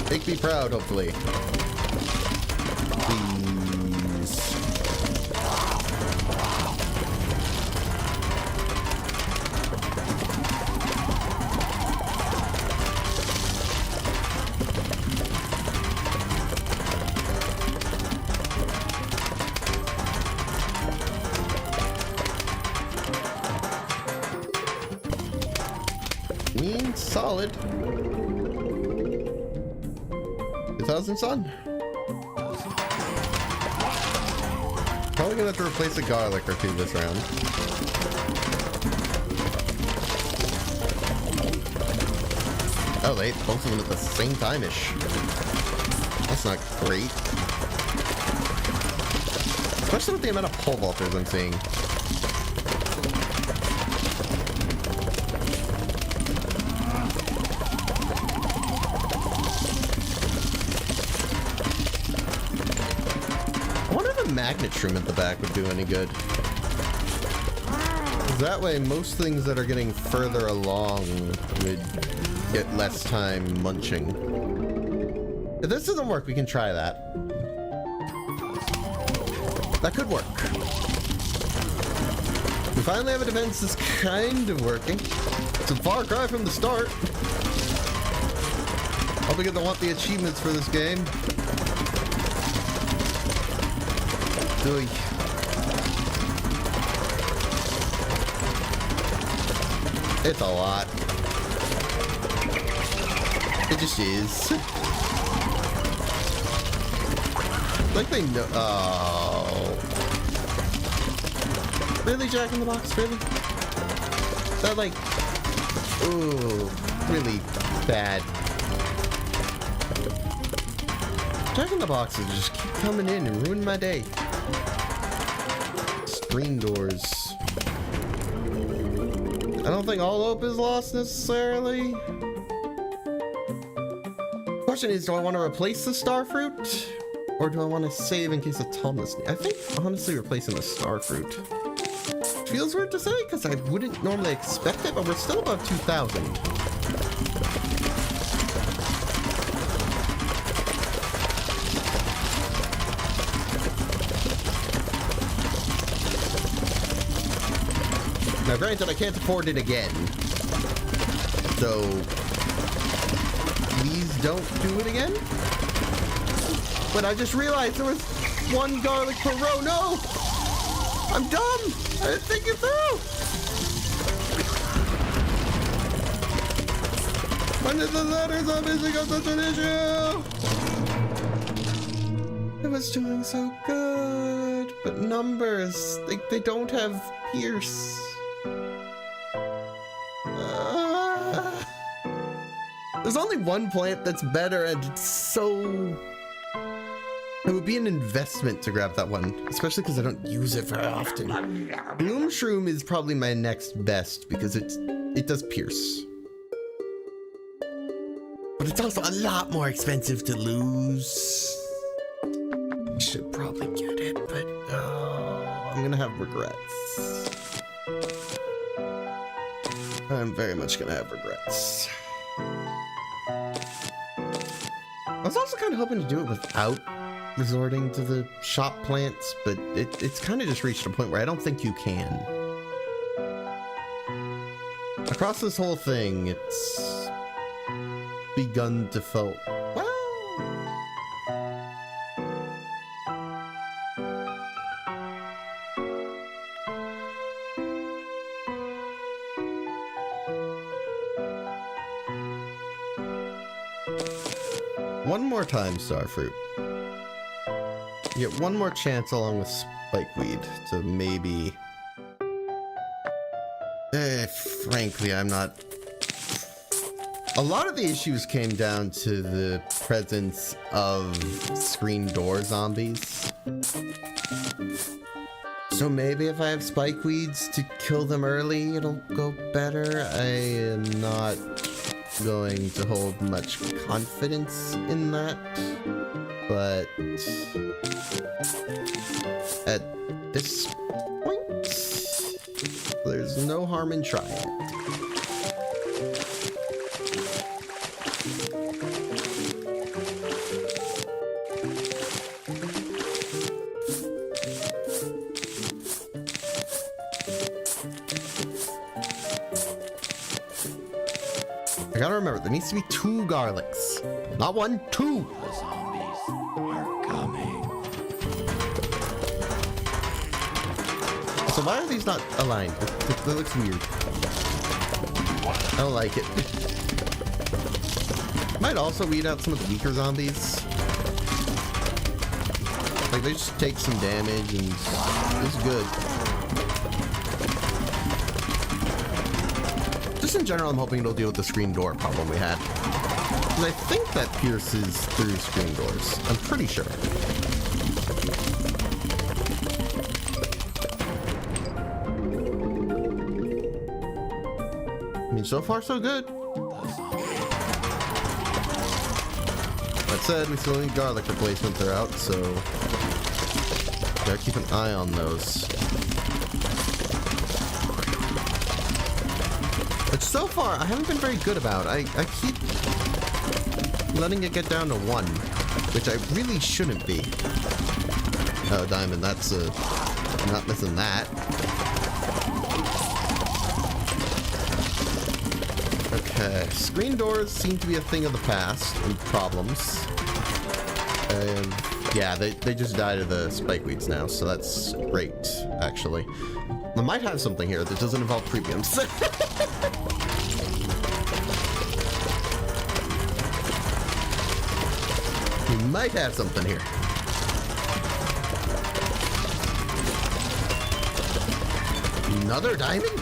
Make me proud, hopefully. Please. 15, solid. 2,000 sun. Probably gonna have to replace a garlic or two this round. Oh, they ate both of them at the same time-ish. That's not great. Especially with the amount of pole vaulters I'm seeing. I wonder if a magnet shroom at the back would do any good. That way, most things that are getting further along would get less time munching. If this doesn't work, we can try that. That could work. We finally have a defense that's kind of working. It's a far cry from the start. I'll begin to want the achievements for this game. Oy. It's a lot. It just is. Like they know. Oh. Really, Jack in the Box? Really? That, like. Ooh. Really bad. Jack in the Boxes just keep coming in and ruining my day. Screen doors. I don't think all hope is lost necessarily. Question is, do I want to replace the starfruit? Or do I want to save in case of Thomas? I think, honestly, replacing the starfruit. Feels weird to say, because I wouldn't normally expect it, but we're still above 2,000. Now, granted, I can't afford it again. So, please don't do it again. But I just realized there was one garlic per row. No! I'm dumb! I didn't think it through! When did the letters of music of such an issue? It was doing so good. But numbers, they don't have Pierce. There's only one plant that's better, and it's so... It would be an investment to grab that one, especially because I don't use it very often. Bloom Shroom is probably my next best because it does pierce. But it's also a lot more expensive to lose. I should probably get it, but I'm gonna have regrets. I'm very much gonna have regrets. I was also kind of hoping to do it without resorting to the shop plants, but it's kind of just reached a point where I don't think you can. Across this whole thing, it's begun to feel, well... One more time, Starfruit. You get one more chance along with Spikeweed to maybe... frankly, I'm not... A lot of the issues came down to the presence of screen door zombies. So maybe if I have Spikeweeds to kill them early, it'll go better. I am not going to hold much confidence in that, but at this point, there's no harm in trying it. I gotta remember, there needs to be 2 garlics. Not 1, 2! The zombies are coming. So why are these not aligned? That looks weird. I don't like it. Might also weed out some of the weaker zombies. Like, they just take some damage and it's good. Just in general, I'm hoping it'll deal with the screen door problem we had. Because I think that pierces through screen doors. I'm pretty sure. I mean, so far so good. That said, we still need garlic replacement throughout, so gotta keep an eye on those. But so far, I haven't been very good about. I keep letting it get down to 1, which I really shouldn't be. Oh, diamond, that's I'm not missing that. Okay, screen doors seem to be a thing of the past and problems. And yeah, they just die to the spike weeds now, so that's great, actually. I might have something here that doesn't involve premiums. We might have something here. Another diamond?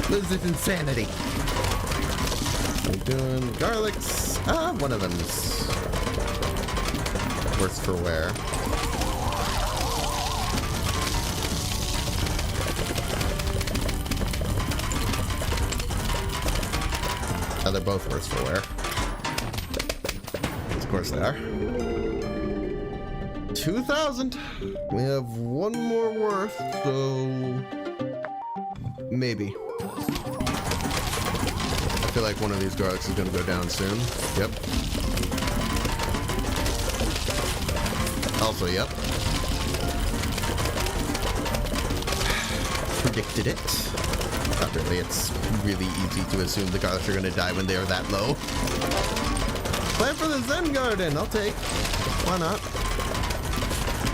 This is insanity. We're doing garlics. Ah, one of them's worse for wear. Oh, they're both worse for wear. Of course they are. 2,000. We have one more worth, so maybe. I feel like one of these garlics is going to go down soon. Yep. Also, yep. Predicted it. Not really. It's really easy to assume the garlics are going to die when they are that low. Plan for the Zen Garden. I'll take. Why not?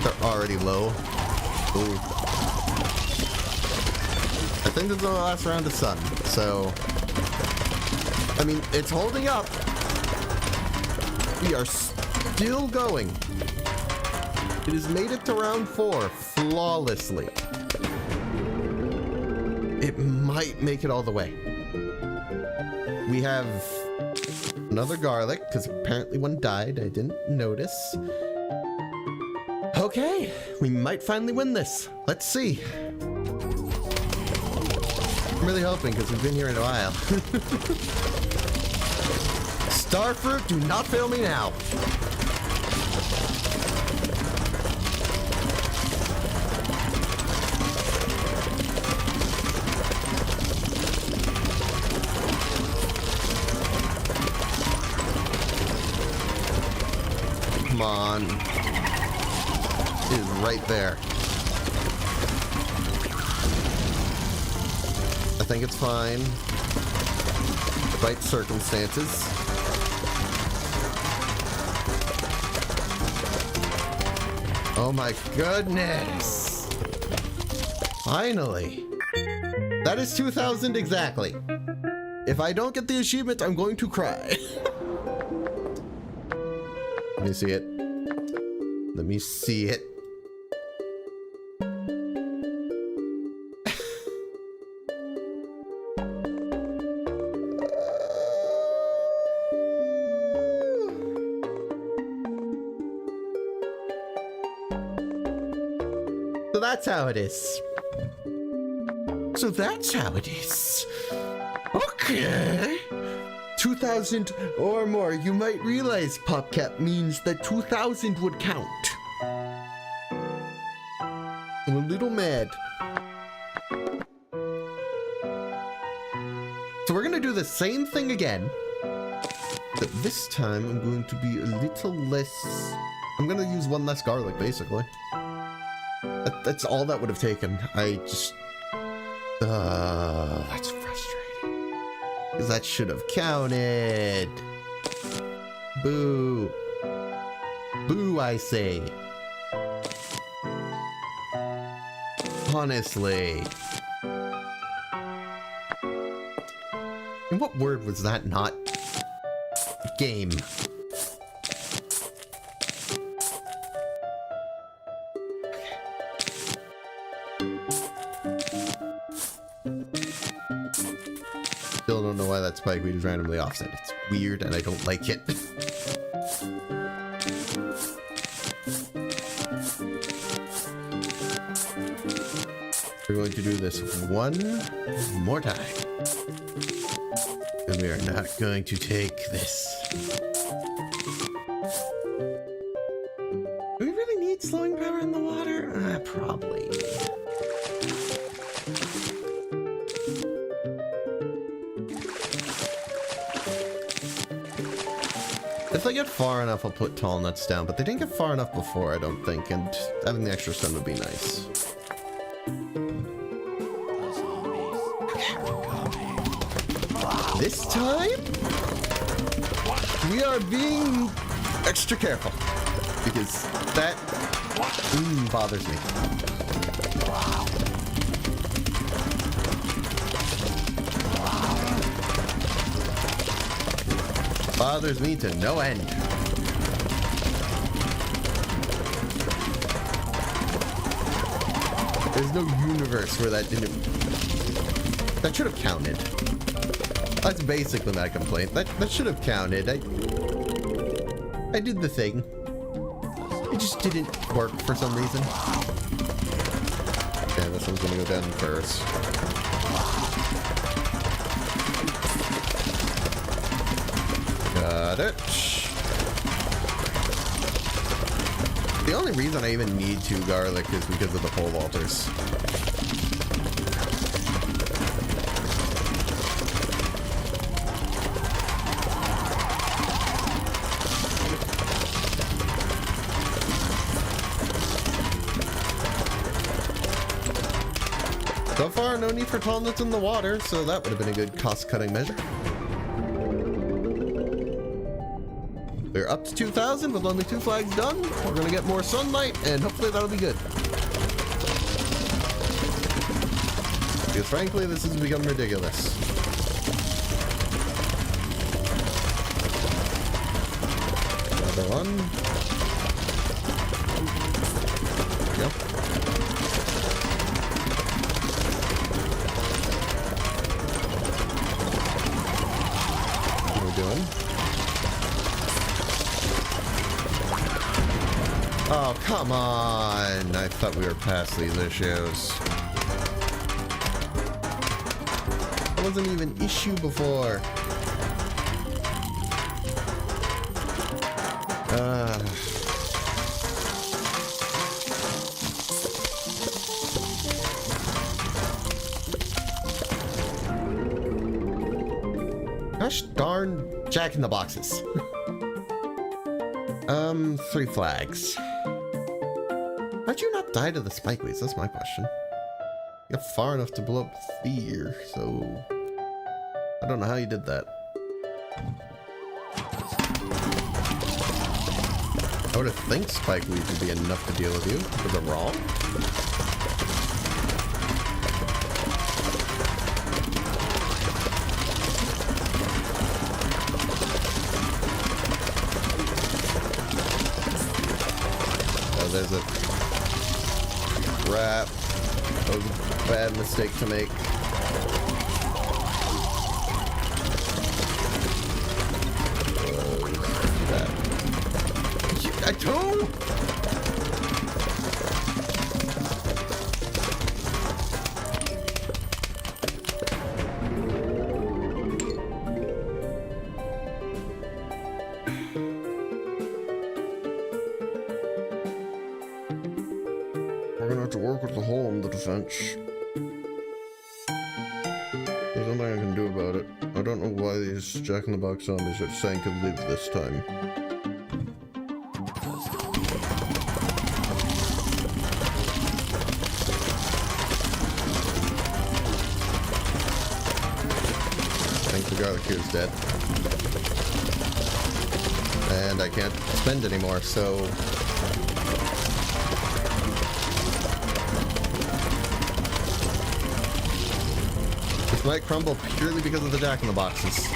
They're already low. Ooh. I think this is the last round of sun, so I mean, it's holding up. We are still going. It has made it to round 4 flawlessly. It might make it all the way. We have another garlic, because apparently one died. I didn't notice. Okay, we might finally win this. Let's see. I'm really hoping, because we've been here in a while. Starfruit, do not fail me now. Come on. It is right there. I think it's fine. Right circumstances. Oh my goodness! Finally! That is 2,000 exactly. If I don't get the achievement, I'm going to cry. Let me see it. Let me see it. So that's how it is. So that's how it is. Okay. 2,000 or more. You might realize PopCap means that 2,000 would count. I'm a little mad. So we're gonna do the same thing again. But this time I'm going to be a little less... I'm gonna use one less garlic, basically. That's all that would have taken. I just... that's frustrating. Because that should have counted. Boo. Boo, I say. Honestly. And what word was that not? Game. Still don't know why that spikeweed is randomly offset. It's weird and I don't like it. We're going to do this one more time. And we are not going to take this. Do we really need slowing power in the water? Probably. If they get far enough, I'll put tall nuts down, but they didn't get far enough before, I don't think, and having the extra stone would be nice. This time, we are being extra careful, because that bothers me. Bothers me to no end. There's no universe where that didn't... That should have counted. That's basically my complaint. That should have counted. I did the thing. It just didn't work for some reason. Okay, this one's gonna go down first. Got it. The only reason I even need 2 garlic is because of the pole vaulters. So far, no need for tall nuts in the water, so that would have been a good cost-cutting measure. We're up to 2,000 with only 2 flags done. We're gonna get more sunlight, and hopefully that'll be good. Because frankly, this has become ridiculous. Another one. There we go. What are we doing? Oh, come on! I thought we were past these issues. That wasn't even an issue before. Gosh darn Jack in the Boxes. 3 flags. How'd you not die to the spikeweeds? That's my question. You got far enough to blow up fear, so... I don't know how you did that. I would have think spikeweeds would be enough to deal with you. Was I wrong? Oh, there's a trap. That was a bad mistake to make. I told. We're gonna have to work with the hole in the defense. There's nothing I can do about it. I don't know why these Jack-in-the-Box zombies are saying to live this time. I think the garlic here is dead. And I can't spend anymore, so... This might crumble purely because of the jack-in-the-boxes.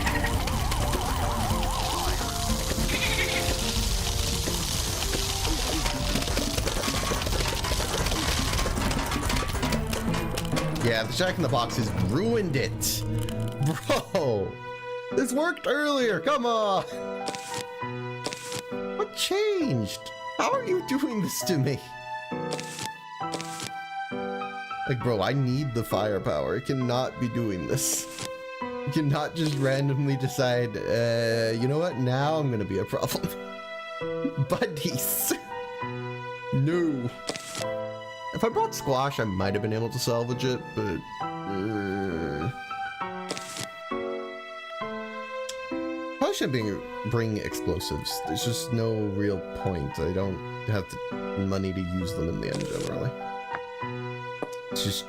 Yeah, the jack-in-the-boxes ruined it. Bro, this worked earlier. Come on. What changed? How are you doing this to me? Like, bro, I need the firepower. It cannot be doing this. You cannot just randomly decide, you know what? Now I'm gonna be a problem. Buddies. No. If I brought squash, I might have been able to salvage it, but... Probably shouldn't bring explosives. There's just no real point. I don't have the money to use them in the end, generally. It's just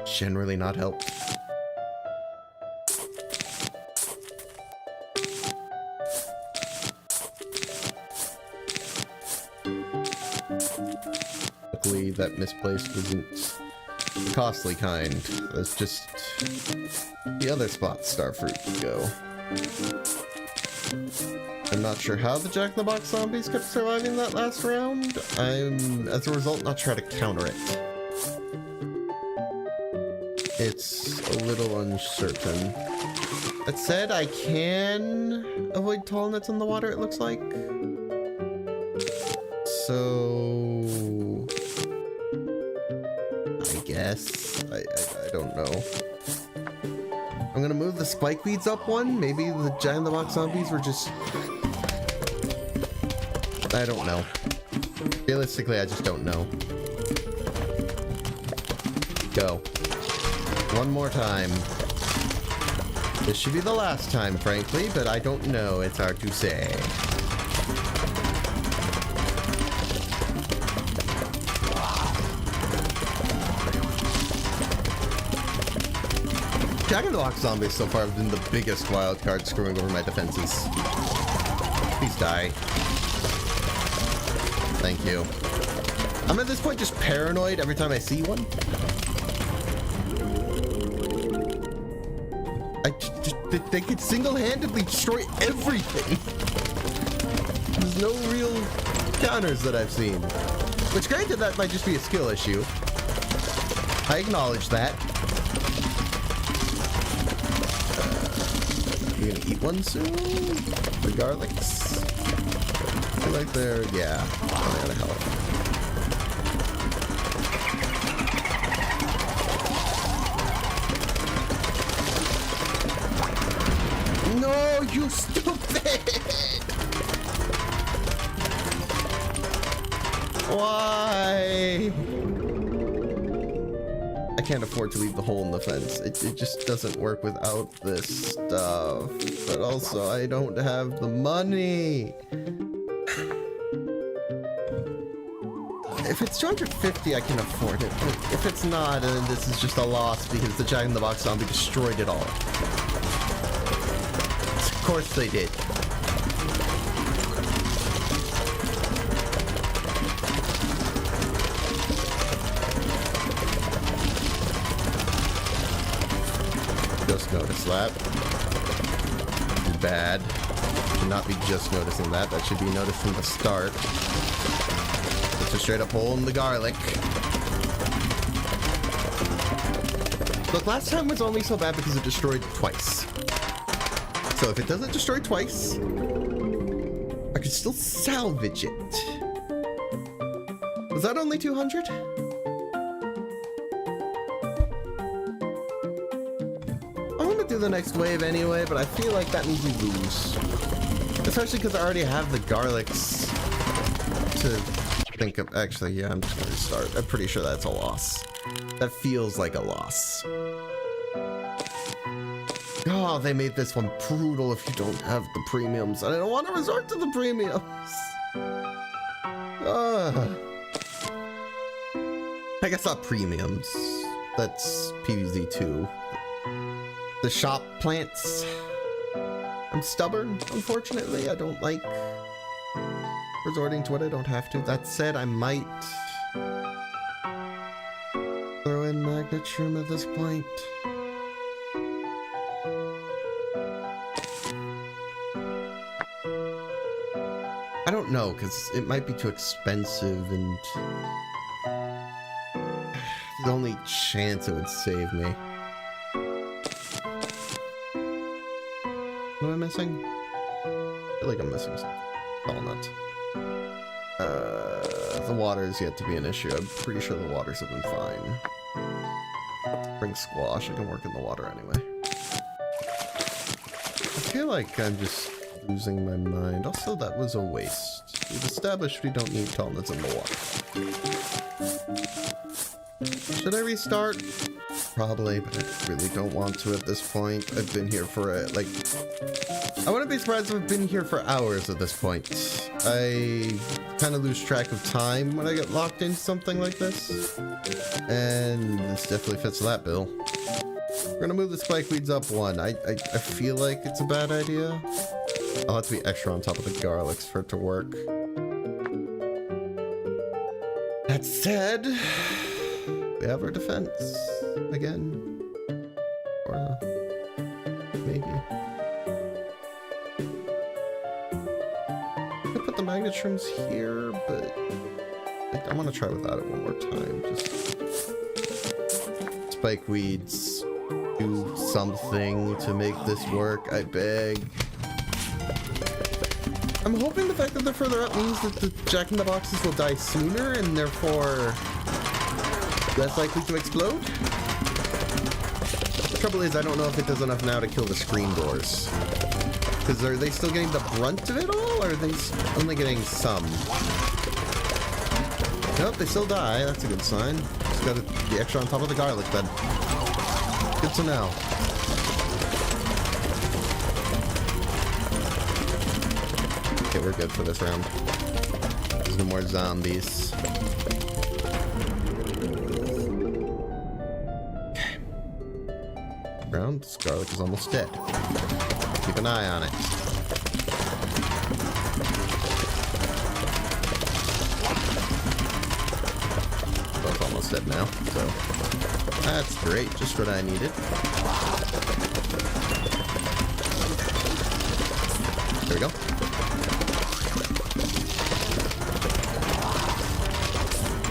generally not help. Luckily, that misplaced wasn't the costly kind. That's just the other spot Starfruit would go. I'm not sure how the Jack-in-the-Box zombies kept surviving that last round. I'm, as a result, not sure how to counter it. It's a little uncertain. That said, I can avoid tall nets in the water, it looks like. So... I guess. I don't know. I'm gonna move the spike weeds up one. Maybe the Jack-in-the-Box zombies were just... I don't know. Realistically, I just don't know. Go. One more time. This should be the last time, frankly, but I don't know. It's hard to say. Jack-in-the-Box zombies so far have been the biggest wild card screwing over my defenses. Please die. Thank you. I'm at this point just paranoid every time I see one. They could single-handedly destroy everything. There's no real counters that I've seen. Which, granted, that might just be a skill issue. I acknowledge that. You gonna eat one soon? The garlics? I feel like they're, yeah, running out of health. No, you stupid! Why? I can't afford to leave the hole in the fence. It just doesn't work without this stuff. But also, I don't have the money. If it's 250, I can afford it. But if it's not, then this is just a loss because the Jack-in-the-Box zombie destroyed it all. Of course they did. Just noticed that. Bad. Should not be just noticing that. That should be noticed from the start. It's a straight up hole in the garlic. Look, last time was only so bad because it destroyed twice. So if it doesn't destroy twice, I could still salvage it. Was that only 200? I want to do the next wave anyway, but I feel like that means we lose. Especially because I already have the garlics to think of. Actually, yeah, I'm just going to restart. I'm pretty sure that's a loss. That feels like a loss. Oh, they made this one brutal if you don't have the premiums. And I don't want to resort to the premiums. I guess not premiums. That's PVZ2. The shop plants. I'm stubborn, unfortunately. I don't like resorting to what I don't have to. That said, I might throw in Magnet Shroom at this point. I don't know, because it might be too expensive, and the only chance it would save me. What am I missing? I feel like I'm missing something. Walnut. The water is yet to be an issue. I'm pretty sure the waters have been fine. Bring squash. I can work in the water anyway. I feel like I'm just losing my mind. Also, that was a waste. We've established we don't need tallnuts in the water. Should I restart? Probably, but I really don't want to at this point. I've been here for I wouldn't be surprised if I've been here for hours at this point. I kind of lose track of time when I get locked into something like this. And this definitely fits that bill. We're gonna move the spike weeds up one. I feel like it's a bad idea. I'll have to be extra on top of the garlics for it to work. That said, we have our defense again. Or maybe. I could put the magnet shrooms here, but I want to try without it one more time. Just spike weeds. Do something to make this work, I beg. I'm hoping the fact that they're further up means that the jack-in-the-boxes will die sooner and therefore less likely to explode. The trouble is, I don't know if it does enough now to kill the screen doors. Because are they still getting the brunt of it all, or are they only getting some? Nope, they still die. That's a good sign. Just gotta be extra on top of the garlic then. Good to know. Okay, we're good for this round. There's no more zombies. Okay. Round, this garlic is almost dead. Keep an eye on it. Both almost dead now, so that's great, just what I needed. There we go.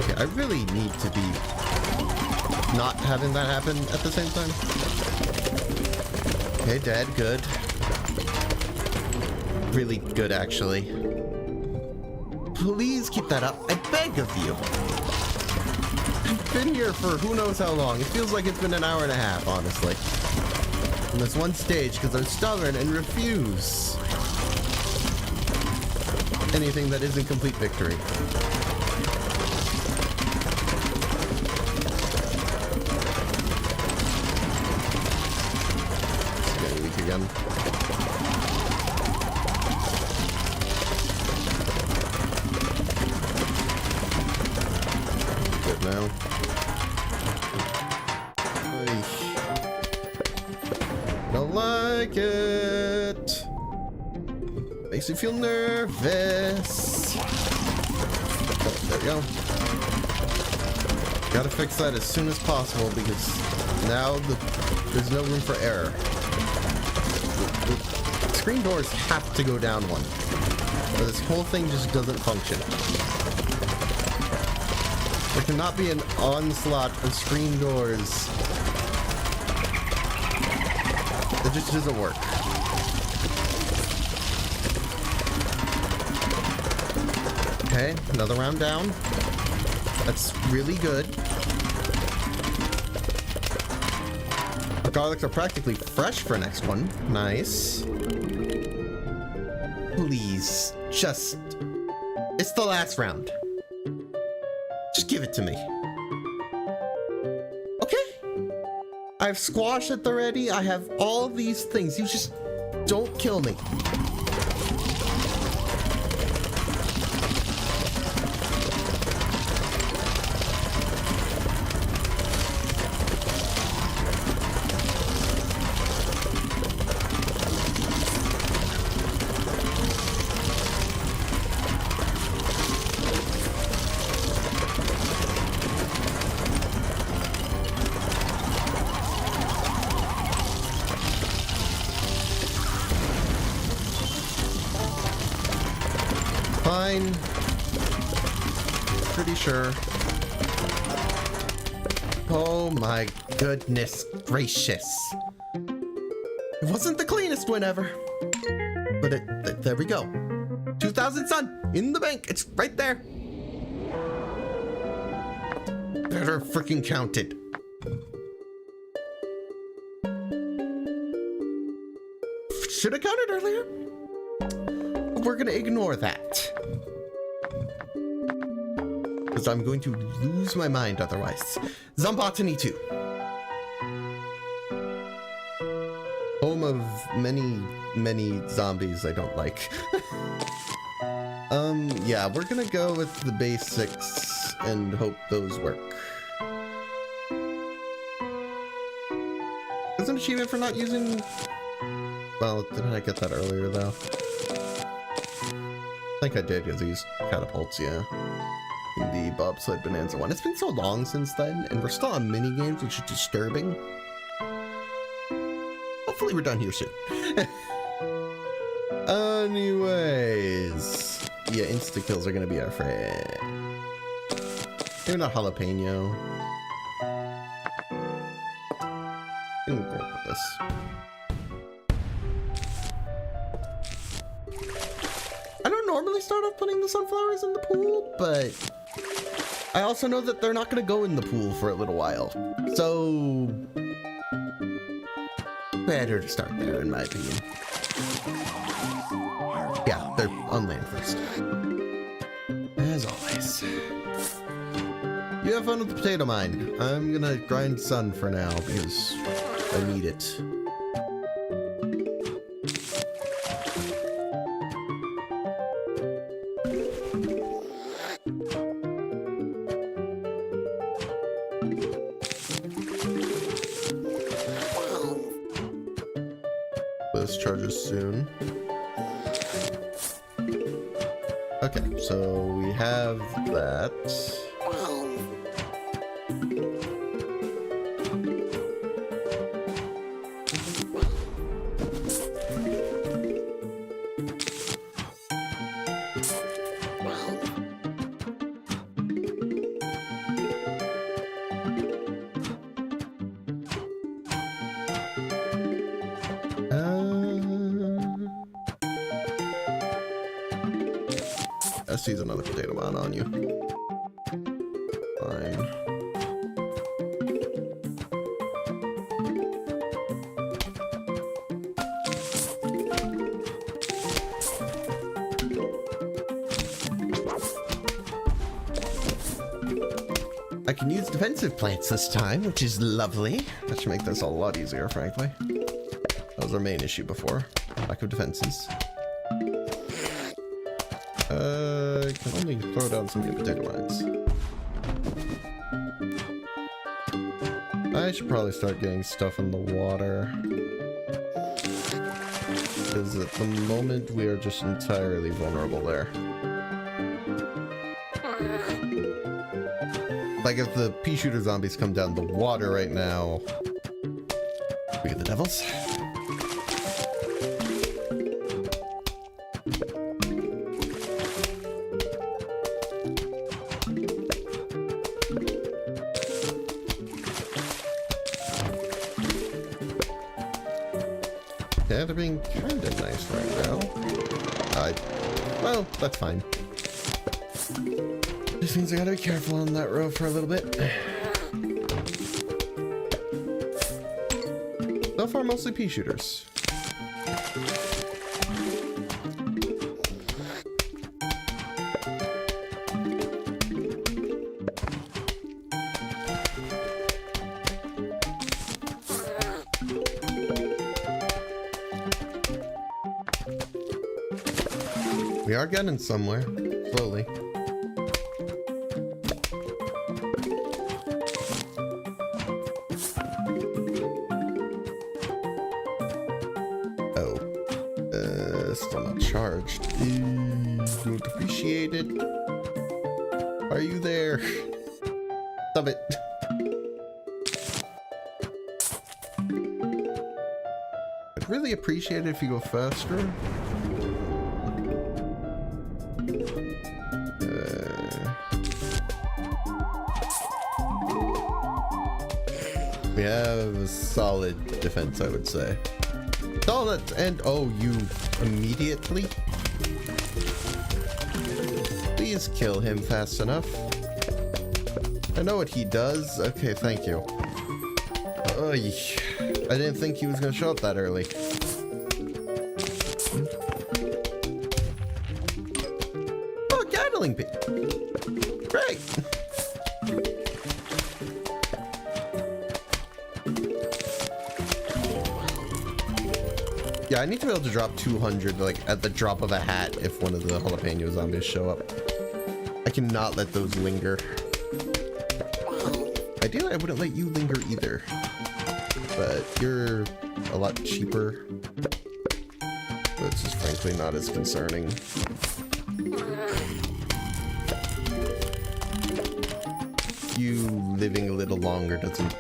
Okay, I really need to be not having that happen at the same time. Okay, dead, good. Really good, actually. Please keep that up, I beg of you. I've been here for who knows how long. It feels like it's been an hour and a half, honestly. On this one stage, because I'm stubborn and refuse anything that isn't complete victory. It's getting weak again. Good now. Don't like it. Makes me feel nervous. Oh, there we go. Gotta fix that as soon as possible because now there's no room for error. The screen doors have to go down one, or this whole thing just doesn't function. There cannot be an onslaught of screen doors. It just doesn't work. Okay, another round down. That's really good. Our garlics are practically fresh for next one. Nice. Please, just... It's the last round. Just give it to me. Okay. I've squashed at the ready. I have all these things. You just don't kill me. fine. Pretty sure. Oh my goodness gracious. It wasn't the cleanest one ever. But there we go. 2,000 sun in the bank. It's right there. Better freaking counted. Should have counted earlier. We're gonna ignore that. Because I'm going to lose my mind otherwise. Zombotany 2. Home of many zombies I don't like. Yeah, we're gonna go with the basics and hope those work. There's an achievement for not using... Well, didn't I get that earlier though? I think I did because I used catapults, yeah. In the bobsled bonanza one. It's been so long since then, and we're still on minigames, which is disturbing. Hopefully we're done here soon. Anyways. Yeah, insta-kills are gonna be our friend. Maybe not jalapeno. I'm gonna go with this. I don't normally start off putting the sunflowers in the pool, but I also know that they're not gonna go in the pool for a little while. So better to start there, in my opinion. Yeah, they're on land first. As always. You have fun with the potato mine. I'm gonna grind sun for now because I need it. This charges soon. Okay, so we have that. I see another potato mine on you. Fine. I can use defensive plants this time, which is lovely. That should make this a lot easier, frankly. That was our main issue before. Lack of defenses. I can only throw down some good potato mines. I should probably start getting stuff in the water. Because at the moment we are just entirely vulnerable there. Like if the pea shooter zombies come down the water right now, we get the devils. Yeah, they're being kind of nice right now. Well, that's fine. This means I gotta be careful on that row for a little bit. So far, mostly pea shooters. We are getting somewhere, slowly. Oh, still not charged. Don't appreciate it. Are you there? Stop it. I'd really appreciate it if you go faster. We have a solid defense, I would say. Donuts and oh, you immediately? Please kill him fast enough. I know what he does. Okay, thank you. Oy. I didn't think he was gonna show up that early. Oh, Gatling pea. Great. Yeah, I need to be able to drop 200 like at the drop of a hat if one of the jalapeno zombies show up. I cannot let those linger. Ideally, I wouldn't let you linger either. But you're a lot cheaper. This is frankly not as concerning. You living a little longer doesn't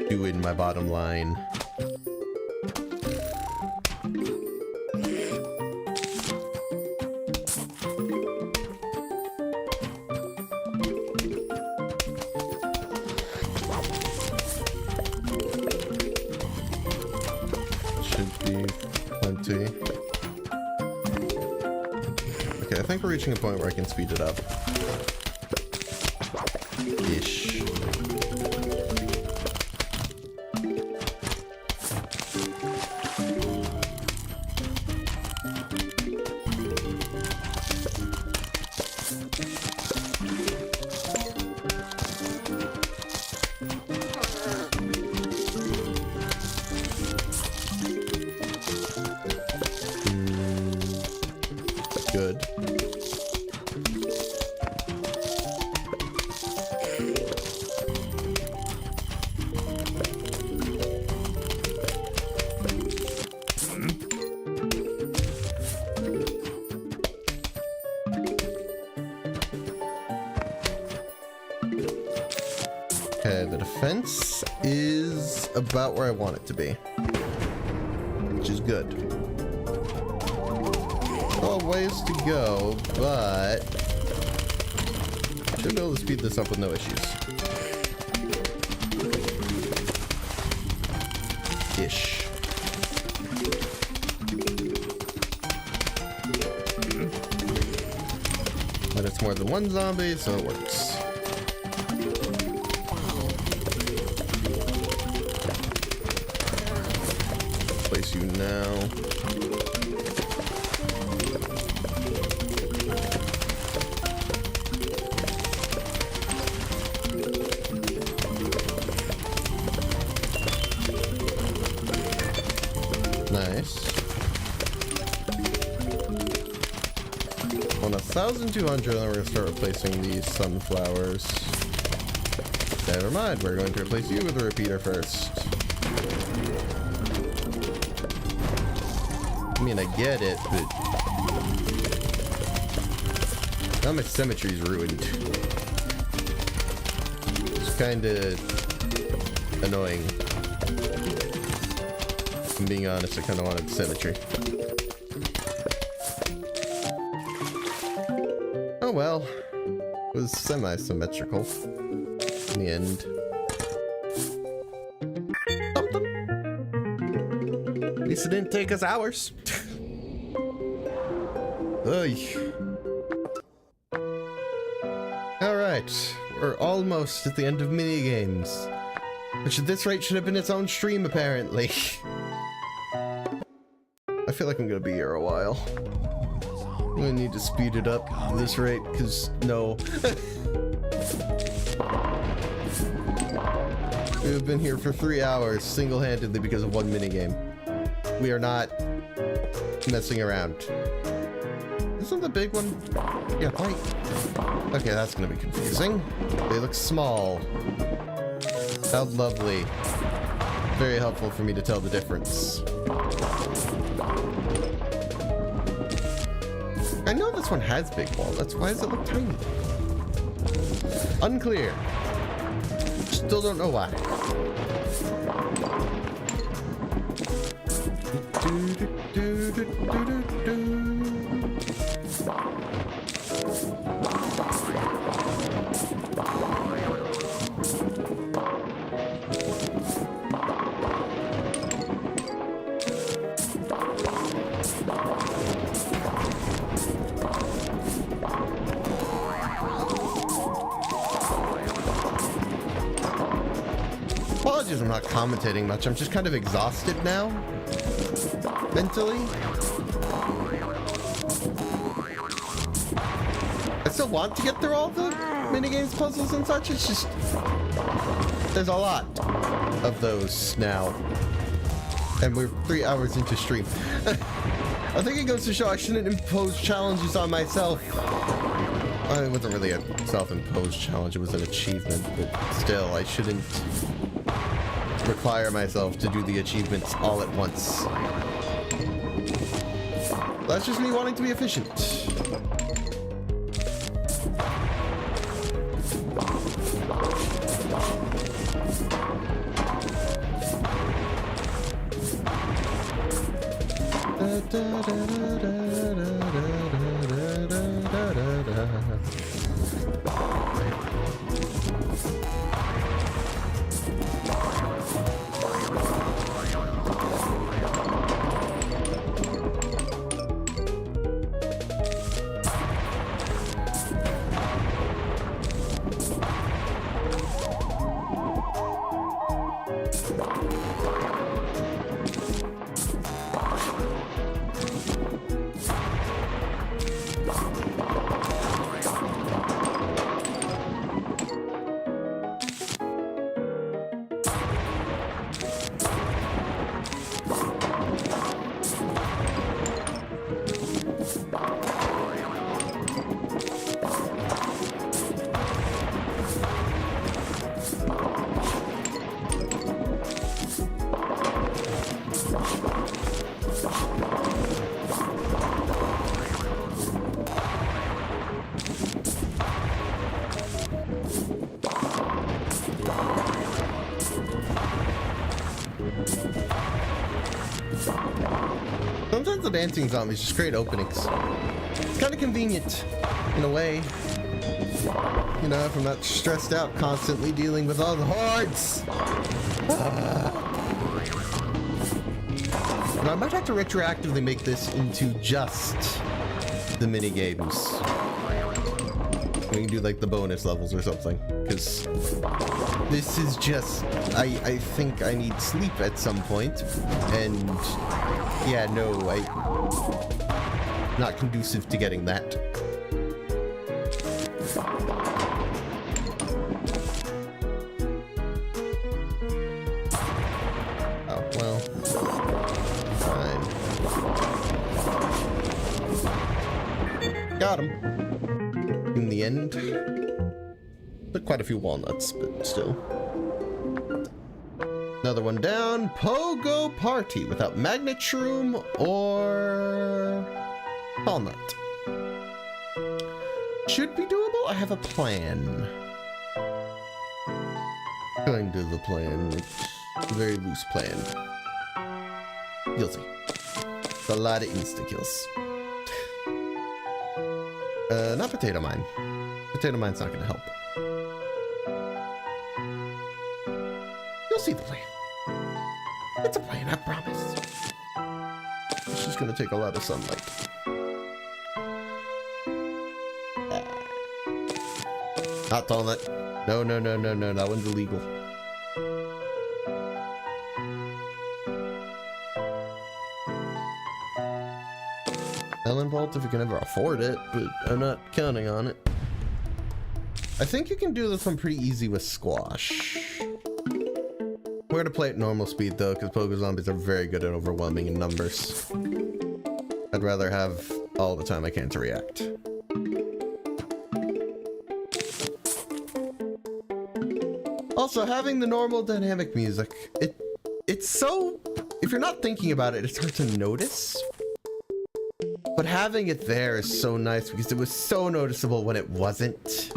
do in my bottom line. Okay, I think we're reaching a point where I can speed it up. Ish. Good. Okay, the defense is about where I want it to be, which is good. Well, ways to go, but should be able to speed this up with no issues. Ish. But it's more than one zombie, so it works. Place you now. Nice. On 1,200, then we're gonna start replacing these sunflowers. Never mind, we're going to replace you with a repeater first. I mean, I get it, but now my symmetry's ruined. It's kinda annoying. If I'm being honest, I kinda wanted symmetry. Oh well. It was semi-symmetrical in the end. Something. At least it didn't take us hours. Alright, we're almost at the end of Minigames. Which at this rate should have been its own stream, apparently. I feel like I'm gonna be here a while. I'm gonna need to speed it up at this rate, because no. We've been here for 3 hours, single-handedly because of one minigame. We are not messing around. Isn't the big one? Yeah, right. Okay, that's gonna be confusing. They look small. How lovely. Very helpful for me to tell the difference. I know this one has big wall. Why does it look tiny? Unclear. Still don't know why. commentating much. I'm just kind of exhausted now, mentally. I still want to get through all the minigames, puzzles, and such. It's just, there's a lot of those now. And we're 3 hours into stream. I think it goes to show I shouldn't impose challenges on myself. Well, it wasn't really a self-imposed challenge, it was an achievement, but still, I shouldn't require myself to do the achievements all at once. That's just me wanting to be efficient. Sometimes the dancing zombies just create openings. It's kind of convenient, in a way. You know, if I'm not stressed out constantly dealing with all the hordes. But I might have to retroactively make this into just the mini games. We can do like the bonus levels or something, because this is just, I think I need sleep at some point, and yeah, no, not conducive to getting that. Oh, well, fine. Got him. In the end, took quite a few walnuts, but still. Another one down. Pogo Party without Magnet Shroom or Walnut. Should be doable. I have a plan. Going to the plan. It's a very loose plan. You'll see. It's a lot of insta-kills. Not Potato Mine. Potato Mine's not gonna help. You'll see the plan. It's a plan, I promise. It's just gonna take a lot of sunlight. Not Walnut. No, no, no, no, no. That one's illegal. Ellen Vault if you can ever afford it, but I'm not counting on it. I think you can do this one pretty easy with Squash. We're gonna play at normal speed though, because Pogo Zombies are very good at overwhelming in numbers. I'd rather have all the time I can to react. Also, having the normal dynamic music, it's so, if you're not thinking about it, it's hard to notice. But having it there is so nice because it was so noticeable when it wasn't.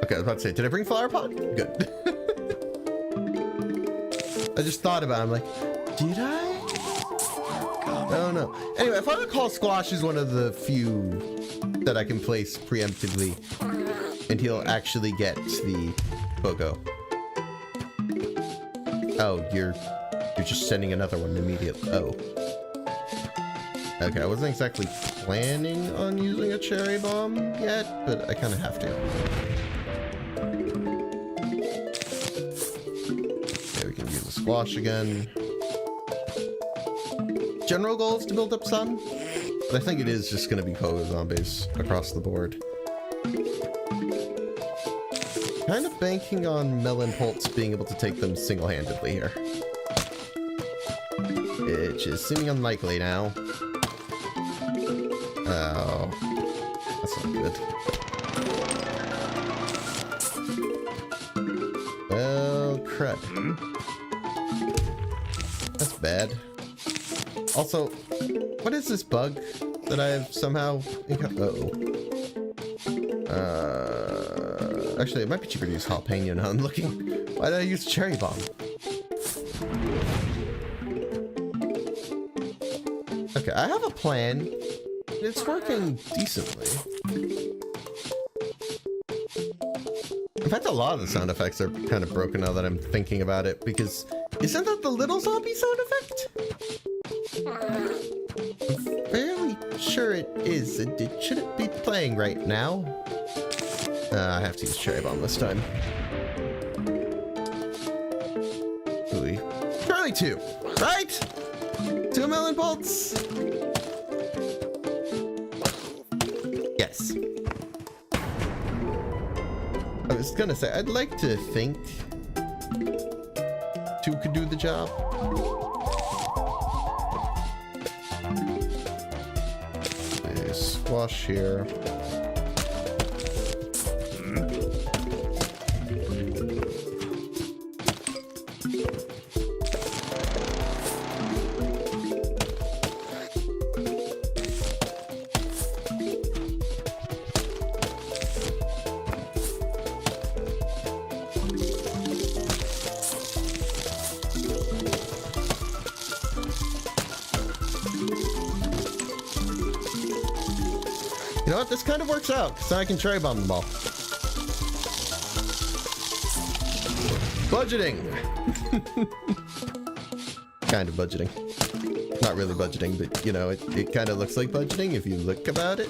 Okay, I was about to say, did I bring Flower Pot? Good. I just thought about it, I'm like, did I? I don't know. Anyway, if I recall, Squash is one of the few that I can place preemptively. And he'll actually get the Pogo. Oh, you're just sending another one immediately. Oh. Okay, I wasn't exactly planning on using a cherry bomb yet, but I kind of have to. Okay, we can use a squash again. General goal is to build up sun, but I think it is just going to be pogo zombies across the board. Kind of banking on Melon Pulse being able to take them single-handedly here. Which is seeming unlikely now. Oh, that's not good. Well, crud. That's bad. Also, what is this bug that I've somehow... actually, it might be cheaper to use jalapeno now I'm looking. Why did I use cherry bomb? Okay, I have a plan. It's working decently. In fact, a lot of the sound effects are kind of broken now that I'm thinking about it, because isn't that the little zombie sound effect? I'm fairly sure it is. It shouldn't be playing right now. I have to use cherry bomb this time. Ooh. Surely 2, right? 2 melon bolts. Yes. I was gonna say, I'd like to think 2 could do the job. A squash here. You know what? This kind of works out, because then I can cherry bomb them all. Budgeting! Kind of budgeting. Not really budgeting, but, you know, it kind of looks like budgeting if you look about it.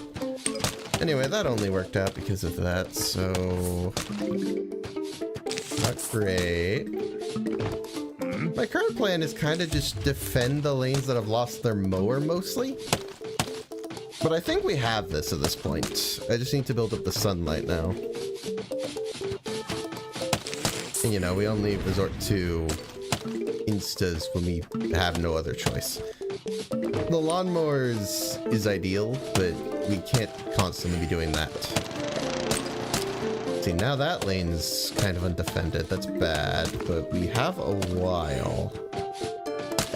Anyway, that only worked out because of that, so... Not great. My current plan is kind of just defend the lanes that have lost their mower, mostly. But I think we have this at this point. I just need to build up the sunlight now. And you know, we only resort to instas when we have no other choice. The lawnmowers is ideal, but we can't constantly be doing that. See, now that lane's kind of undefended. That's bad, but we have a while.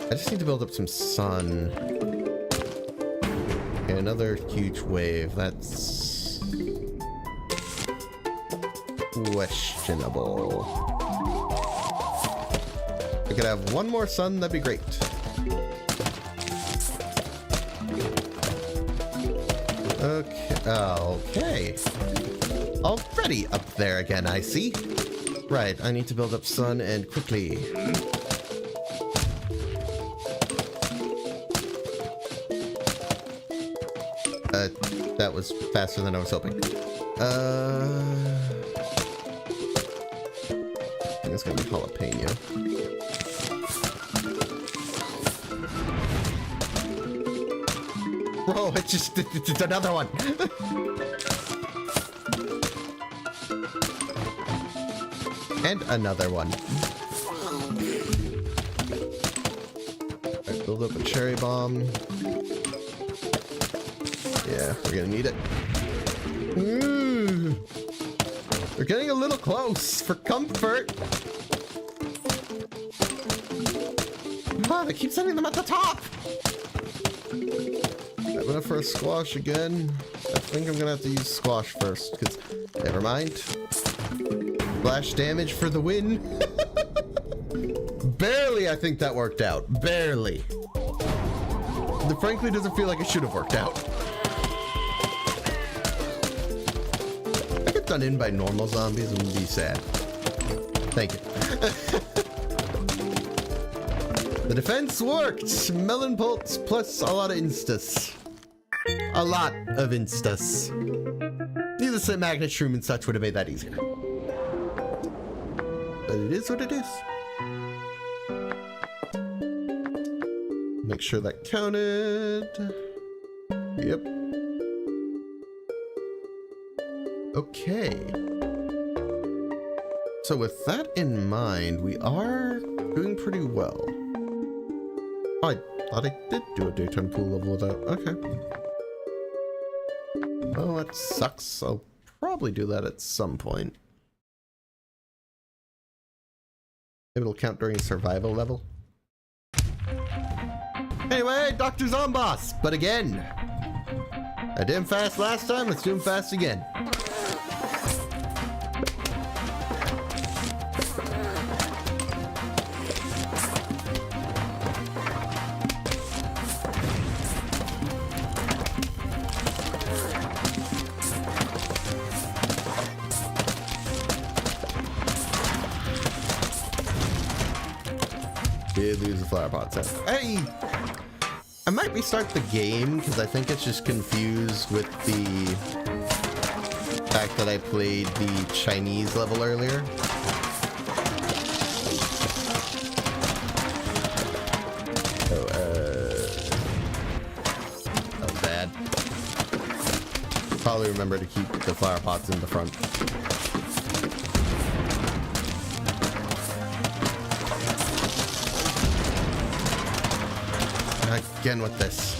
I just need to build up some sun. Okay, another huge wave. That's questionable. I could have one more sun, that'd be great. Okay, okay. Already up there again, I see. Right, I need to build up sun and quickly. That was faster than I was hoping. I think it's gonna be jalapeno. Bro, it's another one. And another one. Alright, build up a cherry bomb. Yeah, we're gonna need it. Ooh. We're getting a little close for comfort. Oh, they keep sending them at the top. I went for a squash again. I think I'm gonna have to use squash first, because never mind. Splash damage for the win. Barely, I think that worked out. Barely. It frankly doesn't feel like it should have worked out. If I get done in by normal zombies, I'm gonna be sad. Thank you. The defense worked! Melon Pulse plus a lot of instas. a lot of instas. Needless to say, magnet shroom and such would have made that easier. But it is what it is. Make sure that counted. Yep. Okay. So with that in mind, we are doing pretty well. Oh, I thought I did do a daytime pool level with that. Okay. Well, that sucks. I'll probably do that at some point. Maybe it'll count during survival level. Anyway, Dr. Zomboss! But again, I did him fast last time, let's do him fast again. Did lose the flower pot set. Hey! I might restart the game because I think it's just confused with the fact that I played the Chinese level earlier. Oh, that was bad. Probably remember to keep the flower pots in the front. Again with this.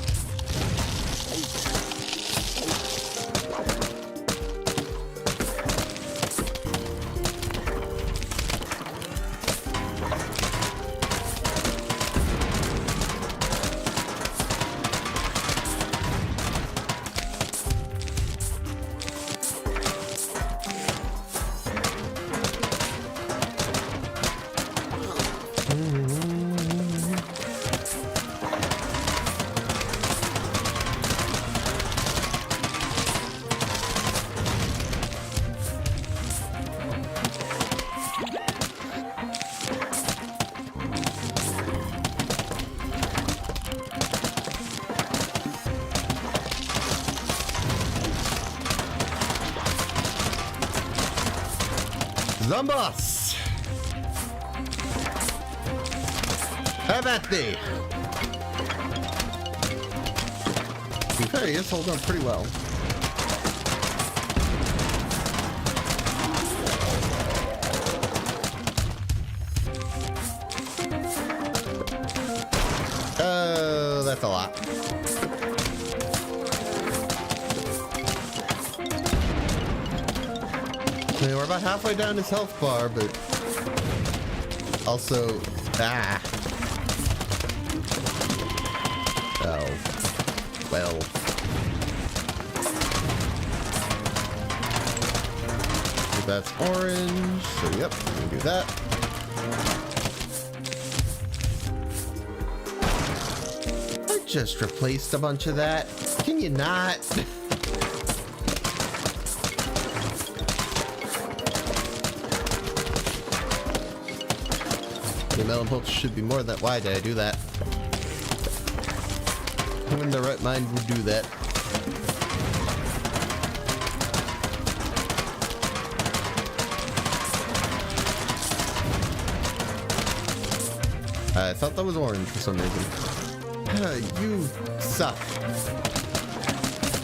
Zomboss! Have at thee! Okay, he is holding up pretty well. Oh, that's a lot. I mean, we're about halfway down his health bar, but also, oh, well. So that's orange, so yep, we can do that. I just replaced a bunch of that. Can you not? The melon pulse should be more than that. Why did I do that? Who in their right mind would do that? I thought that was orange for some reason. You suck.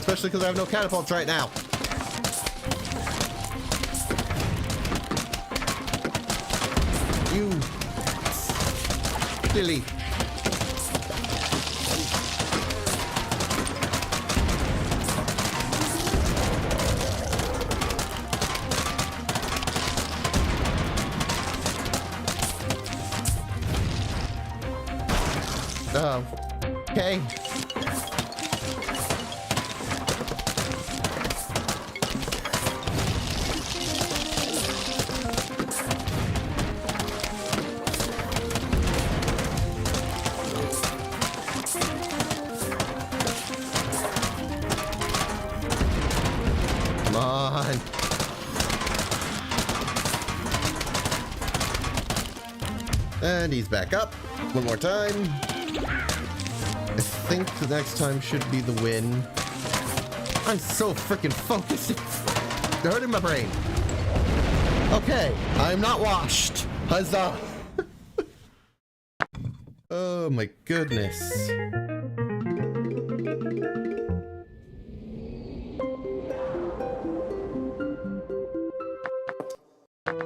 Especially because I have no catapults right now. You silly. Oh, okay. Come on. And he's back up. One more time. I think the next time should be the win. I'm so freaking focused. They're hurting my brain. Okay, I'm not washed. Huzzah. Oh my goodness.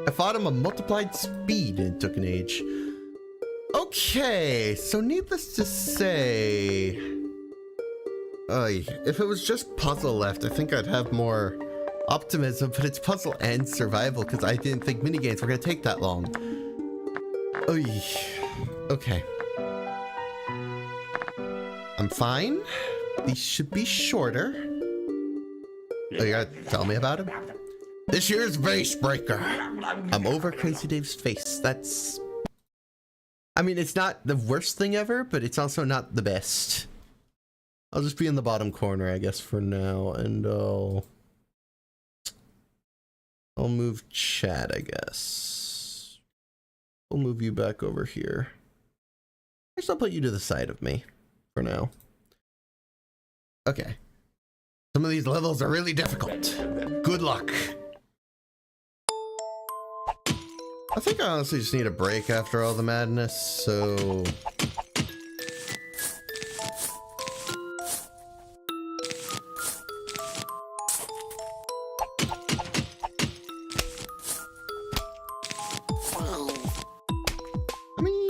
I fought him a multiplied speed and it took an age. Okay, so needless to say, if it was just puzzle left, I think I'd have more optimism, but it's puzzle and survival because I didn't think minigames were going to take that long. Oy. Okay. I'm fine. These should be shorter. Oh, you gotta tell me about him? This year's Vase Breaker. I'm over Crazy Dave's face. That's... I mean, it's not the worst thing ever, but it's also not the best. I'll just be in the bottom corner, I guess, for now, and I'll move Chad, I guess. We'll move you back over here. I guess I'll put you to the side of me for now. Okay. Some of these levels are really difficult. Good luck. I think I honestly just need a break after all the madness, so... I mean...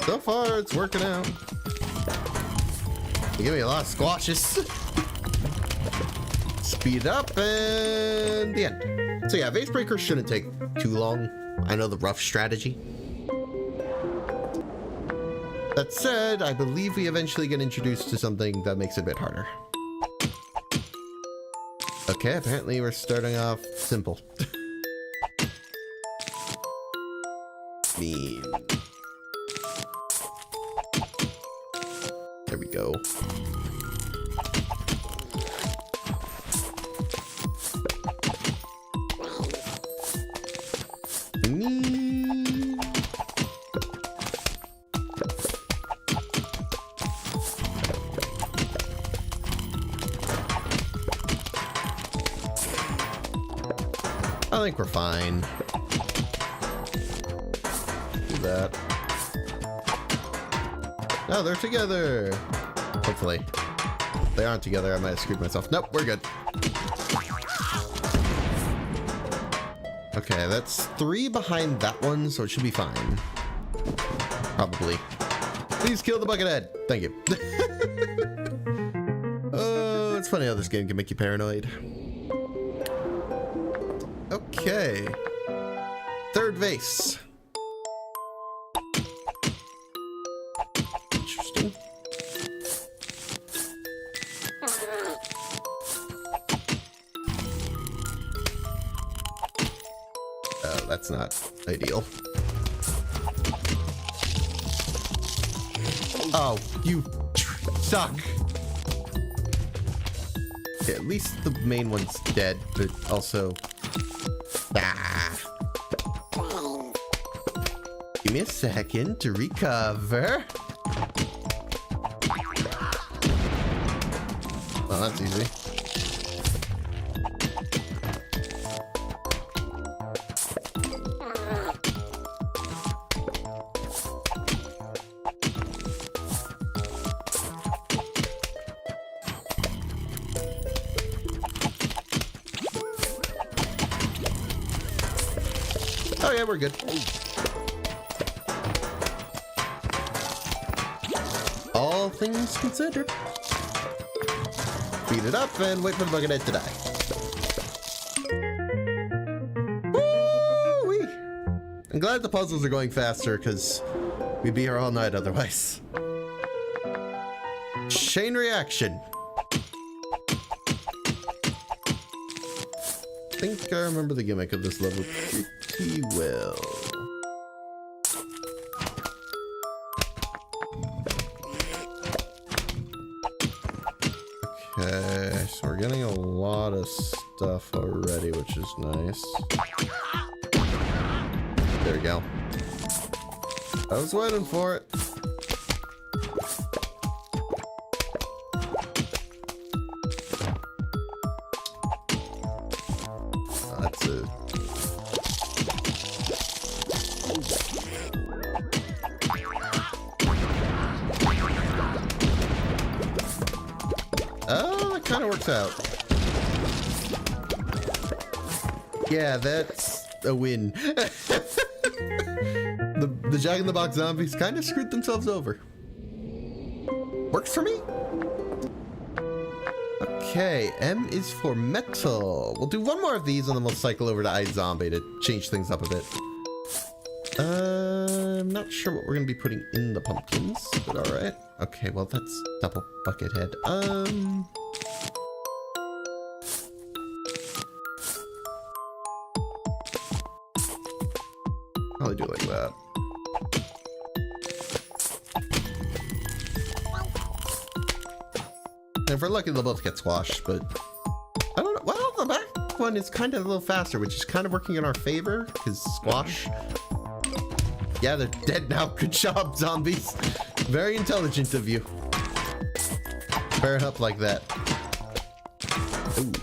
So far, it's working out. You give me a lot of squashes. Speed up and the end. So yeah, Vase Breaker shouldn't take too long. I know the rough strategy. That said, I believe we eventually get introduced to something that makes it a bit harder. Okay, apparently we're starting off simple. Mean. There we go. I think we're fine. Do that. Now they're together. Hopefully. If they aren't together, I might have screwed myself. Nope, we're good. Okay, that's 3 behind that one, so it should be fine. Probably. Please kill the buckethead. Thank you. Oh, it's funny how this game can make you paranoid. Okay. 3rd vase. Interesting. Oh, that's not ideal. Oh, you suck. Okay, at least the main one's dead, but also... Ah. Give me a second to recover. Well, that's easy. Oh yeah, we're good. All things considered. Beat it up and wait for the buckethead to die. Woo-wee! I'm glad the puzzles are going faster because we'd be here all night otherwise. Chain reaction. I think I remember the gimmick of this level pretty well. Okay, so we're getting a lot of stuff already, which is nice. There we go. I was waiting for it. That's it. Oh, that kind of works out. Yeah, that's a win. The Jack-in-the-Box zombies kind of screwed themselves over. Works for me. Okay, M is for metal. We'll do one more of these and then we'll cycle over to iZombie to change things up a bit. I'm not sure what we're gonna be putting in the pumpkins, but all right. Okay, well that's double bucket head. Probably do like that. And if we're lucky, they'll both get squashed, but I don't know. Well, the back one is kind of a little faster, which is kind of working in our favor, because squash. Yeah, they're dead now. Good job, zombies. Very intelligent of you. Pair it up like that. Ooh.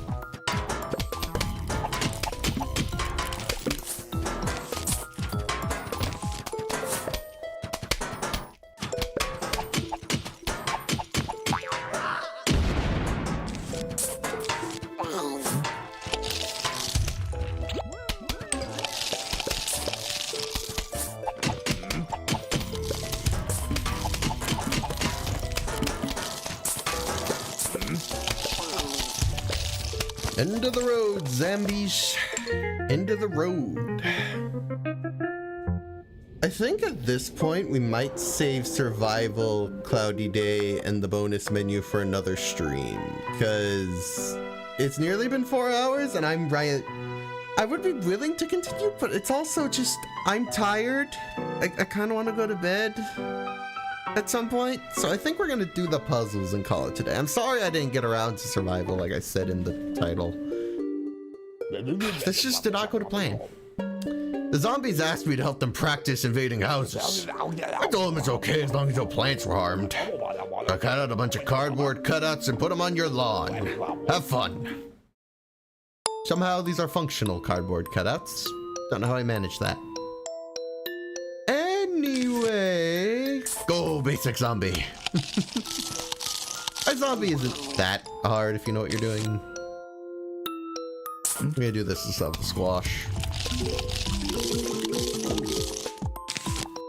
End of the road, zombies. End of the road. I think at this point we might save survival, cloudy day, and the bonus menu for another stream, because it's nearly been 4 hours and I'm right. I would be willing to continue, but it's also just, I'm tired. I kind of want to go to bed at some point, so I think we're gonna do the puzzles and call it today. I'm sorry I didn't get around to survival like I said in the title. This just did not go to plan. The zombies asked me to help them practice invading houses. I told them it's okay as long as no plants were harmed. I cut out a bunch of cardboard cutouts and put them on your lawn. Have fun. Somehow these are functional cardboard cutouts. Don't know how I managed that. Anyway, go basic zombie. A zombie isn't that hard if you know what you're doing. I'm gonna do this instead of the squash.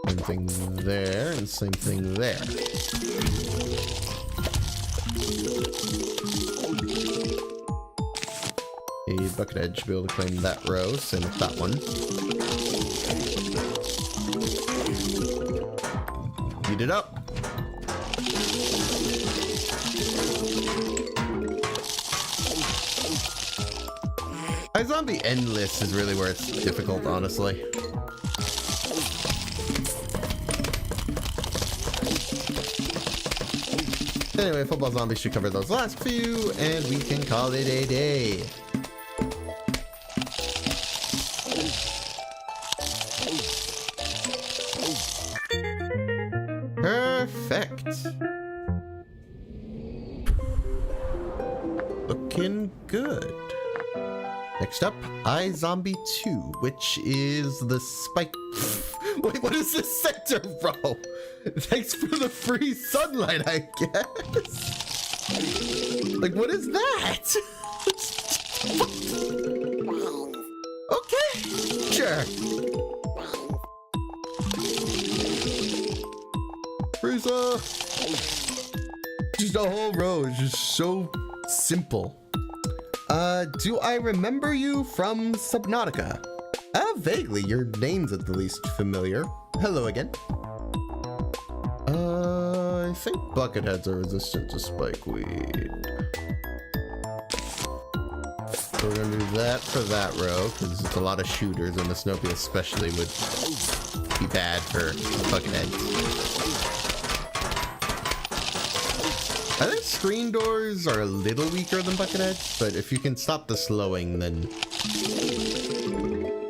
Same thing there and same thing there. A bucket edge should be able to claim that row, same with that one. Heat it up. iZombie Endless is really where it's difficult, honestly. Anyway, football zombies should cover those last few, and we can call it a day. Perfect. Looking good. Next up, iZombie 2, which is the spike. Wait, what is this center row? Thanks for the free sunlight, I guess. Like, what is that? Okay, sure. Frieza. Just the whole row is just so simple. Do I remember you from Subnautica? Vaguely, your name's at the least familiar. Hello again. I think bucketheads are resistant to spikeweed. So we're gonna do that for that row, because it's a lot of shooters, and the Snopey especially would be bad for bucketheads. I think screen doors are a little weaker than bucketheads, but if you can stop the slowing, then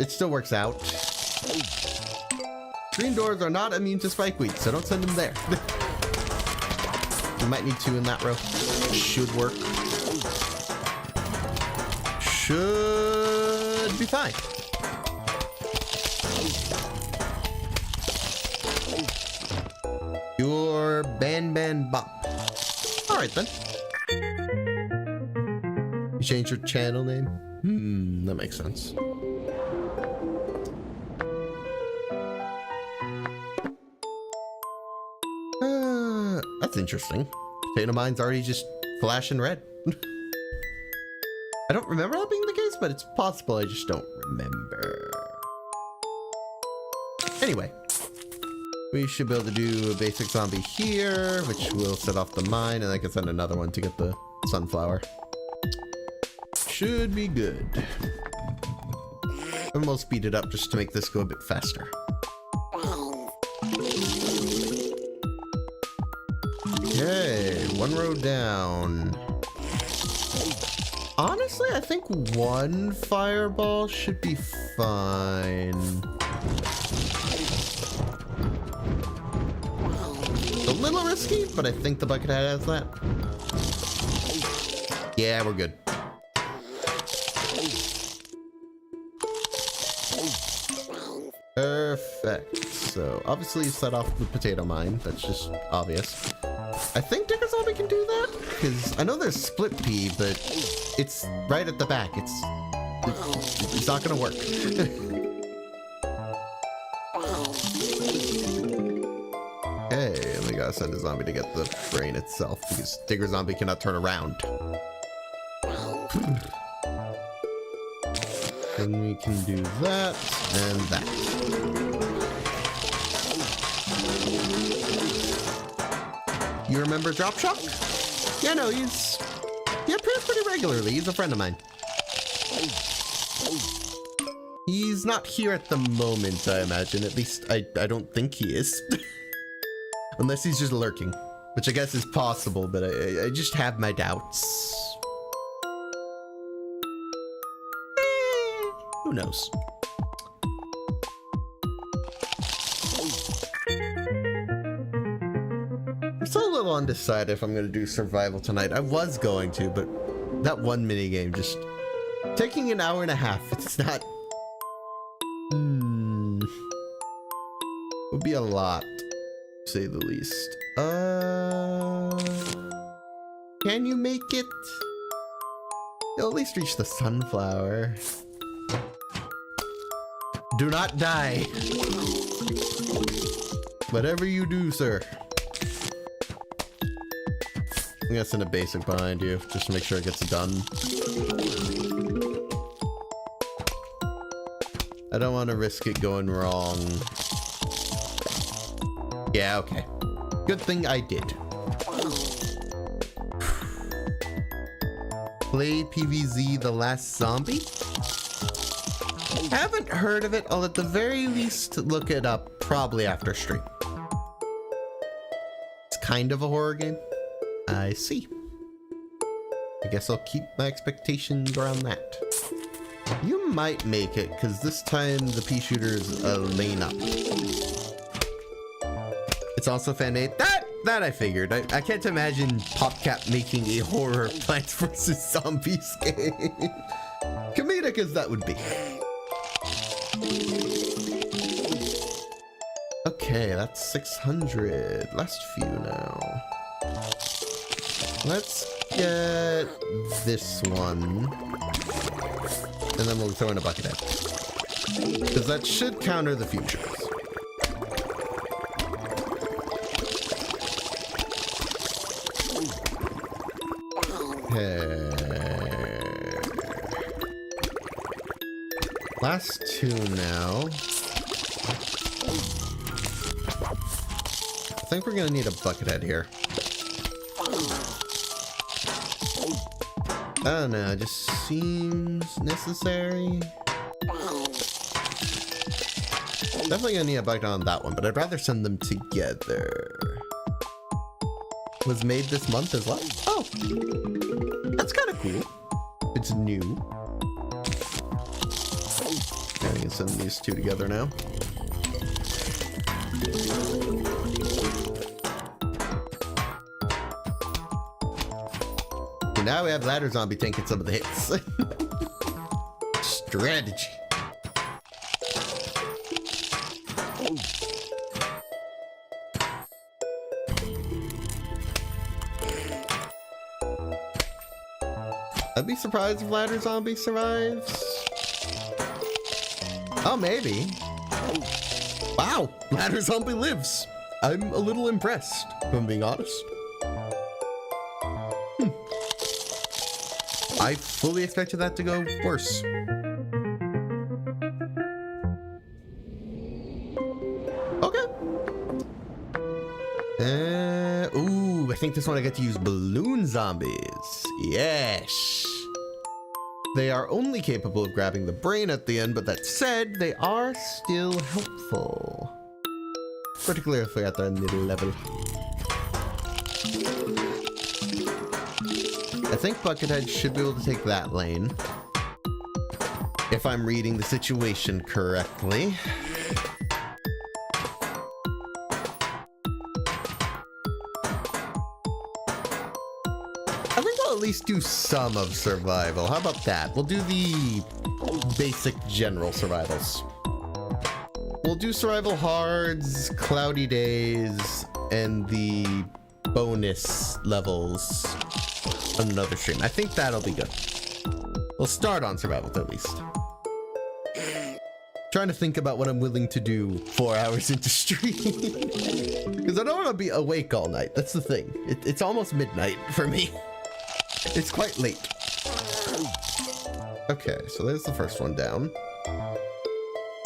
it still works out. Green doors are not immune to spikeweed, so don't send them there. You might need two in that row. Should work. Should be fine. Your ban bop. All right then. You changed your channel name? That makes sense. That's interesting. Potato mine's already just flashing red. I don't remember that being the case, but it's possible I just don't remember. Anyway, we should be able to do a basic zombie here, which will set off the mine, and I can send another one to get the sunflower. Should be good. And we'll speed it up just to make this go a bit faster. Okay, one row down. Honestly, I think one fireball should be fine. A little risky, but I think the bucket hat has that. Yeah, we're good. Perfect. So obviously you set off the potato mine. That's just obvious. I think Digger Zombie can do that because I know there's split pea, but it's right at the back. It's not gonna work. Okay, and we gotta send a zombie to get the brain itself because Digger Zombie cannot turn around. Then we can do that and that. You remember Drop Shock? Yeah, no, he appears pretty regularly. He's a friend of mine. He's not here at the moment, I imagine. At least I don't think he is. Unless he's just lurking, which I guess is possible, but I just have my doubts. Who knows? I'm still a little undecided if I'm going to do survival tonight. I was going to, but that one minigame just taking an hour and a half. It's not. Would be a lot, to say the least. Can you make it? You'll at least reach the sunflower. Do not die. Whatever you do, sir. I'm gonna send a basic behind you just to make sure it gets done. I don't want to risk it going wrong. Yeah, okay. Good thing I did. Play PVZ The Last Zombie? Haven't heard of it. I'll at the very least look it up probably after stream. It's kind of a horror game. I see. I guess I'll keep my expectations around that. You might make it, because this time the pea shooter's a lane up. It's also fan-made. That I figured. I can't imagine PopCap making a horror Plants vs. Zombies game. Comedic as that would be. Okay, that's 600. Last few now. Let's get this one. And then we'll throw in a bucket head. Because that should counter the futures. Okay. Last two now. I think we're gonna need a bucket head here. I don't know, it just seems necessary. Definitely gonna need a bucket on that one, but I'd rather send them together. Was made this month as well? Oh, that's kind of cool. It's new. can send these two together now. And now we have ladder zombie tanking some of the hits. Strategy. I'd be surprised if ladder zombie survives. Oh, maybe. Wow, ladder zombie lives. I'm a little impressed, if I'm being honest. I fully expected that to go worse. Okay. Ooh, I think this one I get to use balloon zombies. Yes. They are only capable of grabbing the brain at the end, but that said, they are still helpful. Particularly if we got that middle level. I think Buckethead should be able to take that lane. If I'm reading the situation correctly. I think I'll at least do some of survival. How about that? We'll do the basic general survivals. We'll do survival hards, cloudy days, and the bonus levels on another stream. I think that'll be good. We'll start on survival at least. Trying to think about what I'm willing to do 4 hours into stream. Because I don't want to be awake all night. That's the thing. It's almost midnight for me. It's quite late. Okay, so there's the first one down.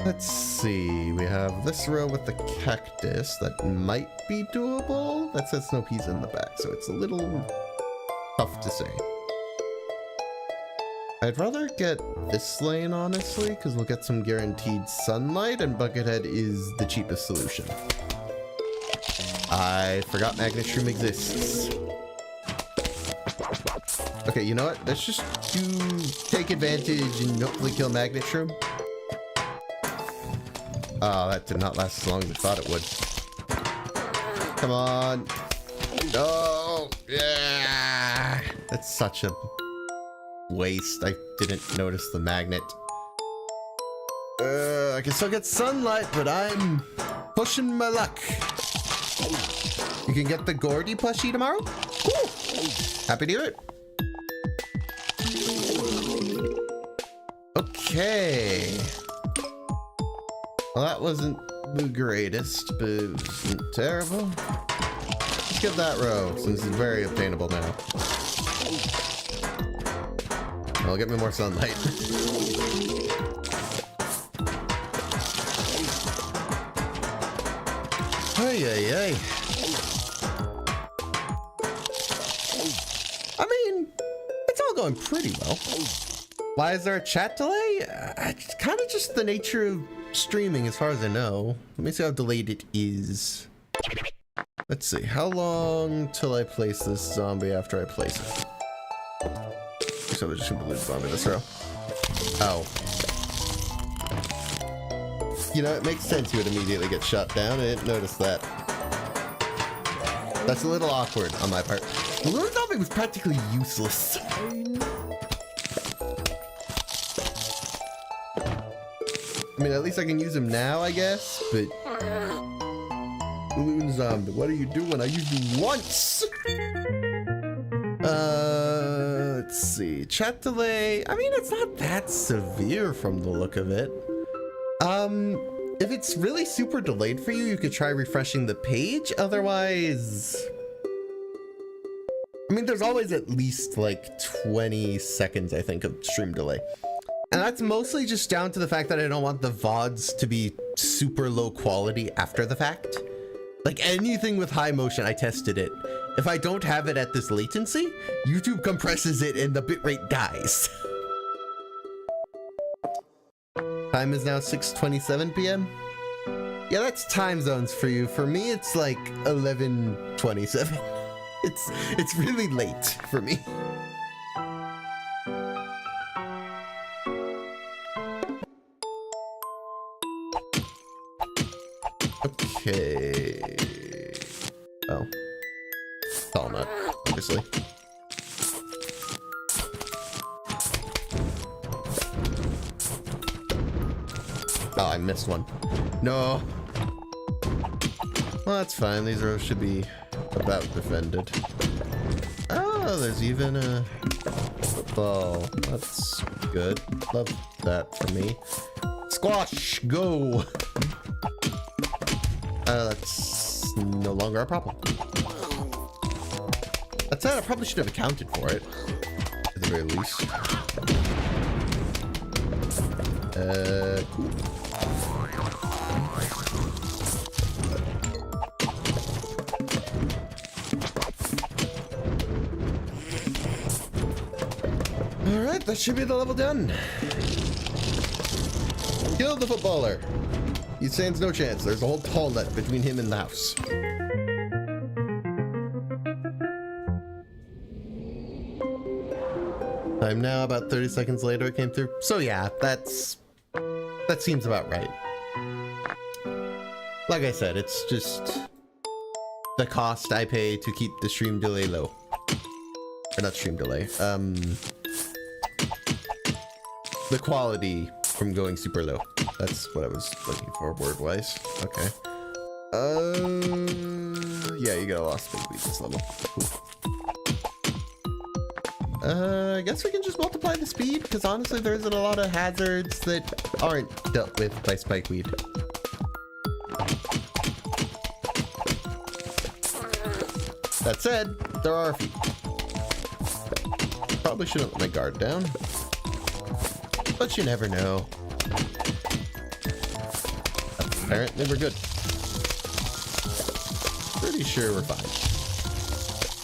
Let's see. We have this row with the cactus. That might be doable. That says no peas in the back, so it's a little tough to say. I'd rather get this lane, honestly, because we'll get some guaranteed sunlight, and Buckethead is the cheapest solution. I forgot Magnet Shroom exists. Okay, you know what? Let's just take advantage and hopefully kill Magnet Shroom. Oh, that did not last as long as I thought it would. Come on. No! Yeah! That's such a waste. I didn't notice the magnet. I can still get sunlight, but I'm pushing my luck. You can get the Gordy plushie tomorrow? Cool! Happy to hear it. Okay. Well, that wasn't the greatest, but it wasn't terrible. Let's get that row, since it's very obtainable now. Well, get me more sunlight. Ay, ay, ay. I mean, it's all going pretty well. Why is there a chat delay? It's kind of just the nature of streaming as far as I know. Let me see how delayed it is. Let's see, how long till I place this zombie after I place it? So we're just gonna lose zombie this row. Oh. You know, it makes sense you would immediately get shot down. I didn't notice that. That's a little awkward on my part. The little zombie was practically useless. I mean, at least I can use him now, I guess, but... Balloon zombie, what are you doing? I used you once! Let's see. Chat delay. I mean, it's not that severe from the look of it. If it's really super delayed for you, you could try refreshing the page. Otherwise... I mean, there's always at least, like, 20 seconds, I think, of stream delay. And that's mostly just down to the fact that I don't want the VODs to be super low quality after the fact. Like anything with high motion, I tested it. If I don't have it at this latency, YouTube compresses it and the bitrate dies. Time is now 6:27 p.m. Yeah, that's time zones for you. For me, it's like 11:27. It's really late for me. Okay. Oh. Tall nut, obviously. Oh, I missed one. No. Well, that's fine. These rows should be about defended. Oh, there's even a football. That's good. Love that for me. Squash, go! That's no longer a problem. That said, I probably should have accounted for it. At the very least. Cool. Alright, that should be the level done. Kill the footballer. He stands no chance. There's a whole tall net between him and the house. I'm now about 30 seconds later it came through. So yeah, that seems about right. Like I said, it's just the cost I pay to keep the stream delay low. Or not stream delay. The quality from going super low. That's what I was looking for word-wise. Okay. Yeah, you got a lost big weed this level. Cool. I guess we can just multiply the speed, because honestly there isn't a lot of hazards that aren't dealt with by spikeweed. That said, there are a few. Probably shouldn't let my guard down. But you never know. Apparently we're good. Pretty sure we're fine.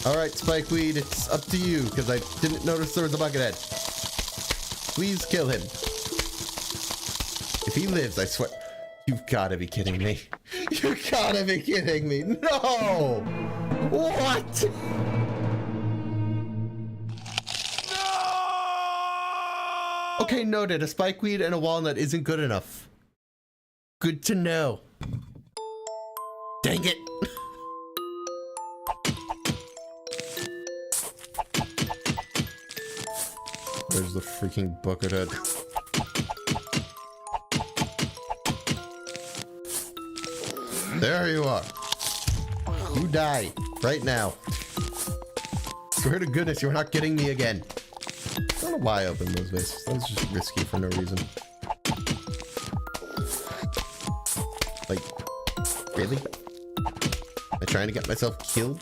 Alright, Spikeweed, it's up to you, because I didn't notice there was a buckethead. Please kill him. If he lives, I swear... You've got to be kidding me. You've got to be kidding me. No! What? Okay, noted. A spikeweed and a walnut isn't good enough. Good to know. Dang it. There's the freaking buckethead. There you are. You die right now. Swear to goodness you're not getting me again. I don't know why I opened those vases. That was just risky for no reason. Like, really? Am I trying to get myself killed?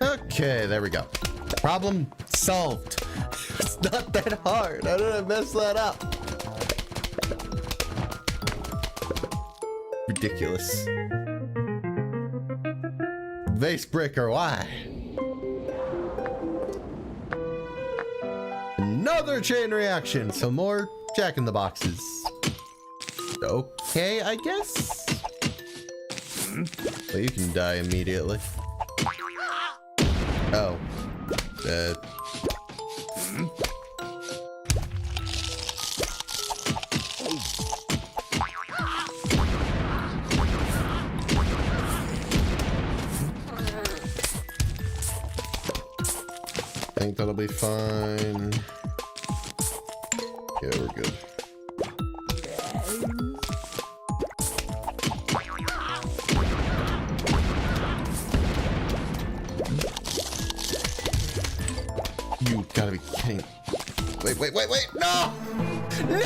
Okay, there we go. Problem solved. It's not that hard. How did I mess that up? Ridiculous. Vase breaker, why? Another chain reaction. Some more jack-in-the-boxes. Okay, I guess. Well, you can die immediately. Oh. I think that'll be fine. Yeah, we're good. You gotta be kidding. Wait. No! No!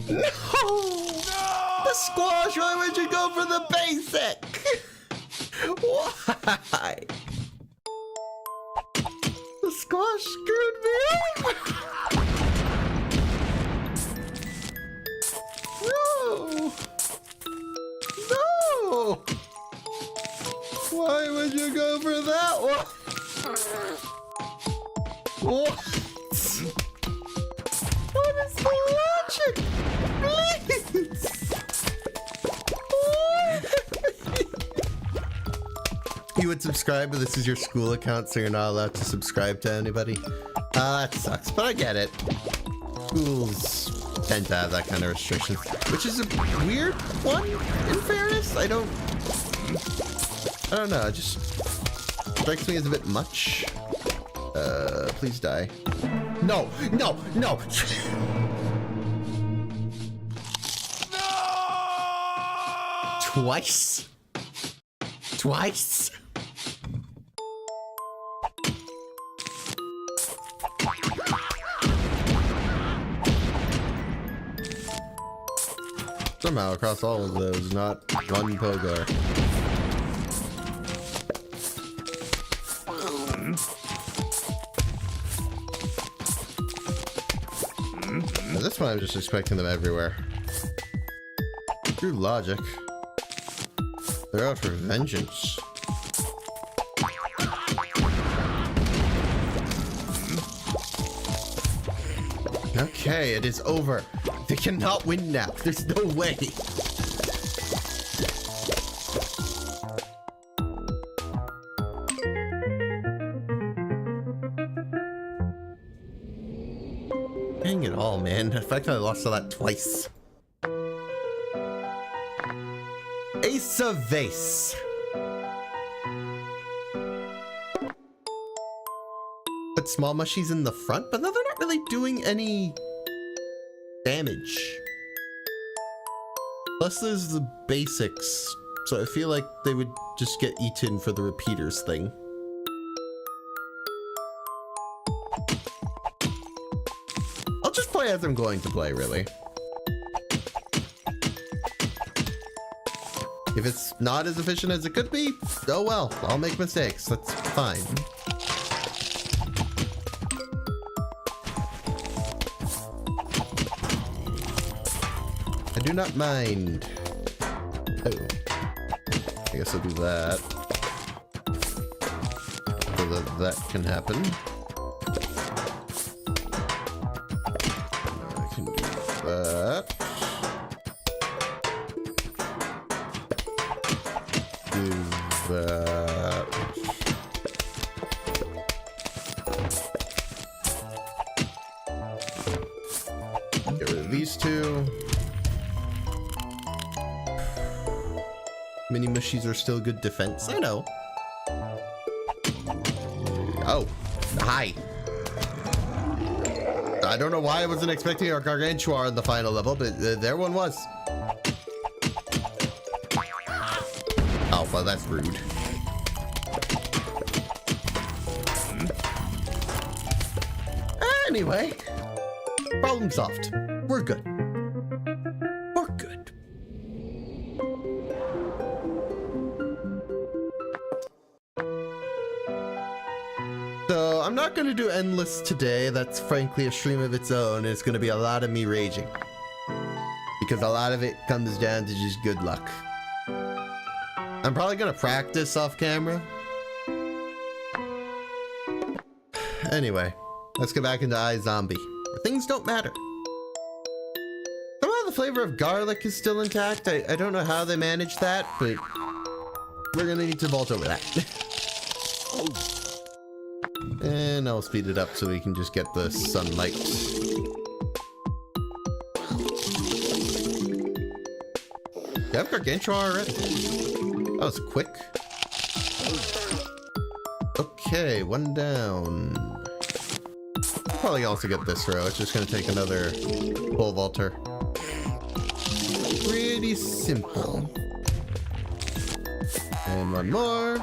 No! The squash, why would you go for the basic? Why? The squash screwed me over. No! No! Why would you go for that one? What? What is the logic? Please! would subscribe, but this is your school account, so you're not allowed to subscribe to anybody. That sucks, but I get it. Schools tend to have that kind of restriction, which is a weird one, in fairness. I don't know, it just strikes me as a bit much. Please die. No, no, no! Twice? Twice? Somehow across all of those, not one Pogar. Now this one I'm just expecting them everywhere. True logic. They're out for vengeance. Okay, it is over. They cannot win now. There's no way. Dang it all, man. The fact that I lost to that twice. Ace of Vase. But Small Mushy's in the front, but no, they're not really doing any damage. Plus there's the basics, so I feel like they would just get eaten for the repeaters thing. I'll just play as I'm going to play, really. If it's not as efficient as it could be, oh well, I'll make mistakes, that's fine. I do not mind. Oh. I guess I'll do that. So that that can happen. I can do that. Do that. Get rid of these two. Mini Mushies are still good defense. I know. Oh, hi. I don't know why I wasn't expecting our Gargantua in the final level, but there one was. Oh, well, that's rude. Anyway, problem solved. We're good. We're good. So I'm not going to do Endless today. That's frankly a stream of its own. And it's going to be a lot of me raging. Because a lot of it comes down to just good luck. I'm probably going to practice off camera. Anyway, let's get back into iZombie. Things don't matter. Somehow the flavor of garlic is still intact. I don't know how they managed that, but we're going to need to vault over that. And I'll speed it up so we can just get the sunlight. Do I have Gargantua already? That was quick. Okay, one down. I'll probably also get this row. It's just going to take another pole vaulter. Pretty simple. And one more.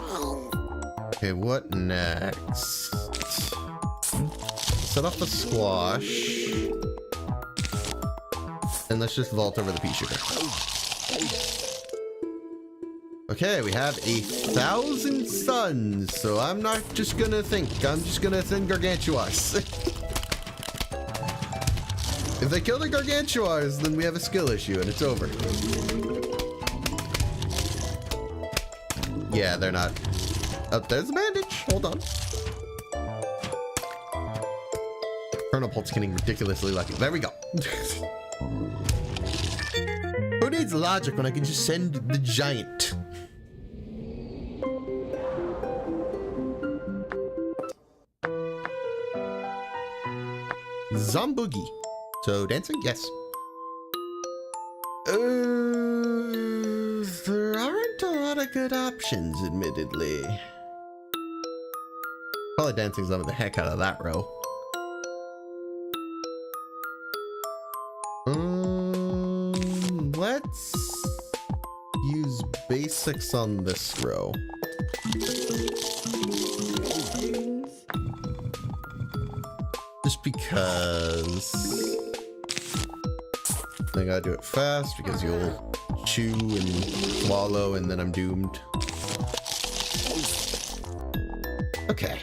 Okay, what next? Set off the squash. And let's just vault over the pea shooter. Okay, we have 1,000 suns, so I'm not just gonna think. I'm just gonna send Gargantuars. If they kill the Gargantuars, then we have a skill issue and it's over. Yeah, they're not. Oh, there's a bandage. Hold on. Chronopult's getting ridiculously lucky. There we go. Who needs logic when I can just send the giant? Zomboogie. So dancing? Yes. There aren't a lot of good options, admittedly. Probably dancing zombie the heck out of that row. Let's use basics on this row. Just because I gotta do it fast because you'll chew and swallow and then I'm doomed. Okay.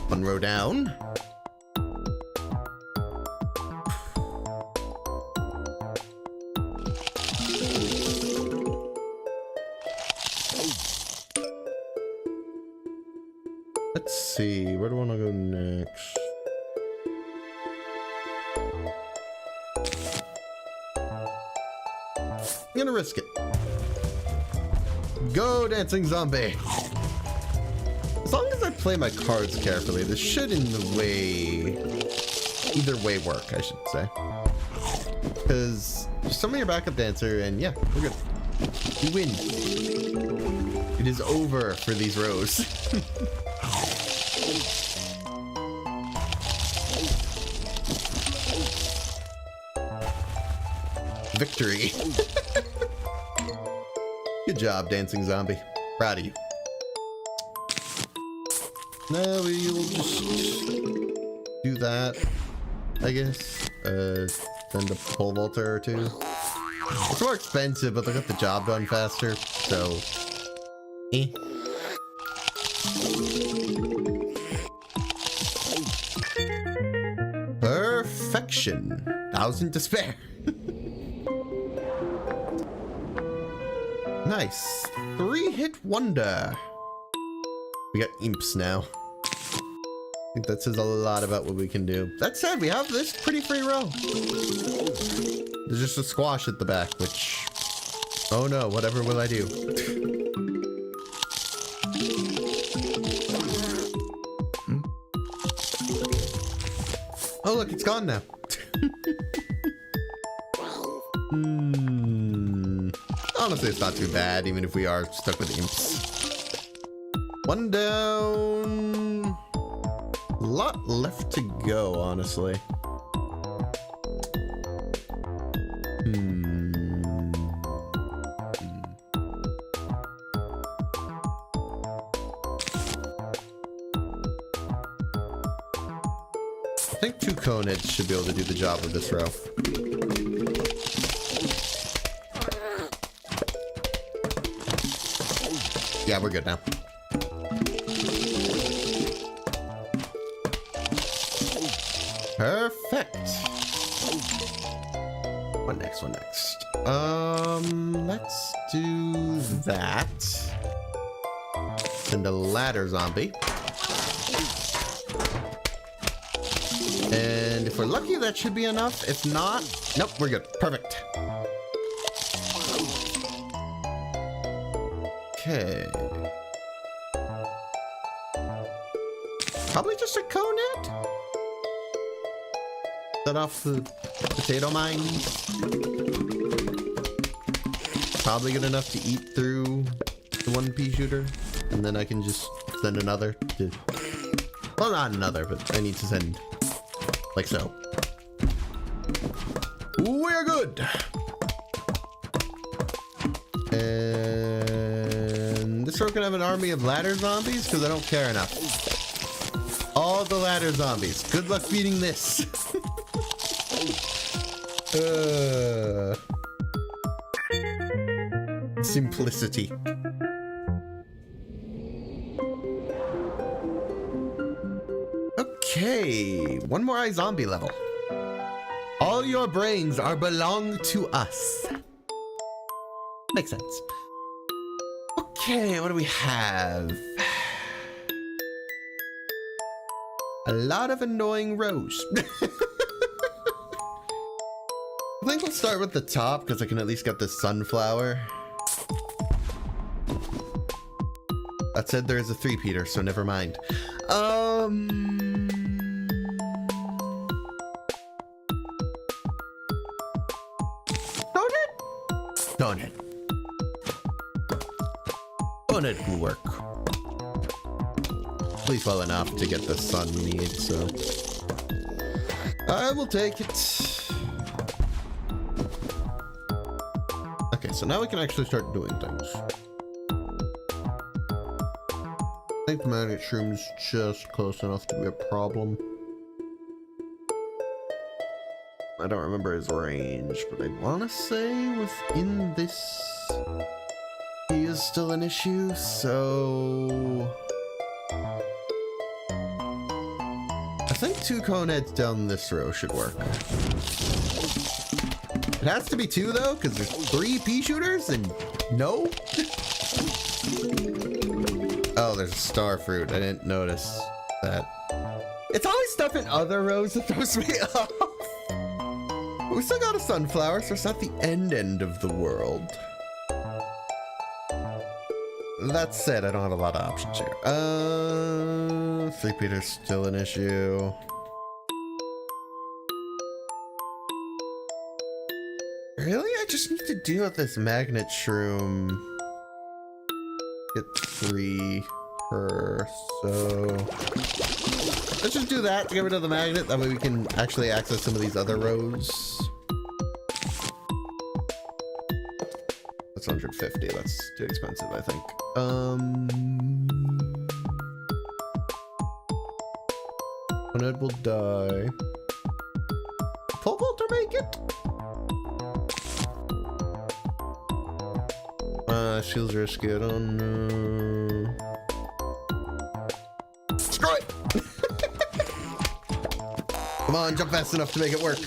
One row down. Let's see, where do I want to go next? I'm gonna risk it. Go, dancing zombie! As long as I play my cards carefully, this should either way work, I should say. Because just summon your backup dancer and yeah, we're good. We win. It is over for these rows. Victory. Good job, dancing zombie. Proud of you. No, we'll just do that, I guess. Send a pole vaulter or two. It's more expensive, but they'll get the job done faster, so... Eh. Perfection. 1,000 to spare. Nice. 3-hit wonder. We got imps now. I think that says a lot about what we can do. That said, we have this pretty free row. There's just a squash at the back, which... Oh no, whatever will I do? Oh look, it's gone now. Honestly, it's not too bad, even if we are stuck with imps. One down. A lot left to go, honestly. I think 2 coneheads should be able to do the job of this row. Yeah, we're good now. Perfect. What next? Let's do that. Send a ladder zombie. And if we're lucky, that should be enough. If not, nope, we're good. Perfect. Okay. Probably just a conehead? Set off the potato mines. Probably good enough to eat through the 1 pea shooter. And then I can just send another to... Well, not another, but I need to send... like so. We're good! And this row can have an army of ladder zombies because I don't care enough. All the ladder zombies. Good luck beating this. Simplicity. Okay, one more iZombie level. All your brains are belong to us. Makes sense. Okay, what do we have? A lot of annoying rows. I think we'll start with the top because I can at least get the sunflower. That said, there is a 3-peater, so never mind. Bonehead. Bonehead can work. At least well enough to get the sun we need, so I will take it. Okay, so now we can actually start doing things. I think the magnet shroom's just close enough to be a problem. I don't remember his range, but I want to say within this he is still an issue, so I think 2 cone heads down this row should work. It has to be 2 though, because there's 3 pea shooters and no? Oh, there's a star fruit. I didn't notice that. It's always stuff in other rows that throws me off. But we still got a sunflower, so it's not the end of the world. That said, I don't have a lot of options here. 3 Peter's still an issue. Really? I just need to deal with this magnet shroom. Get 3 per, so let's just do that to get rid of the magnet. That way we can actually access some of these other rows. That's 150. That's too expensive, I think. Bonehead will die. Pole vaulter make it? Shields risky. I don't know. Screw it! Come on, jump fast enough to make it work.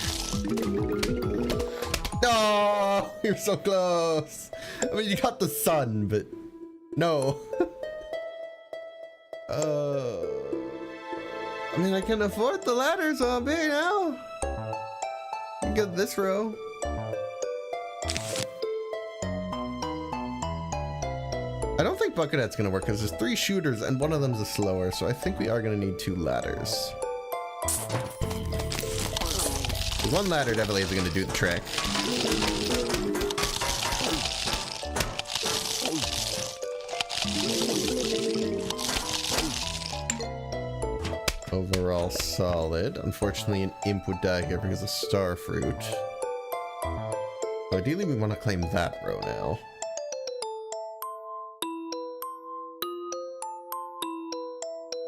No, you're so close. I mean, you got the sun, but no. I mean, I can afford the ladder zombie now. You get this row. I don't think Buckethead's gonna work because there's 3 shooters and one of them's a slower, so I think we are gonna need 2 ladders. The 1 ladder definitely isn't gonna do the trick. Overall solid. Unfortunately, an imp would die here because of star fruit. So ideally, we want to claim that row now.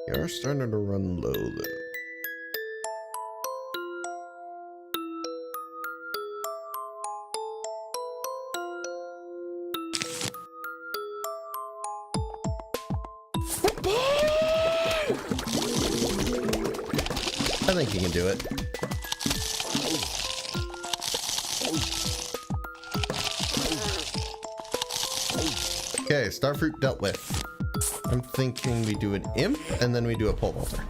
We are starting to run low, though. I think you can do it. Okay, starfruit dealt with. I'm thinking we do an imp and then we do a pole vaulter.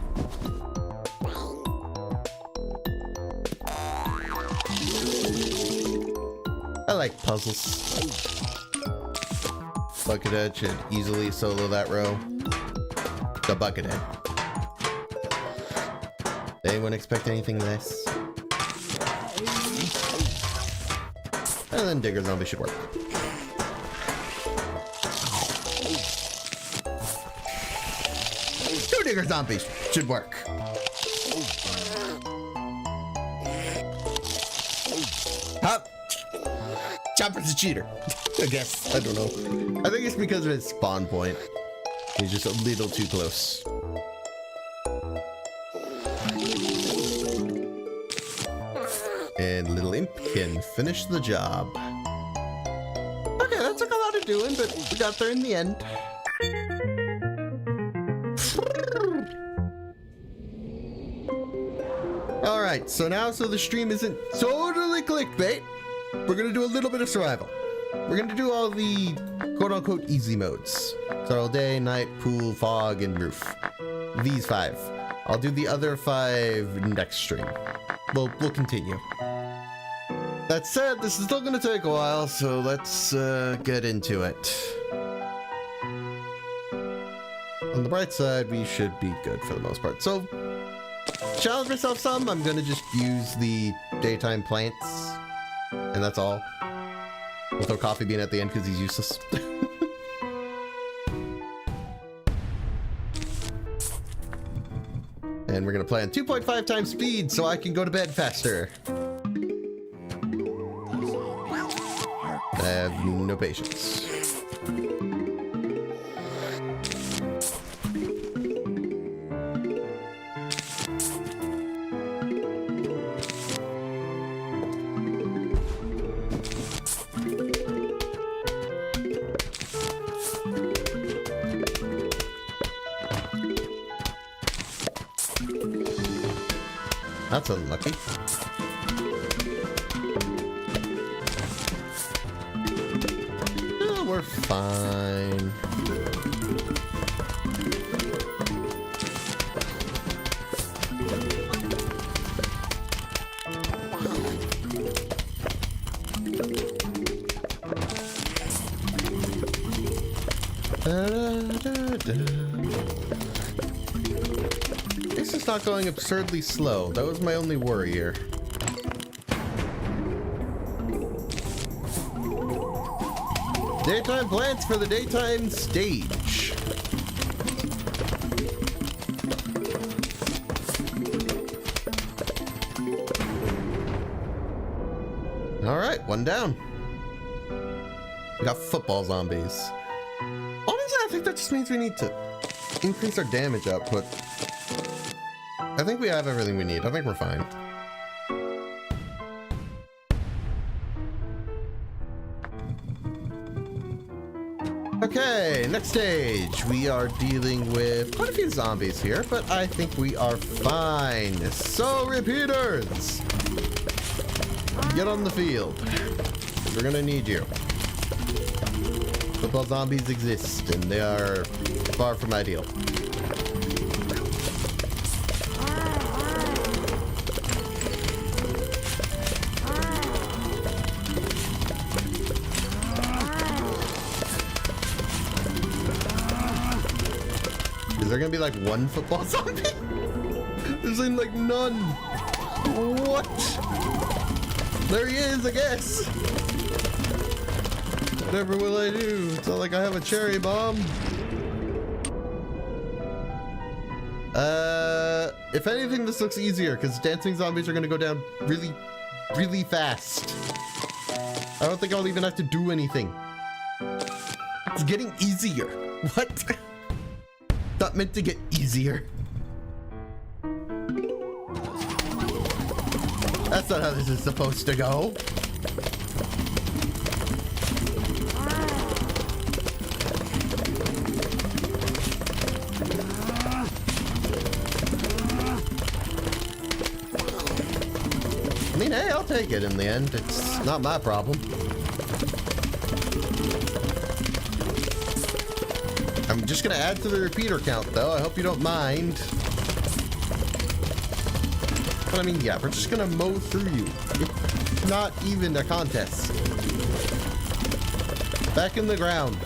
I like puzzles. Buckethead should easily solo that row. The Buckethead. Anyone expect anything less? And then Digger Zombie should work. Two Digger Zombies should work. Huh? Chopper's a cheater. I guess. I don't know. I think it's because of his spawn point. He's just a little too close. And Little Imp can finish the job. Okay, that took a lot of doing, but we got there in the end. Alright, so now so the stream isn't totally clickbait, we're gonna do a little bit of survival. We're gonna do all the quote-unquote easy modes. So all day, night, pool, fog, and roof. These 5. I'll do the other 5 next stream. We'll continue. That said, this is still gonna take a while, so let's get into it. On the bright side, we should be good for the most part. So, challenge myself some, I'm gonna just use the daytime plants, and that's all. We'll throw Coffee Bean at the end because he's useless. And we're gonna play on 2.5 times speed so I can go to bed faster. I have no patience. That's unlucky. Oh, we're fine. This is not going absurdly slow. That was my only worry here. Daytime plants for the daytime stage. All right, one down. We got football zombies. Honestly, I think that just means we need to increase our damage output. I think we have everything we need. I think we're fine. Okay, next stage. We are dealing with quite a few zombies here, but I think we are fine. So, repeaters, get on the field. We're gonna need you. Football zombies exist, and they are far from ideal. Is there gonna be like one football zombie? There's like none. What? There he is, I guess. Whatever will I do? It's not like I have a cherry bomb. If anything, this looks easier because dancing zombies are gonna go down really, really fast. I don't think I'll even have to do anything. It's getting easier. What? Not meant to get easier. That's not how this is supposed to go. I mean, hey, I'll take it in the end. It's not my problem. I'm just gonna add to the repeater count, though. I hope you don't mind. But I mean, yeah, we're just gonna mow through you. It's not even a contest. Back in the ground.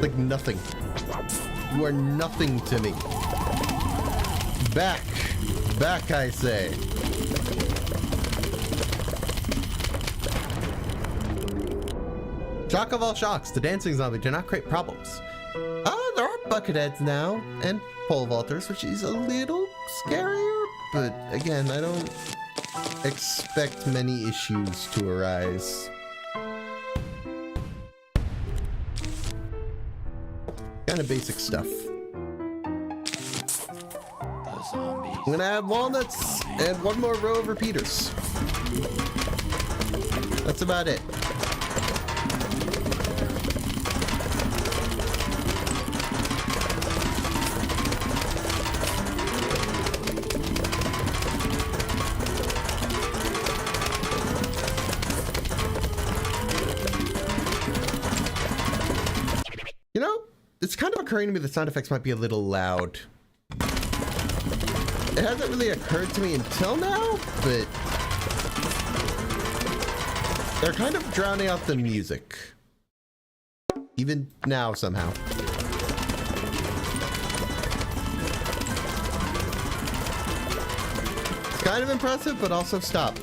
Like nothing. You are nothing to me. Back. Back, I say. Shock of all shocks, the dancing zombie do not create problems. There are bucketheads now, and pole vaulters, which is a little scarier, but again, I don't expect many issues to arise. Kind of basic stuff. I'm gonna add walnuts and one more row of repeaters. That's about it. You know, it's kind of occurring to me that sound effects might be a little loud. It hasn't really occurred to me until now, but they're kind of drowning out the music. Even now, somehow. It's kind of impressive, but also stop.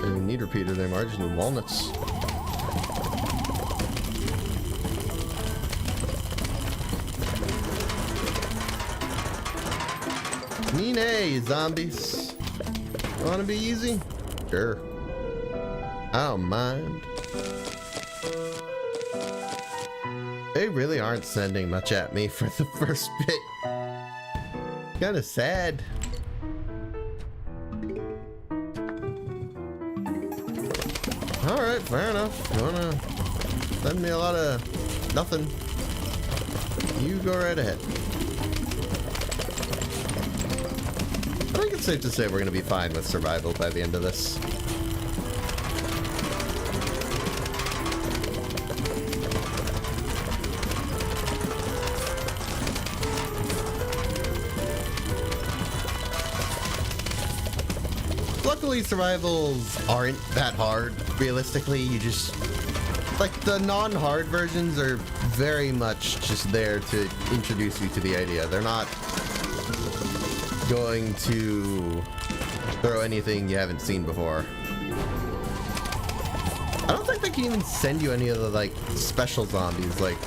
Need repeater there, Marge. Just need walnuts. Mean zombies. Wanna be easy? Sure. I don't mind. They really aren't sending much at me for the first bit. Kinda sad. Alright, fair enough. You wanna send me a lot of nothing? You go right ahead. I think it's safe to say we're gonna be fine with survival by the end of this. Luckily, survivals aren't that hard. Realistically, you just... like, the non-hard versions are very much just there to introduce you to the idea. They're not going to throw anything you haven't seen before. I don't think they can even send you any of the, like, special zombies, like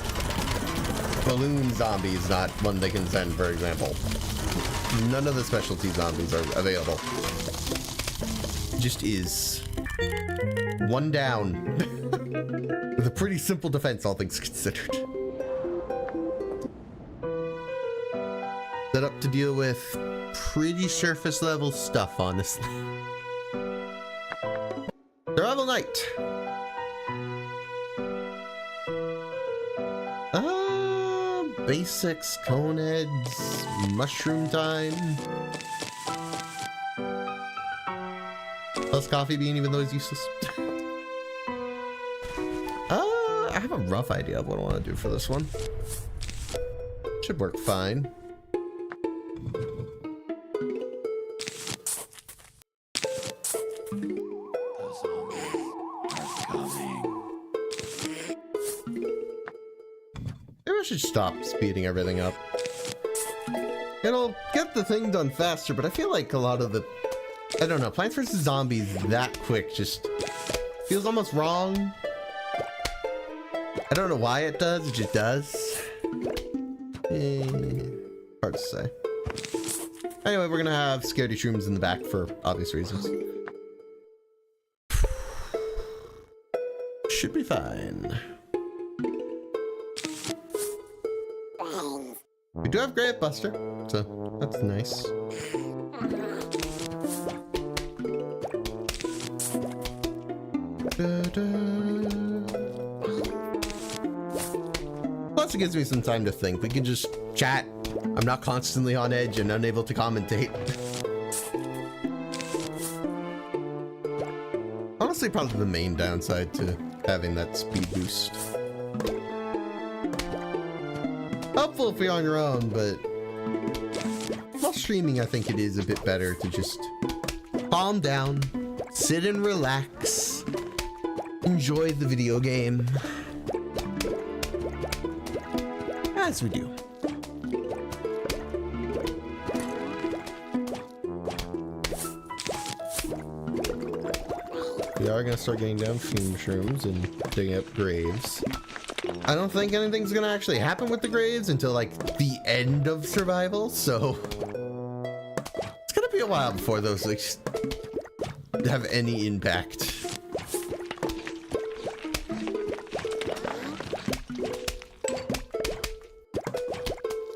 balloon zombies, not one they can send, for example. None of the specialty zombies are available. It just is. One down. With a pretty simple defense, all things considered. Set up to deal with pretty surface level stuff, honestly. Survival night. Basics, cone heads, mushroom time. Plus coffee bean, even though it's useless. I have a rough idea of what I want to do for this one. Should work fine. Maybe I should stop speeding everything up. It'll get the thing done faster, but I feel like a lot of the... I don't know, Plants vs. Zombies that quick just feels almost wrong. I don't know why it does, it just does. Hard to say. Anyway, we're gonna have scaredy shrooms in the back for obvious reasons. Should be fine. We do have Grave Buster, so that's nice. Plus it gives me some time to think. We can just chat. I'm not constantly on edge and unable to commentate. Honestly, probably the main downside to having that speed boost. Helpful if you're on your own, but while streaming, I think it is a bit better to just calm down, sit and relax, enjoy the video game. As we do. We are gonna start getting down fume shrooms and digging up graves. I don't think anything's gonna actually happen with the graves until like the end of survival, so it's gonna be a while before those like have any impact.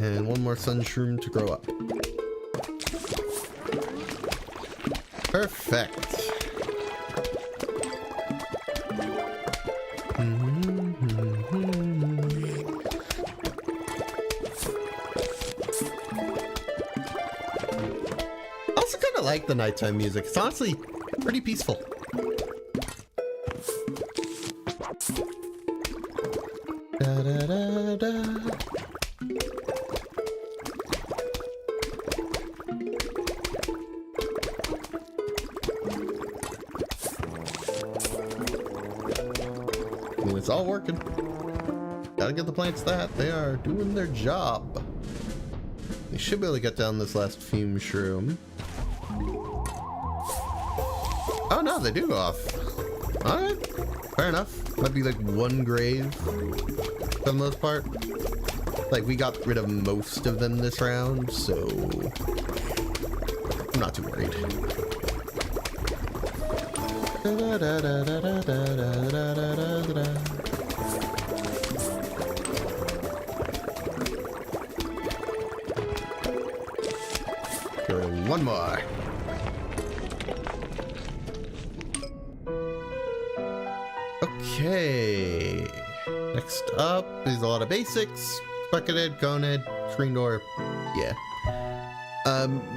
And one more sun shroom to grow up. Perfect. Also kind of like the nighttime music. It's honestly pretty peaceful. Da, da, da, da. It's all working. Gotta give the plants that. They are doing their job. You should be able to get down this last fume shroom. Oh no, they do go off. Alright, fair enough. Might be like one grave for the most part. Like, we got rid of most of them this round, so I'm not too worried. One more. Okay. Next up is a lot of basics. Buckethead, conehead, screen door. Yeah.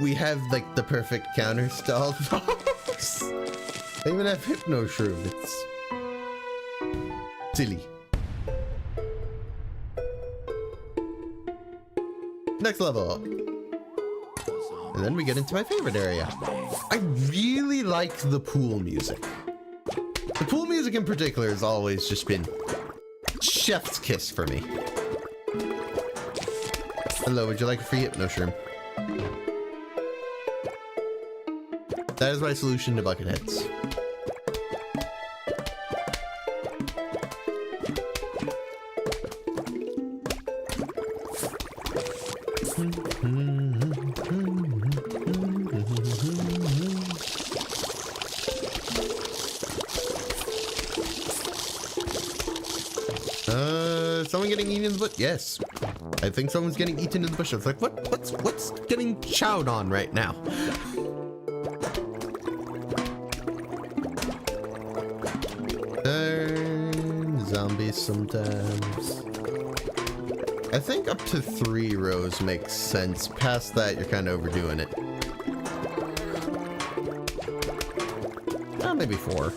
We have like the perfect counter stall box. They even have hypno shroom. It's silly. Next level. And then we get into my favorite area. I really like the pool music. The pool music in particular has always just been chef's kiss for me. Hello, would you like a free hypno shroom? That is my solution to bucketheads. Someone getting eaten in the bush? Yes. I think someone's getting eaten in the bush. It's like, what's getting chowed on right now? Zombies sometimes. I think up to 3 rows makes sense. Past that, you're kind of overdoing it. Maybe 4.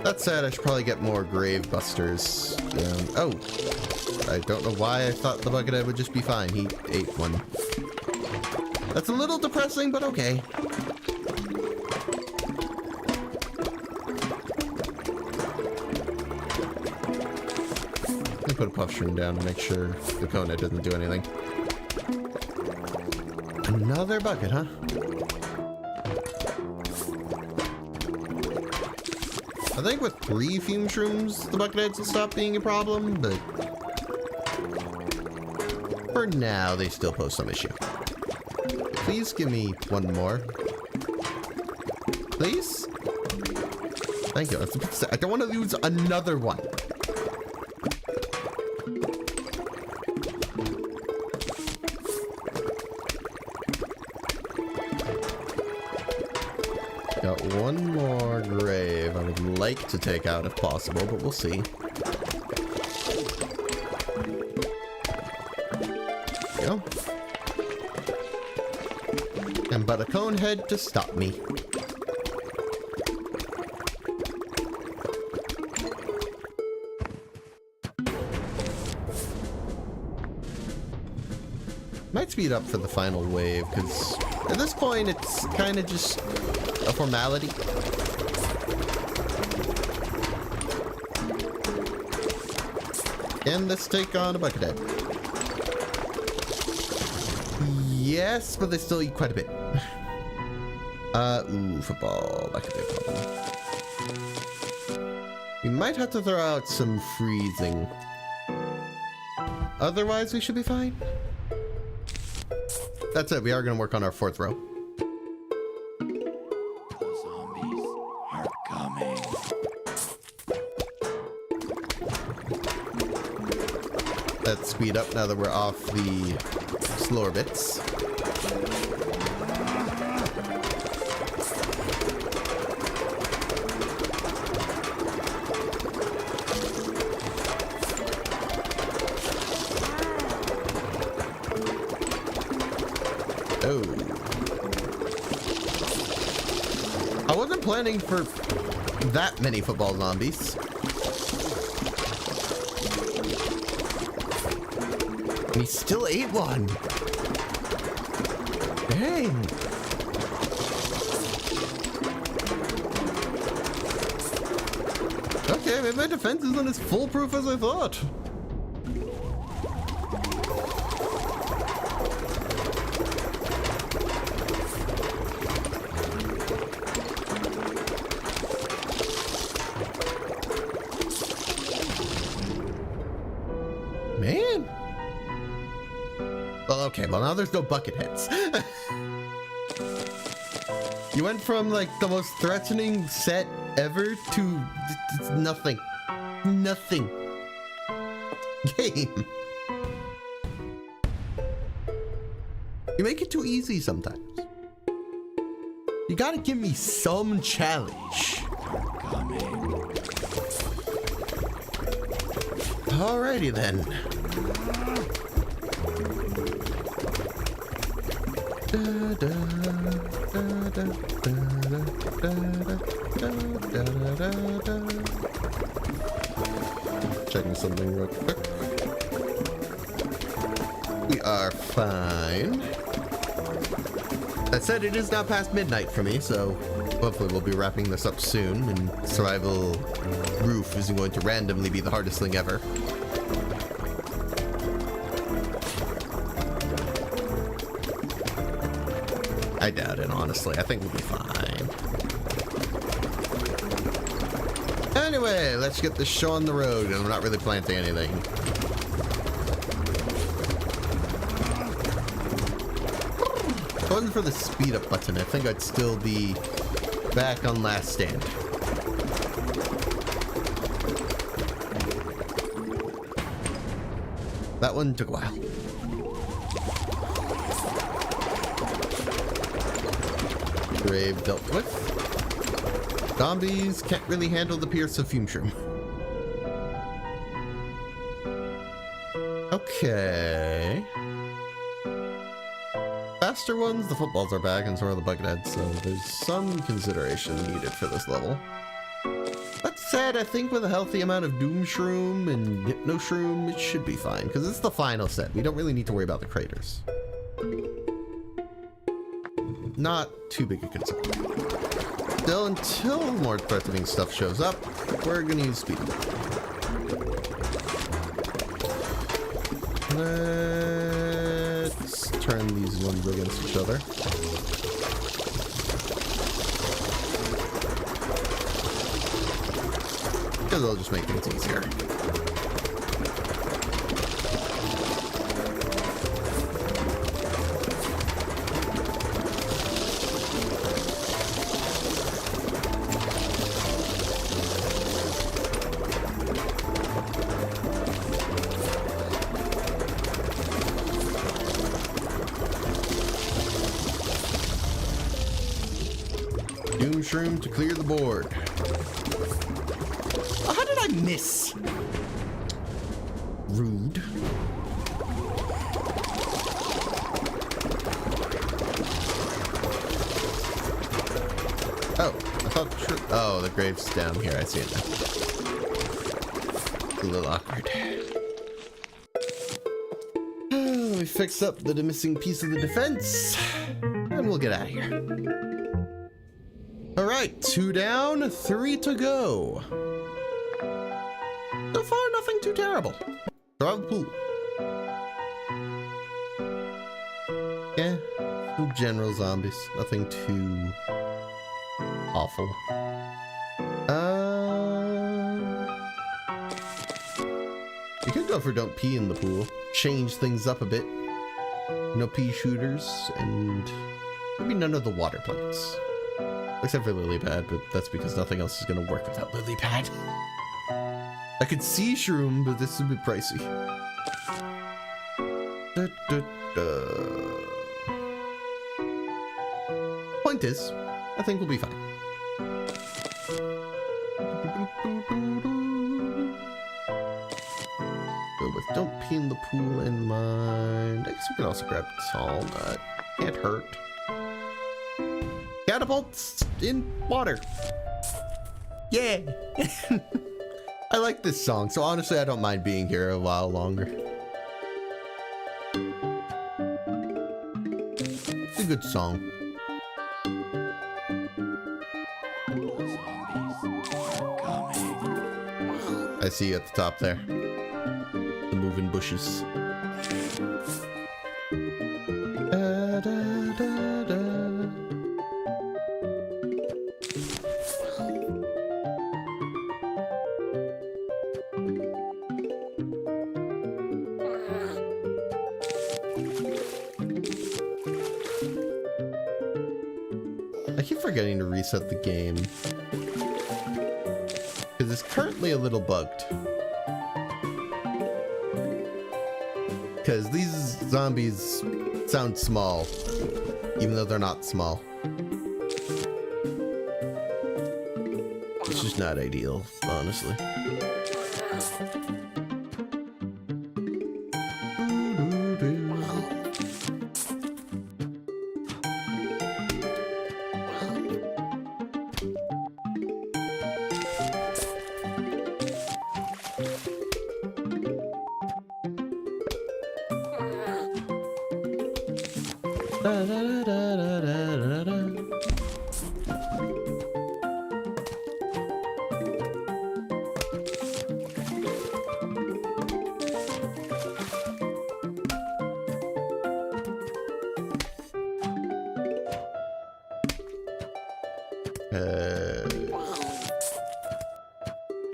That said, I should probably get more grave busters. Oh, I don't know why I thought the buckethead would just be fine. He ate one. That's a little depressing, but okay. Let me put a puff shroom down to make sure the conehead doesn't do anything. Another bucket, huh? I think with 3 fume shrooms, the bucketheads will stop being a problem, but for now, they still pose some issue. Please give me one more. Please? Thank you. I don't want to lose another one. Got one more grave I would like to take out if possible, but we'll see. There we go. And but a conehead to stop me. Might speed up for the final wave, because at this point it's kind of just a formality. And let's take on a buckethead. Yes, but they still eat quite a bit. Ooh, football. That could be a problem. We might have to throw out some freezing. Otherwise, we should be fine. That's it. We are going to work on our 4th row. Let's speed up now that we're off the slower bits. Oh. I wasn't planning for that many football zombies. He still ate one. Dang. Okay, maybe my defense isn't as foolproof as I thought. Man. Well, okay, well now there's no bucket heads. You went from like the most threatening set ever to nothing. Nothing. Game. You make it too easy sometimes. You gotta give me some challenge. Alrighty then. Checking something real quick. We are fine. That said, it is now past midnight for me, so hopefully we'll be wrapping this up soon, and survival roof isn't going to randomly be the hardest thing ever. I doubt it, honestly. I think we'll be fine. Anyway, let's get this show on the road, and I'm not really planting anything. If it wasn't for the speed up button, I think I'd still be back on last stand. That one took a while. Grave dealt with. Zombies can't really handle the pierce of fume shroom. Okay. Faster ones, the footballs are back, and so are the bucketheads, so there's some consideration needed for this level. That said, I think with a healthy amount of Doom Shroom and Hypno Shroom, it should be fine, because it's the final set. We don't really need to worry about the craters. Not too big a concern. Still, until more threatening stuff shows up, we're gonna use speed. Let's turn these ones against each other. Because they'll just make things easier. Doom Shroom to clear the board. Oh, how did I miss? Rude. Oh, I thought. Oh, the grave's down here. I see it now. It's a little awkward. We fix up the missing piece of the defense, and we'll get out of here. All right, 2 down, 3 to go. So far, nothing too terrible. Survival pool. Yeah, some general zombies. Nothing too awful. You could go for don't pee in the pool. Change things up a bit. No pea shooters, and maybe none of the water plants. Except for lily pad, but that's because nothing else is going to work without lily pad. I could see shroom, but this is a bit pricey. Point is, I think we'll be fine. So with don't pee in the pool in mind, I guess we can also grab tall nut. Can't hurt. Catapults in water. Yeah. I like this song, so honestly I don't mind being here a while longer. It's a good song. I see you at the top there. The moving bushes. Da, da, da, da. forgetting to reset the game. Because it's currently a little bugged. Because these zombies sound small, even though they're not small. It's just not ideal, honestly.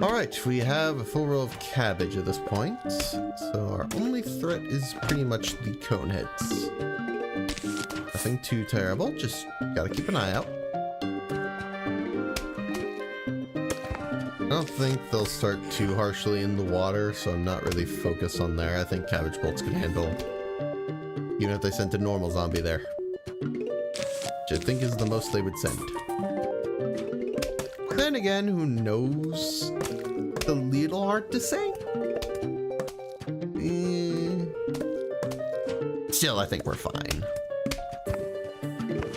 Alright, we have a full row of cabbage at this point, so our only threat is pretty much the coneheads. Nothing too terrible, just gotta keep an eye out. I don't think they'll start too harshly in the water, so I'm not really focused on there. I think cabbage bolts could handle, even if they sent a normal zombie there. Which I think is the most they would send. Then again, who knows? It's a little hard to say. Still, I think we're fine.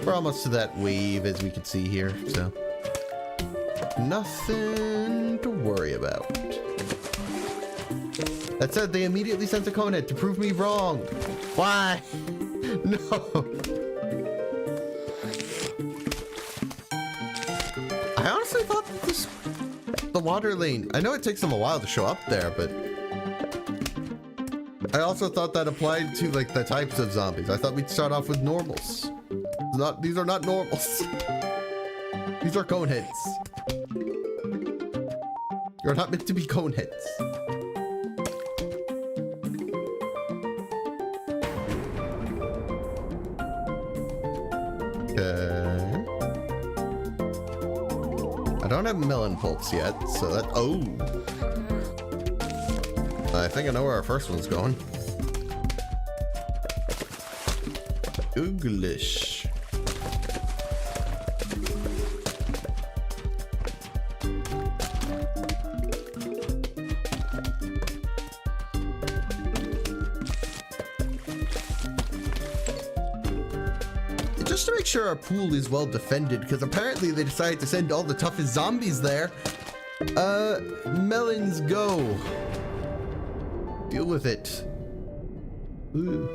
We're almost to that wave, as we can see here, so nothing to worry about. That said, they immediately sent a conehead to prove me wrong. Why? No. I honestly thought the water lane, I know it takes them a while to show up there, but I also thought that applied to like the types of zombies. I thought we'd start off with normals. These are not normals. These are coneheads. You're not meant to be coneheads. Okay. I don't have melon pulps yet, so that... Oh! I think I know where our first one's going. Googlish. Just to make sure our pool is well defended, because apparently they decided to send all the toughest zombies there. Melons go. Deal with it. Ooh.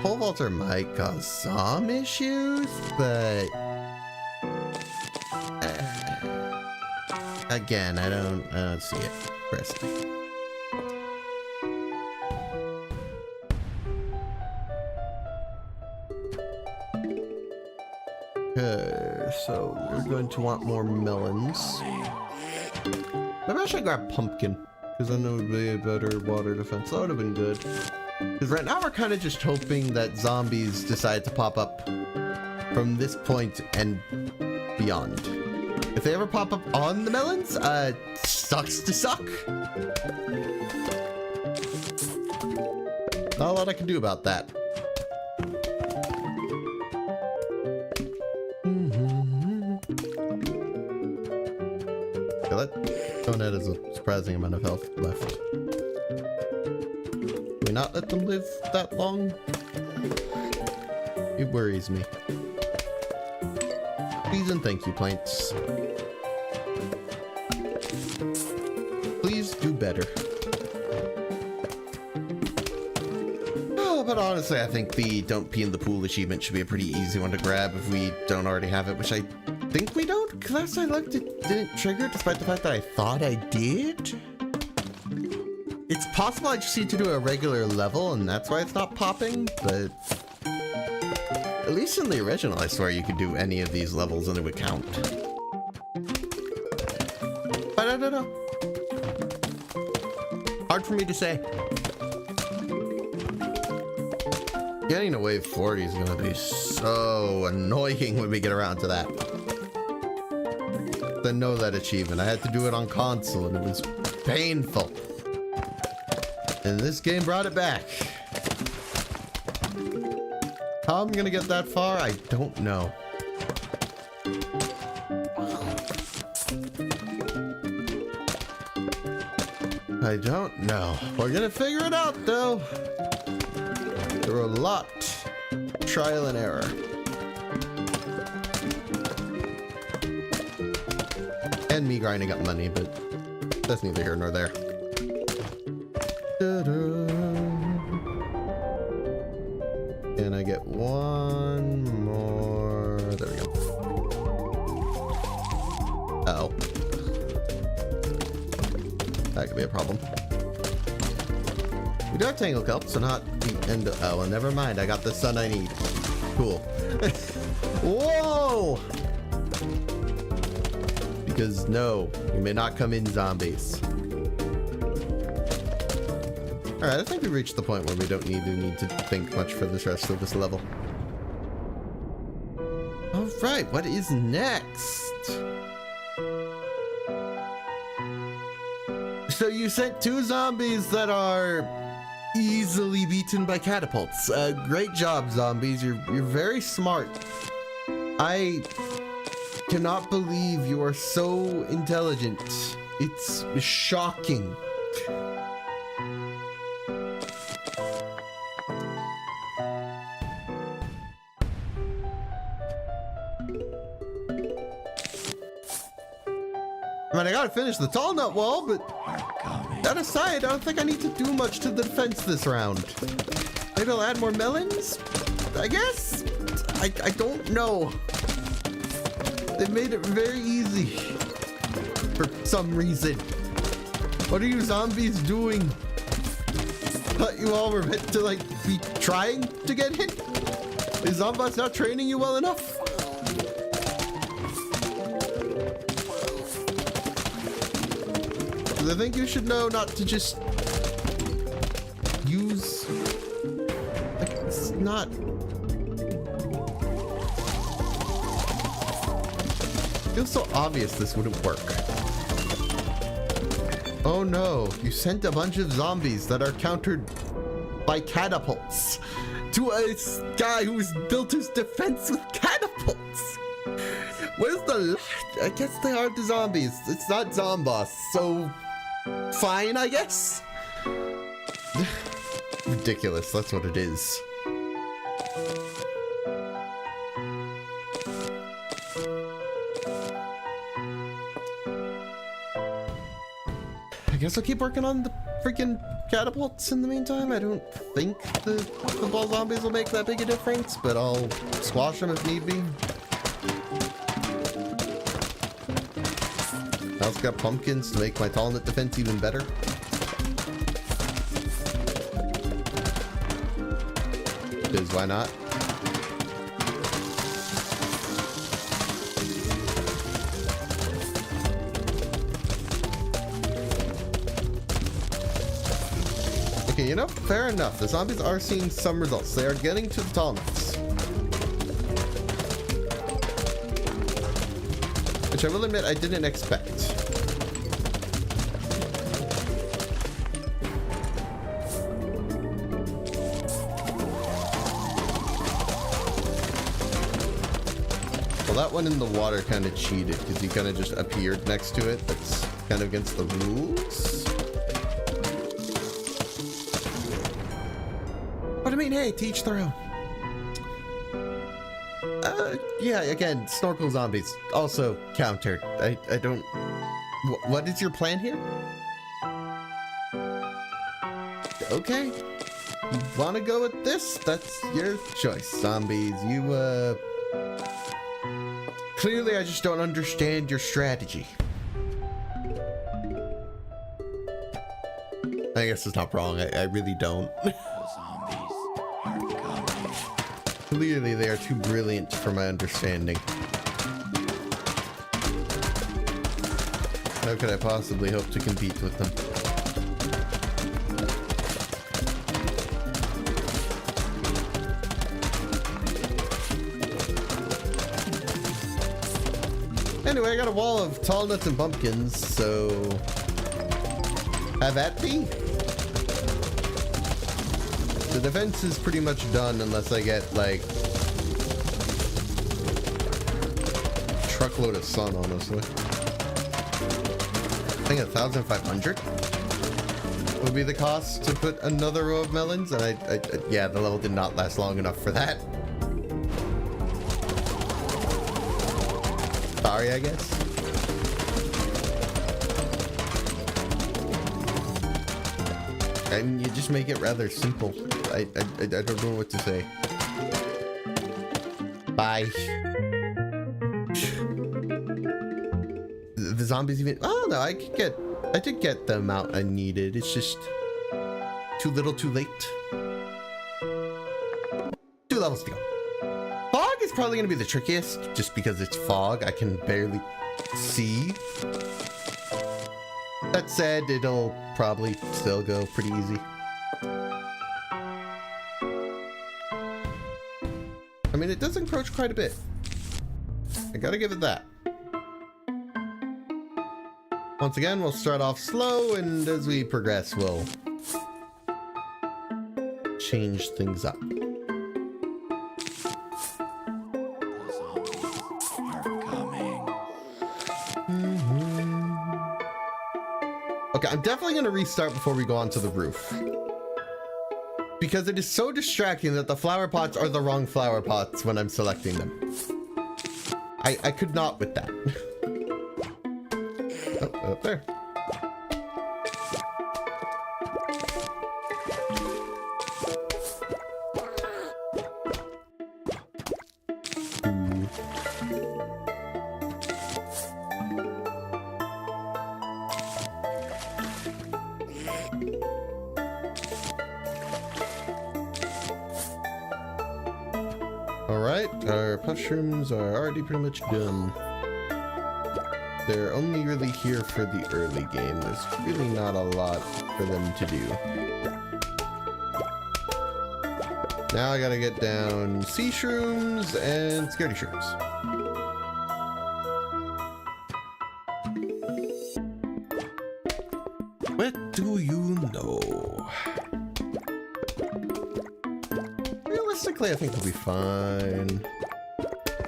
Pole vaulter might cause some issues, but again, I don't see it personally. Okay, so we're going to want more melons. Maybe I should grab pumpkin, because then it would be a better water defense. That would have been good. Because right now we're kind of just hoping that zombies decide to pop up from this point and beyond. If they ever pop up on the melons, sucks to suck. Not a lot I can do about that. Okay, that conehead has a surprising amount of health left. Can we not let them live that long? It worries me. Please and thank you, plants. Please do better. Oh, but honestly, I think the don't pee in the pool achievement should be a pretty easy one to grab if we don't already have it, which I think we don't, because last I looked it didn't trigger, despite the fact that I thought I did. It's possible I just need to do a regular level and that's why it's not popping, but at least in the original I swear you could do any of these levels and it would count. But I don't know. Hard for me to say. Getting to wave 40 is gonna be so annoying when we get around to that. Then know that achievement. I had to do it on console and it was painful. And this game brought it back. How I'm gonna get that far, I don't know. I don't know. We're gonna figure it out though. Through a lot of trial and error. And me grinding up money, but that's neither here nor there. Can I get one more? There we go. Uh-oh. That could be a problem. We do have Tangle Kelp, so not the end of... Oh, well, never mind. I got the sun I need. Cool. Whoa! Because no, you may not come in, zombies. Alright, I think we reached the point where we don't need to think much for the rest of this level. Alright, what is next? So you sent 2 zombies that are easily beaten by catapults. Great job, zombies. You're very smart. I cannot believe you are so intelligent. It's shocking. I mean, I gotta finish the tall nut wall, but that aside, I don't think I need to do much to the defense this round. Maybe I'll add more melons? I guess? I don't know. They made it very easy. For some reason. What are you zombies doing? Thought you all were meant to, like, be trying to get hit? Is Zombots not training you well enough? I think you should know not to just use, like, it's not. It feels so obvious this wouldn't work. Oh no, you sent a bunch of zombies that are countered by catapults to a guy who's built his defense with catapults. Where's the, I guess they are the zombies. It's not Zomboss, so fine, I guess. Ridiculous, that's what it is. I guess I'll keep working on the freaking catapults in the meantime. I don't think the ball zombies will make that big a difference, but I'll squash them if need be. I also got pumpkins to make my tall nut defense even better. Because why not? Okay, you know, fair enough. The zombies are seeing some results. They are getting to the tall nuts. Which I will admit I didn't expect. Well, that one in the water kind of cheated because he kind of just appeared next to it. That's kind of against the rules. But I mean, hey, to each their own. Yeah, again, snorkel zombies also countered. I don't. What is your plan here? Okay, you want to go with this? That's your choice, zombies. You clearly, I just don't understand your strategy. I guess it's not wrong. I really don't. Clearly, they are too brilliant for my understanding. How could I possibly hope to compete with them? Anyway, I got a wall of tall nuts and pumpkins, so have at thee. The defense is pretty much done unless I get like truckload of sun, honestly. I think 1,500 would be the cost to put another row of melons, and yeah, the level did not last long enough for that. Sorry, I guess. And you just make it rather simple. I don't know what to say. Bye. The zombies even... Oh no, I did get the amount I needed. It's just too little too late. 2 levels to go. Fog is probably going to be the trickiest just because it's fog. I can barely see. That said, it'll probably still go pretty easy. I mean, it does encroach quite a bit. I gotta give it that. Once again, we'll start off slow, and as we progress, we'll change things up. Okay, I'm definitely going to restart before we go onto the roof. Because it is so distracting that the flower pots are the wrong flower pots when I'm selecting them. I could not with that. Oh, up there. Our mushrooms are already pretty much done. They're only really here for the early game. There's really not a lot for them to do. Now I gotta get down sea shrooms and scaredy shrooms. What do you know? Realistically, I think we'll be fine.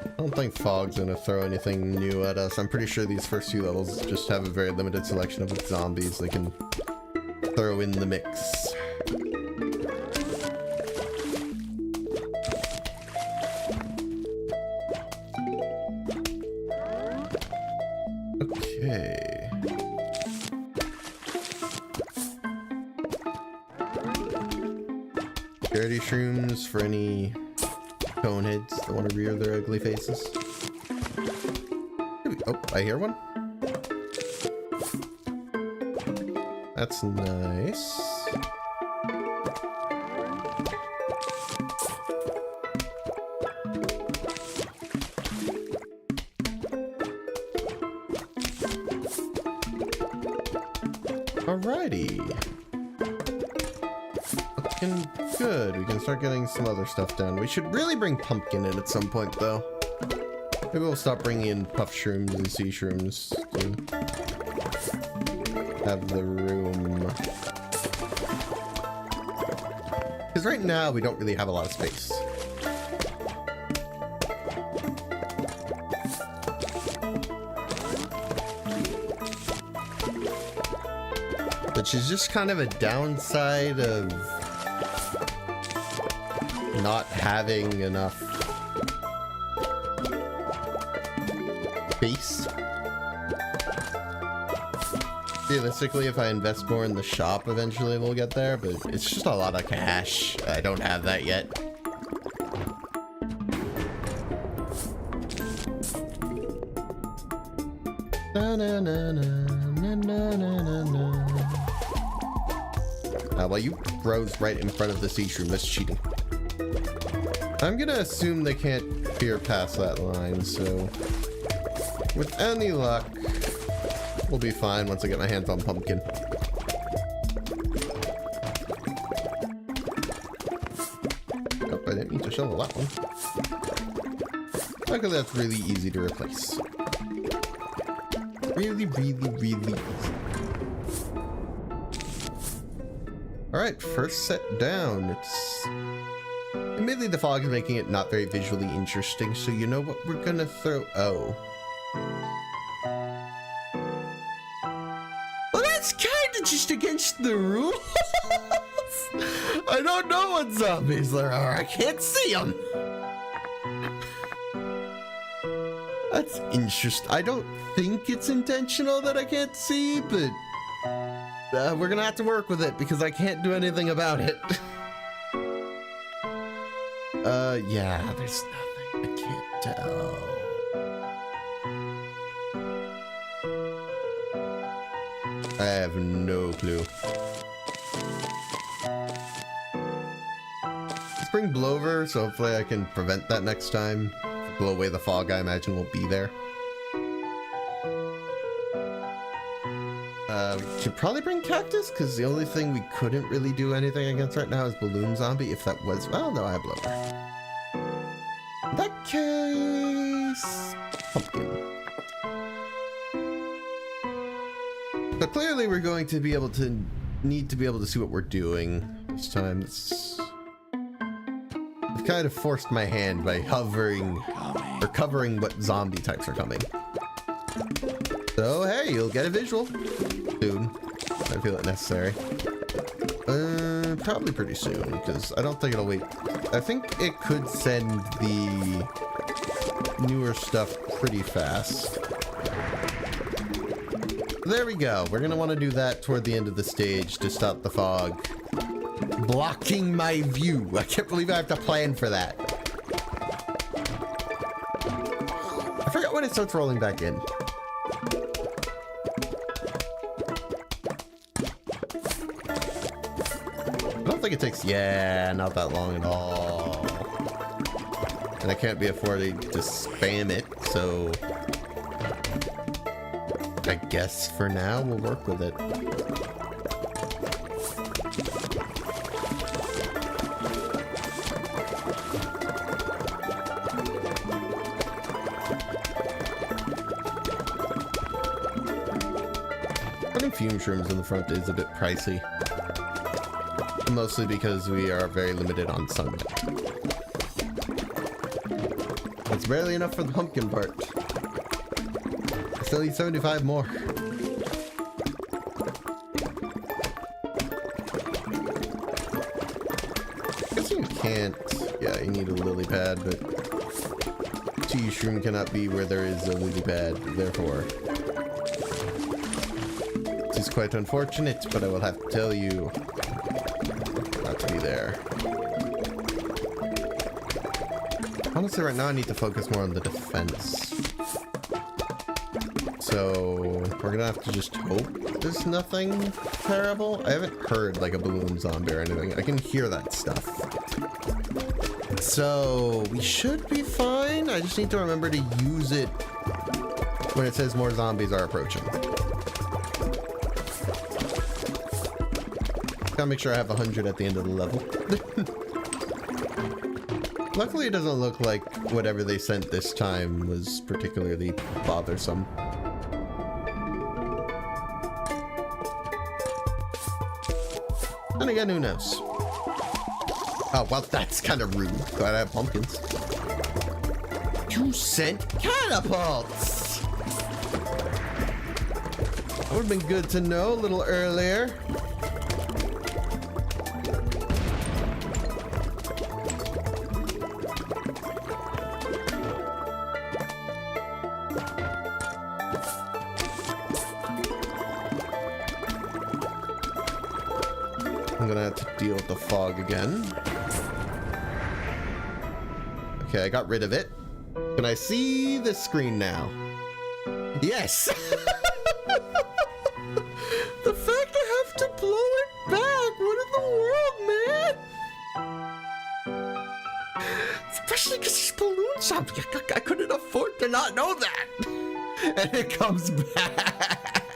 I don't think fog's gonna throw anything new at us. I'm pretty sure these first 2 levels just have a very limited selection of zombies they can throw in the mix. Okay. Dirty shrooms for any coneheads that want to rear their ugly faces. Oh, I hear one. That's nice. Alrighty. Looking good. We can start getting some other stuff done. We should really bring pumpkin in at some point, though. Maybe we'll stop bringing in puff shrooms and sea shrooms to have the room. Because right now, we don't really have a lot of space. Which is just kind of a downside of not having enough space. Realistically, if I invest more in the shop, eventually we'll get there, but it's just a lot of cash. I don't have that yet. Na, na, na, na, na, na, na, na. Well, you rose right in front of the sea shroom. That's cheating. I'm gonna assume they can't peer past that line, so with any luck, we'll be fine once I get my hands on pumpkin. Oh, I didn't mean to shovel that one. Luckily, that's really easy to replace. Really, really, really easy. Alright, first set down. It's... Admittedly, the fog is making it not very visually interesting, so you know what we're gonna throw... Oh. Well, that's kinda just against the rules! I don't know what zombies there are. I can't see them! That's interesting. I don't think it's intentional that I can't see, but... we're gonna have to work with it because I can't do anything about it. Yeah, there's nothing. I can't tell. I have no clue. Let's bring blowover, so hopefully I can prevent that next time. Blow away the fog, I imagine will be there. Should probably bring cactus, because the only thing we couldn't really do anything against right now is balloon zombie. If that was, well, no, I have blowover. In that case, pumpkin. But clearly, we're going to be able to need to be able to see what we're doing this time. I've kind of forced my hand by hovering or covering what zombie types are coming. So hey, you'll get a visual soon. I feel it necessary. Probably pretty soon, because I don't think it'll wait. I think it could send the newer stuff pretty fast. There we go. We're gonna want to do that toward the end of the stage to stop the fog blocking my view. I can't believe I have to plan for that. I forgot when it starts rolling back in. I don't think it takes, yeah, not that long at all. And I can't be affording to spam it, so I guess for now we'll work with it. Putting fume shrooms in the front is a bit pricey. Mostly because we are very limited on sun. It's barely enough for the pumpkin part. I still need 75 more. I guess you can't. Yeah, you need a lily pad, but tea shroom cannot be where there is a lily pad, therefore. This is quite unfortunate, but I will have to tell you not to be there. Honestly, right now I need to focus more on the defense. So we're gonna have to just hope there's nothing terrible. I haven't heard like a balloon zombie or anything. I can hear that stuff. So we should be fine. I just need to remember to use it when it says more zombies are approaching. Gotta make sure I have 100 at the end of the level. Luckily, it doesn't look like whatever they sent this time was particularly bothersome. And again, who knows? Oh, well, that's kind of rude. Glad I have pumpkins. You sent catapults! That would have been good to know a little earlier. I'm gonna have to deal with the fog again. Okay, I got rid of it. Can I see the screen now? Yes! The fact I have to blow it back! What in the world, man? Especially because it's balloon zombie. I couldn't afford to not know that! And it comes back!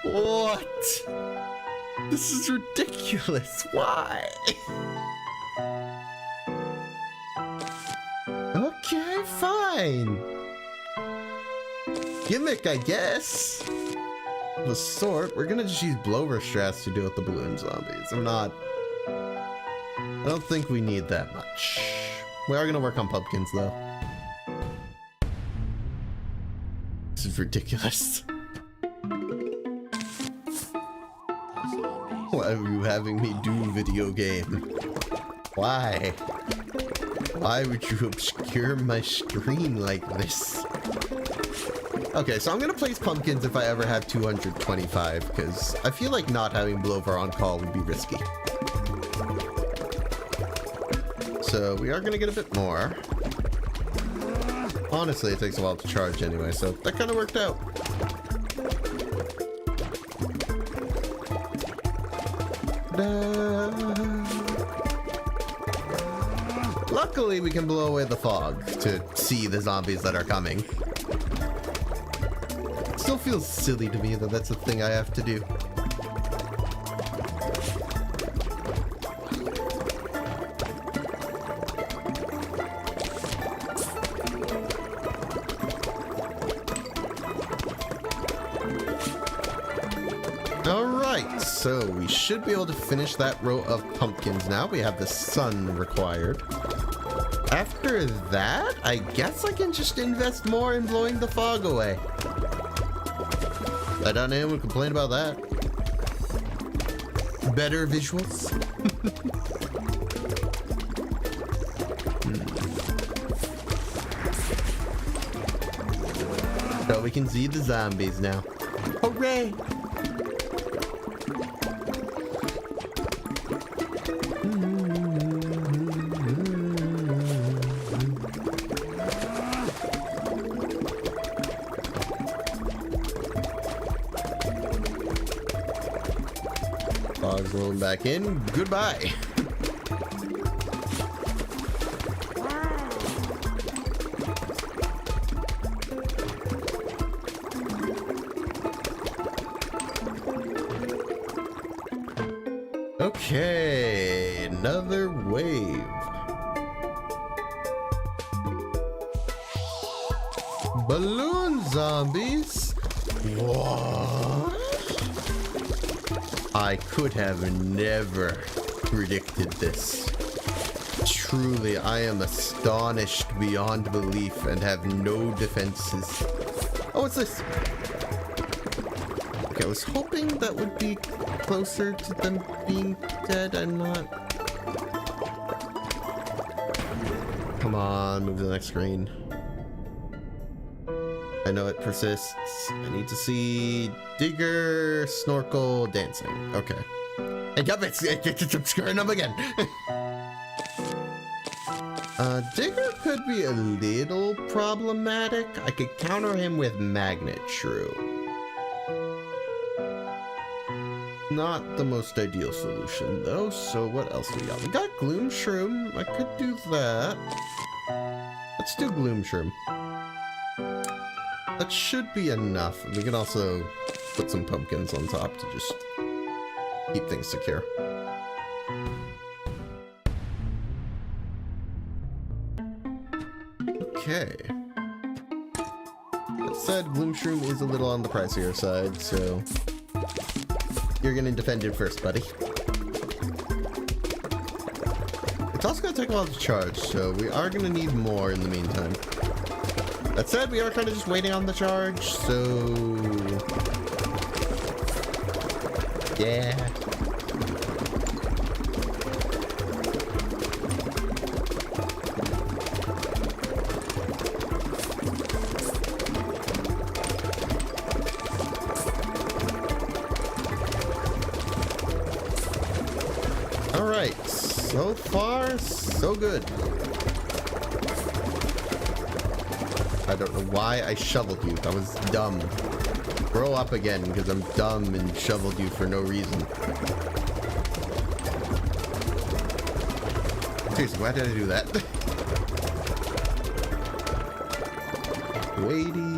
What? This is ridiculous. Why? Okay, fine. gimmick, I guess. Of a sort. We're gonna just use blower strats to deal with the balloon zombies. I don't think we need that much. We are gonna work on pumpkins though. This is ridiculous. Why are you having me do video game? Why? Why would you obscure my screen like this? Okay, so I'm gonna place pumpkins if I ever have 225, because I feel like not having blower on call would be risky. So we are gonna get a bit more. Honestly, it takes a while to charge anyway, so that kind of worked out. Luckily, we can blow away the fog to see the zombies that are coming. Still feels silly to me that that's a thing I have to do. Alright, so we should be able to finish that row of pumpkins now. We have the sun required. After that, I guess I can just invest more in blowing the fog away. I doubt anyone would complain about that. Better visuals? So we can see the zombies now. Hooray! Fog's rolling back in. Goodbye. Okay, another wave. Balloon zombies? What? I could have never predicted this. Truly, I am astonished beyond belief and have no defenses. Oh, what's this? Okay, I was hoping that would be closer to them being dead. I'm not. Come on, move to the next screen. I know it persists. I need to see Digger, Snorkel, Dancing. Okay. And yep, it's obscuring them again. Digger could be a little problematic. I could counter him with Magnet Shrew. Not the most ideal solution though, so what else we got? We got Gloom Shroom. I could do that. Let's do Gloom Shroom. That should be enough. We can also put some pumpkins on top to just keep things secure. Okay. That said, Gloom Shroom is a little on the pricier side, so you're gonna defend it first, buddy. It's also gonna take a while to charge, so we are gonna need more in the meantime. That said, we are kind of just waiting on the charge, so yeah. All right, so far, so good. I don't know why I shoveled you. That was dumb. Grow up again, because I'm dumb and shoveled you for no reason. Seriously, why did I do that? Weighty.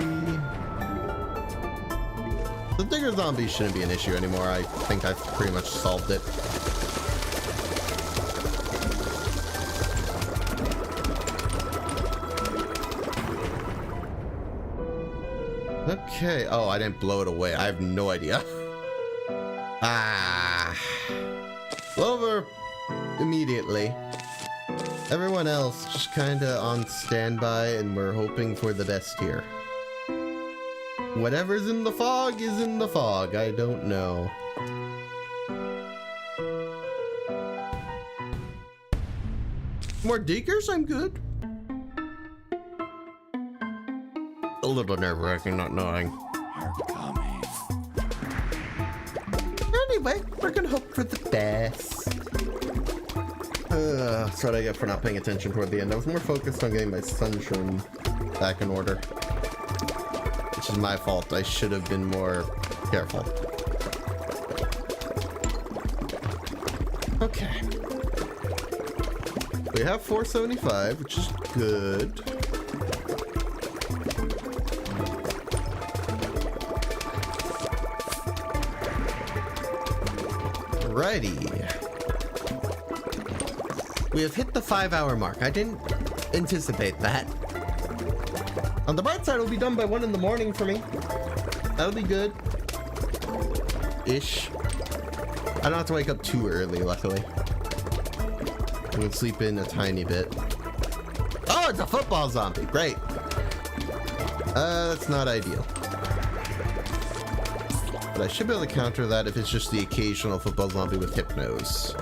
The Digger zombies shouldn't be an issue anymore. I think I've pretty much solved it. Okay. Oh, I didn't blow it away. I have no idea. Ah. Blow over immediately. Everyone else just kind of on standby, and we're hoping for the best here. Whatever's in the fog is in the fog. I don't know. More deekers? I'm good. A little nerve-wracking not knowing. Are coming. Anyway, we're gonna hope for the best. That's what I get for not paying attention toward the end. I was more focused on getting my sunshine back in order. Which is my fault. I should have been more careful. Okay. We have 475, which is good. Alrighty. We have hit the 5-hour mark. I didn't anticipate that. On the bright side, it'll be done by 1 in the morning for me. That'll be good. Ish. I don't have to wake up too early, luckily. I can sleep in a tiny bit. Oh, it's a football zombie. Great. That's not ideal. But I should be able to counter that if it's just the occasional football zombie with hypnos.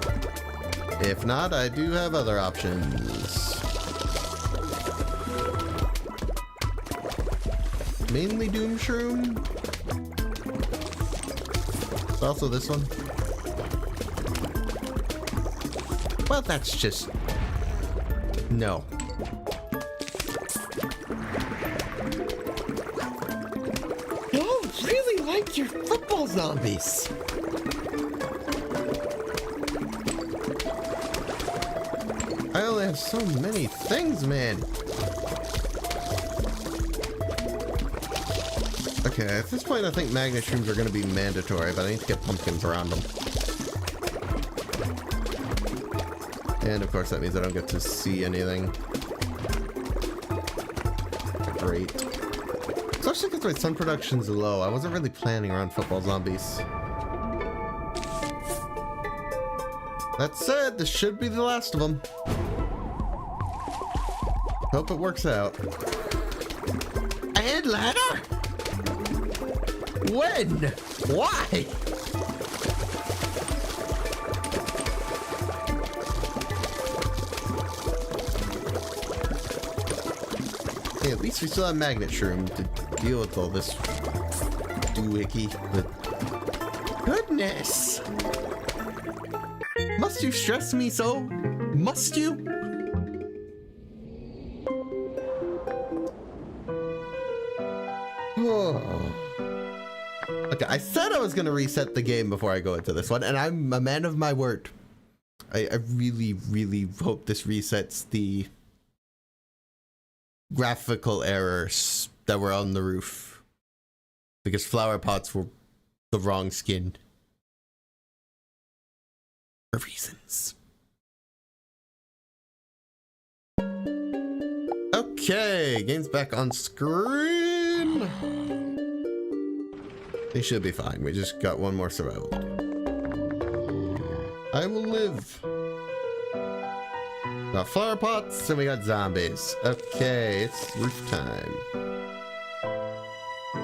If not, I do have other options. Mainly Doom Shroom. Also this one. Well, that's just... no. You really like your football zombies. I only have so many things, man. Okay, at this point I think magnet shrooms are going to be mandatory, but I need to get pumpkins around them. And of course that means I don't get to see anything. Great. Especially because my sun production's low. I wasn't really planning around football zombies. That said, this should be the last of them. Hope it works out. And ladder? When? Why? Hey, at least we still have magnet shroom to deal with all this doohickey. But goodness! Must you stress me so? Must you? Okay, I said I was going to reset the game before I go into this one, and I'm a man of my word. I really, really hope this resets the graphical errors that were on the roof. Because flower pots were the wrong skin. For reasons. Okay, game's back on screen. They should be fine. We just got one more survival to do. I will live. Got flower pots and we got zombies. Okay, it's roof time.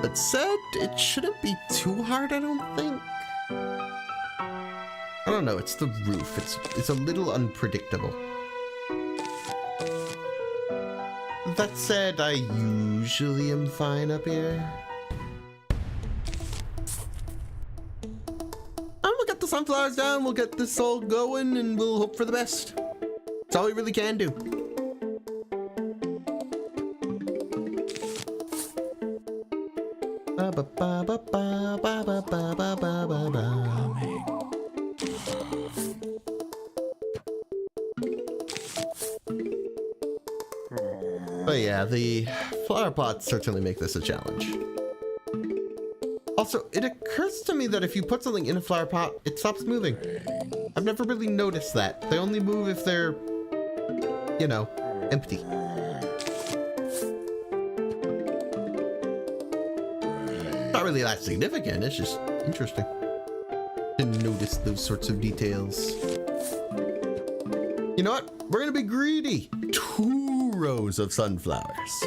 That said, it shouldn't be too hard, I don't think. I don't know, it's the roof. It's a little unpredictable. That said, I usually am fine up here. We'll get the sunflowers down, we'll get this all going, and we'll hope for the best. That's all we really can do. But yeah, the flower pots certainly make this a challenge. Also, it occurs to me that if you put something in a flower pot, it stops moving. I've never really noticed that. They only move if they're, you know, empty. really that significant. It's just interesting to notice those sorts of details. You know what? We're gonna be greedy. 2 rows of sunflowers.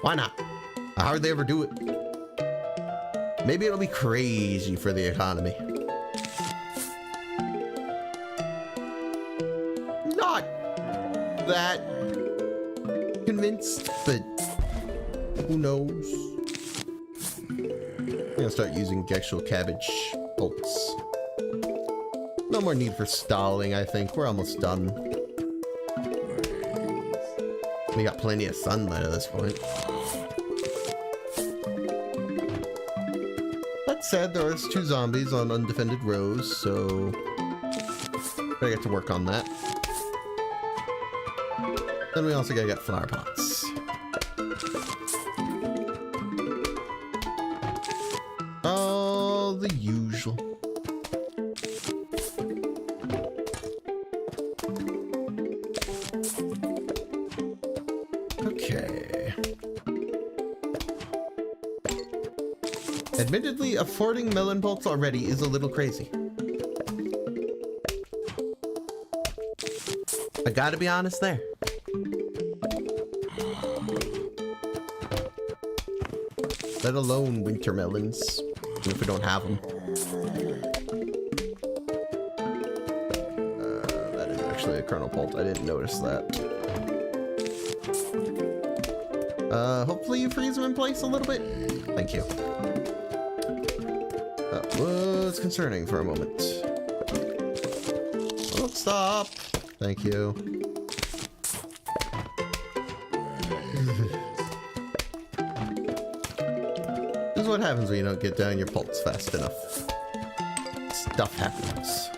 Why not? How would they ever do it? Maybe it'll be crazy for the economy. Not that convinced, but who knows? I'm gonna start using actual cabbage bolts. No more need for stalling, I think. We're almost done. We got plenty of sunlight at this point. That said, there was 2 zombies on undefended rows, so I get to work on that. Then we also gotta get flower pots. All the usual. Okay. Admittedly, affording melon bolts already is a little crazy. I gotta be honest there. Let alone winter melons, if we don't have them. That is actually a kernel bolt. I didn't notice that. Hopefully you freeze them in place a little bit. Thank you. That was concerning for a moment. Oh, stop. Thank you. This is what happens when you don't get down your bolts fast enough. Stuff happens.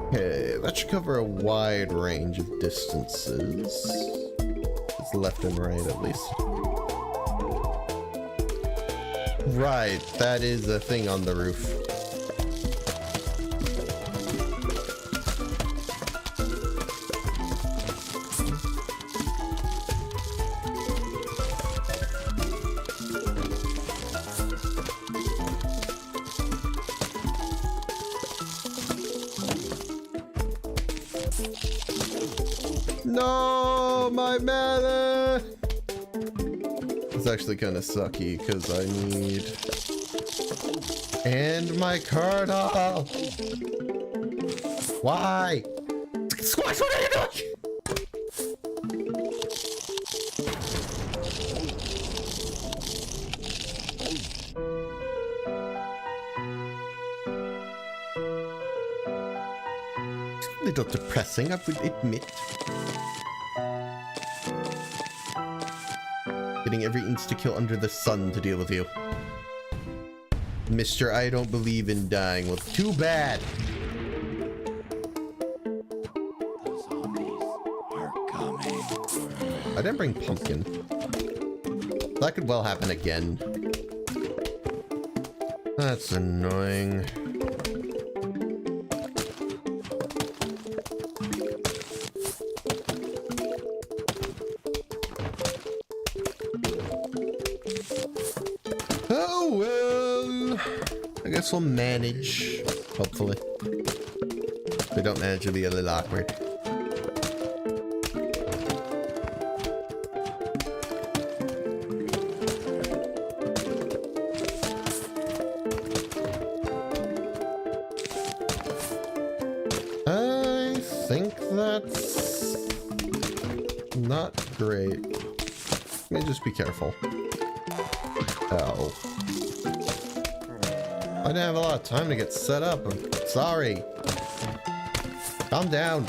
Okay, that should cover a wide range of distances. It's left and right, at least. Right, that is a thing on the roof. No, my mana! It's actually kind of sucky because I need... And my cardinal! Why? Squash, what are you doing? It's a little depressing, I would admit. Getting every insta-kill under the sun to deal with you. Mister, I don't believe in dying. Well, too bad. The zombies are coming. I didn't bring pumpkin. That could well happen again. That's annoying. Oh, well, I guess we'll manage, hopefully. If we don't manage, it'll be a little awkward. I think that's not great. Let me just be careful. Ow. I didn't have a lot of time to get set up. I'm sorry. Calm down.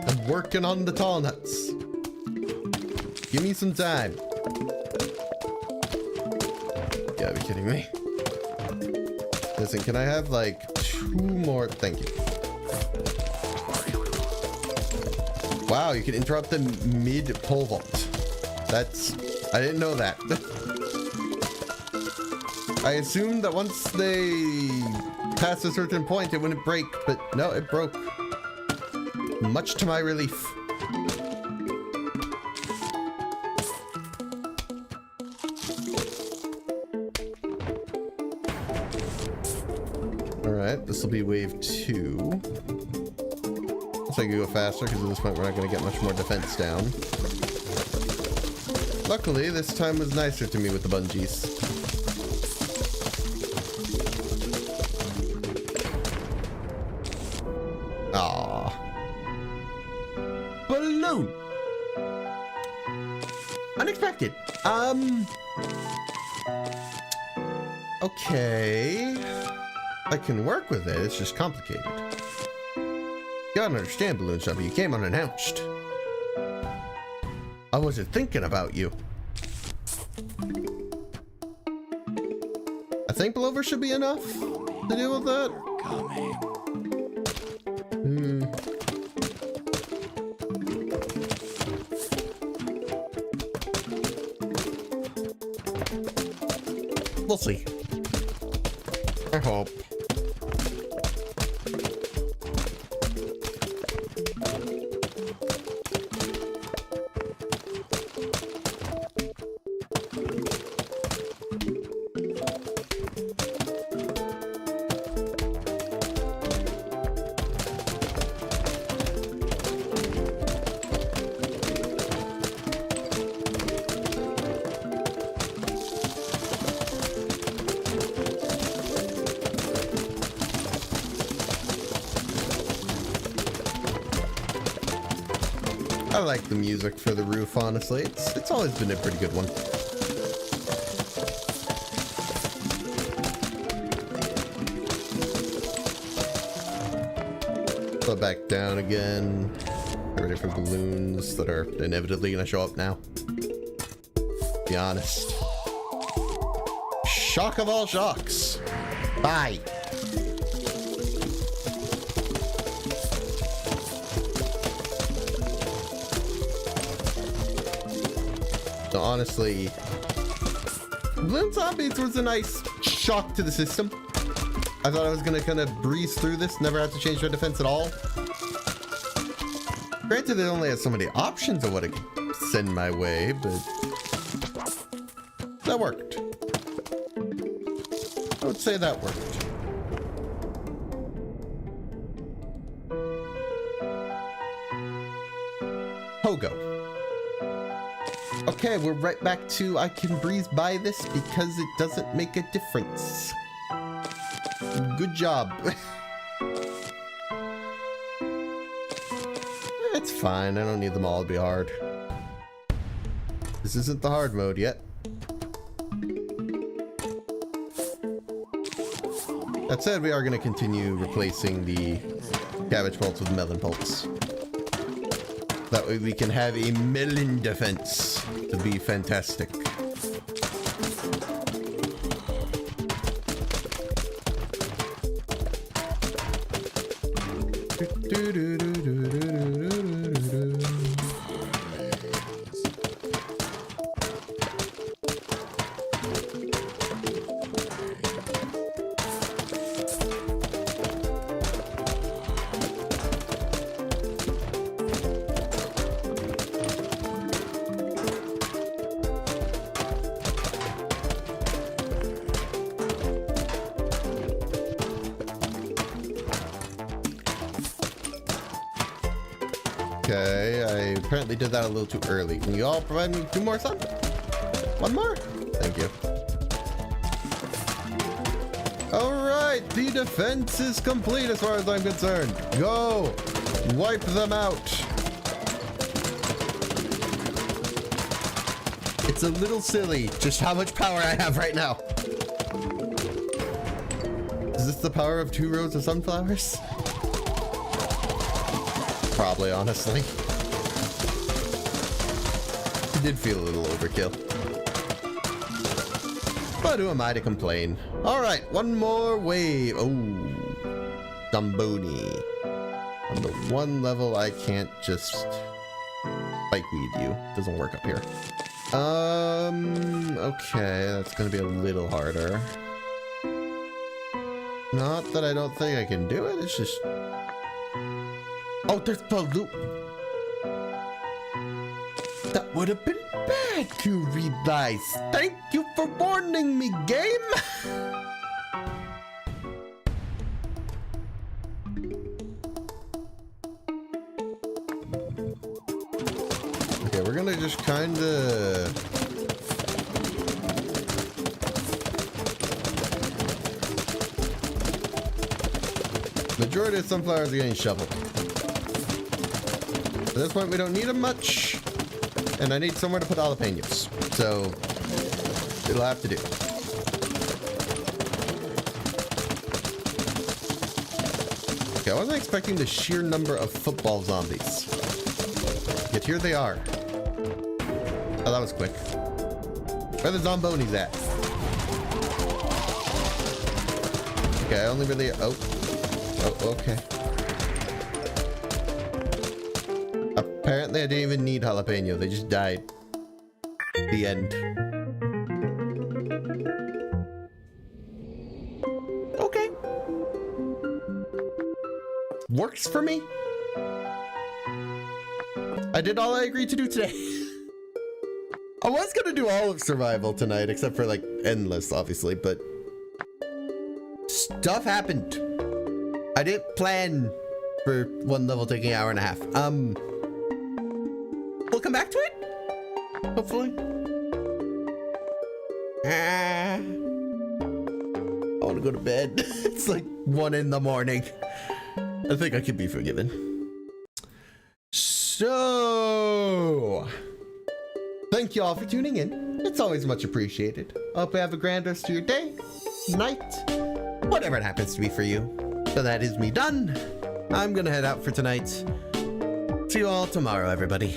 I'm working on the tall nuts. Give me some time. You gotta be kidding me. Listen, can I have like 2 more? Thank you. Wow, you can interrupt the mid pole vault. That's I didn't know that. I assumed that once they passed a certain point, it wouldn't break, but no, it broke. Much to my relief. Alright, this will be wave 2. Looks like I can go faster, because at this point we're not going to get much more defense down. Luckily, this time was nicer to me with the bungees. Aww. Balloon! Unexpected. Okay. I can work with it, it's just complicated. You gotta understand, Balloon Chubby, you came unannounced. I wasn't thinking about you. I think Blover should be enough to deal with that. We'll see. I hope. I like the music for the roof, honestly. It's always been a pretty good one. Go back down again. Get ready for balloons that are inevitably gonna show up now. Be honest. Shock of all shocks. Bye. So honestly, Balloon Zombies was a nice shock to the system. I thought I was gonna kind of breeze through this, never have to change my defense at all. Granted, it only has so many options of what it could send my way, but that worked. I would say that worked. Pogo. Okay, we're right back to I can breeze by this because it doesn't make a difference. Good job. It's fine, I don't need them all to be hard. This isn't the hard mode yet. That said, we are going to continue replacing the cabbage pulse with melon pulse. That way we can have a melon defense to be fantastic. Okay, I apparently did that a little too early. Can you all provide me 2 more sun? 1 more? Thank you. Alright, the defense is complete as far as I'm concerned. Go! Wipe them out! It's a little silly just how much power I have right now. Is this the power of 2 rows of sunflowers? Probably, honestly. It did feel a little overkill. But who am I to complain? Alright, 1 more wave. Oh, Zamboni. On the 1 level, I can't just spike weed you. Doesn't work up here. Okay, that's gonna be a little harder. Not that I don't think I can do it, it's just... Oh, there's blue. That would have been bad to realize. Thank you for warning me, game. Okay, we're gonna just kinda... Majority of sunflowers are getting shoveled. At this point, we don't need them much. And I need somewhere to put jalapenos. So, it'll have to do. Okay, I wasn't expecting the sheer number of football zombies. Yet here they are. Oh, that was quick. Where the zombonis at? Okay, I only really... Oh, okay. Apparently I didn't even need jalapeno. They just died. The end. Okay. Works for me. I did all I agreed to do today. I was gonna do all of survival tonight, except for like endless, obviously, but stuff happened. I didn't plan for one level taking an hour and a half. We'll come back to it, hopefully. I want to go to bed. It's like 1 in the morning. I think I could be forgiven. So, thank you all for tuning in. It's always much appreciated. I hope you have a grand rest of your day, night, whatever it happens to be for you. So that is me done. I'm gonna head out for tonight. See you all tomorrow, everybody.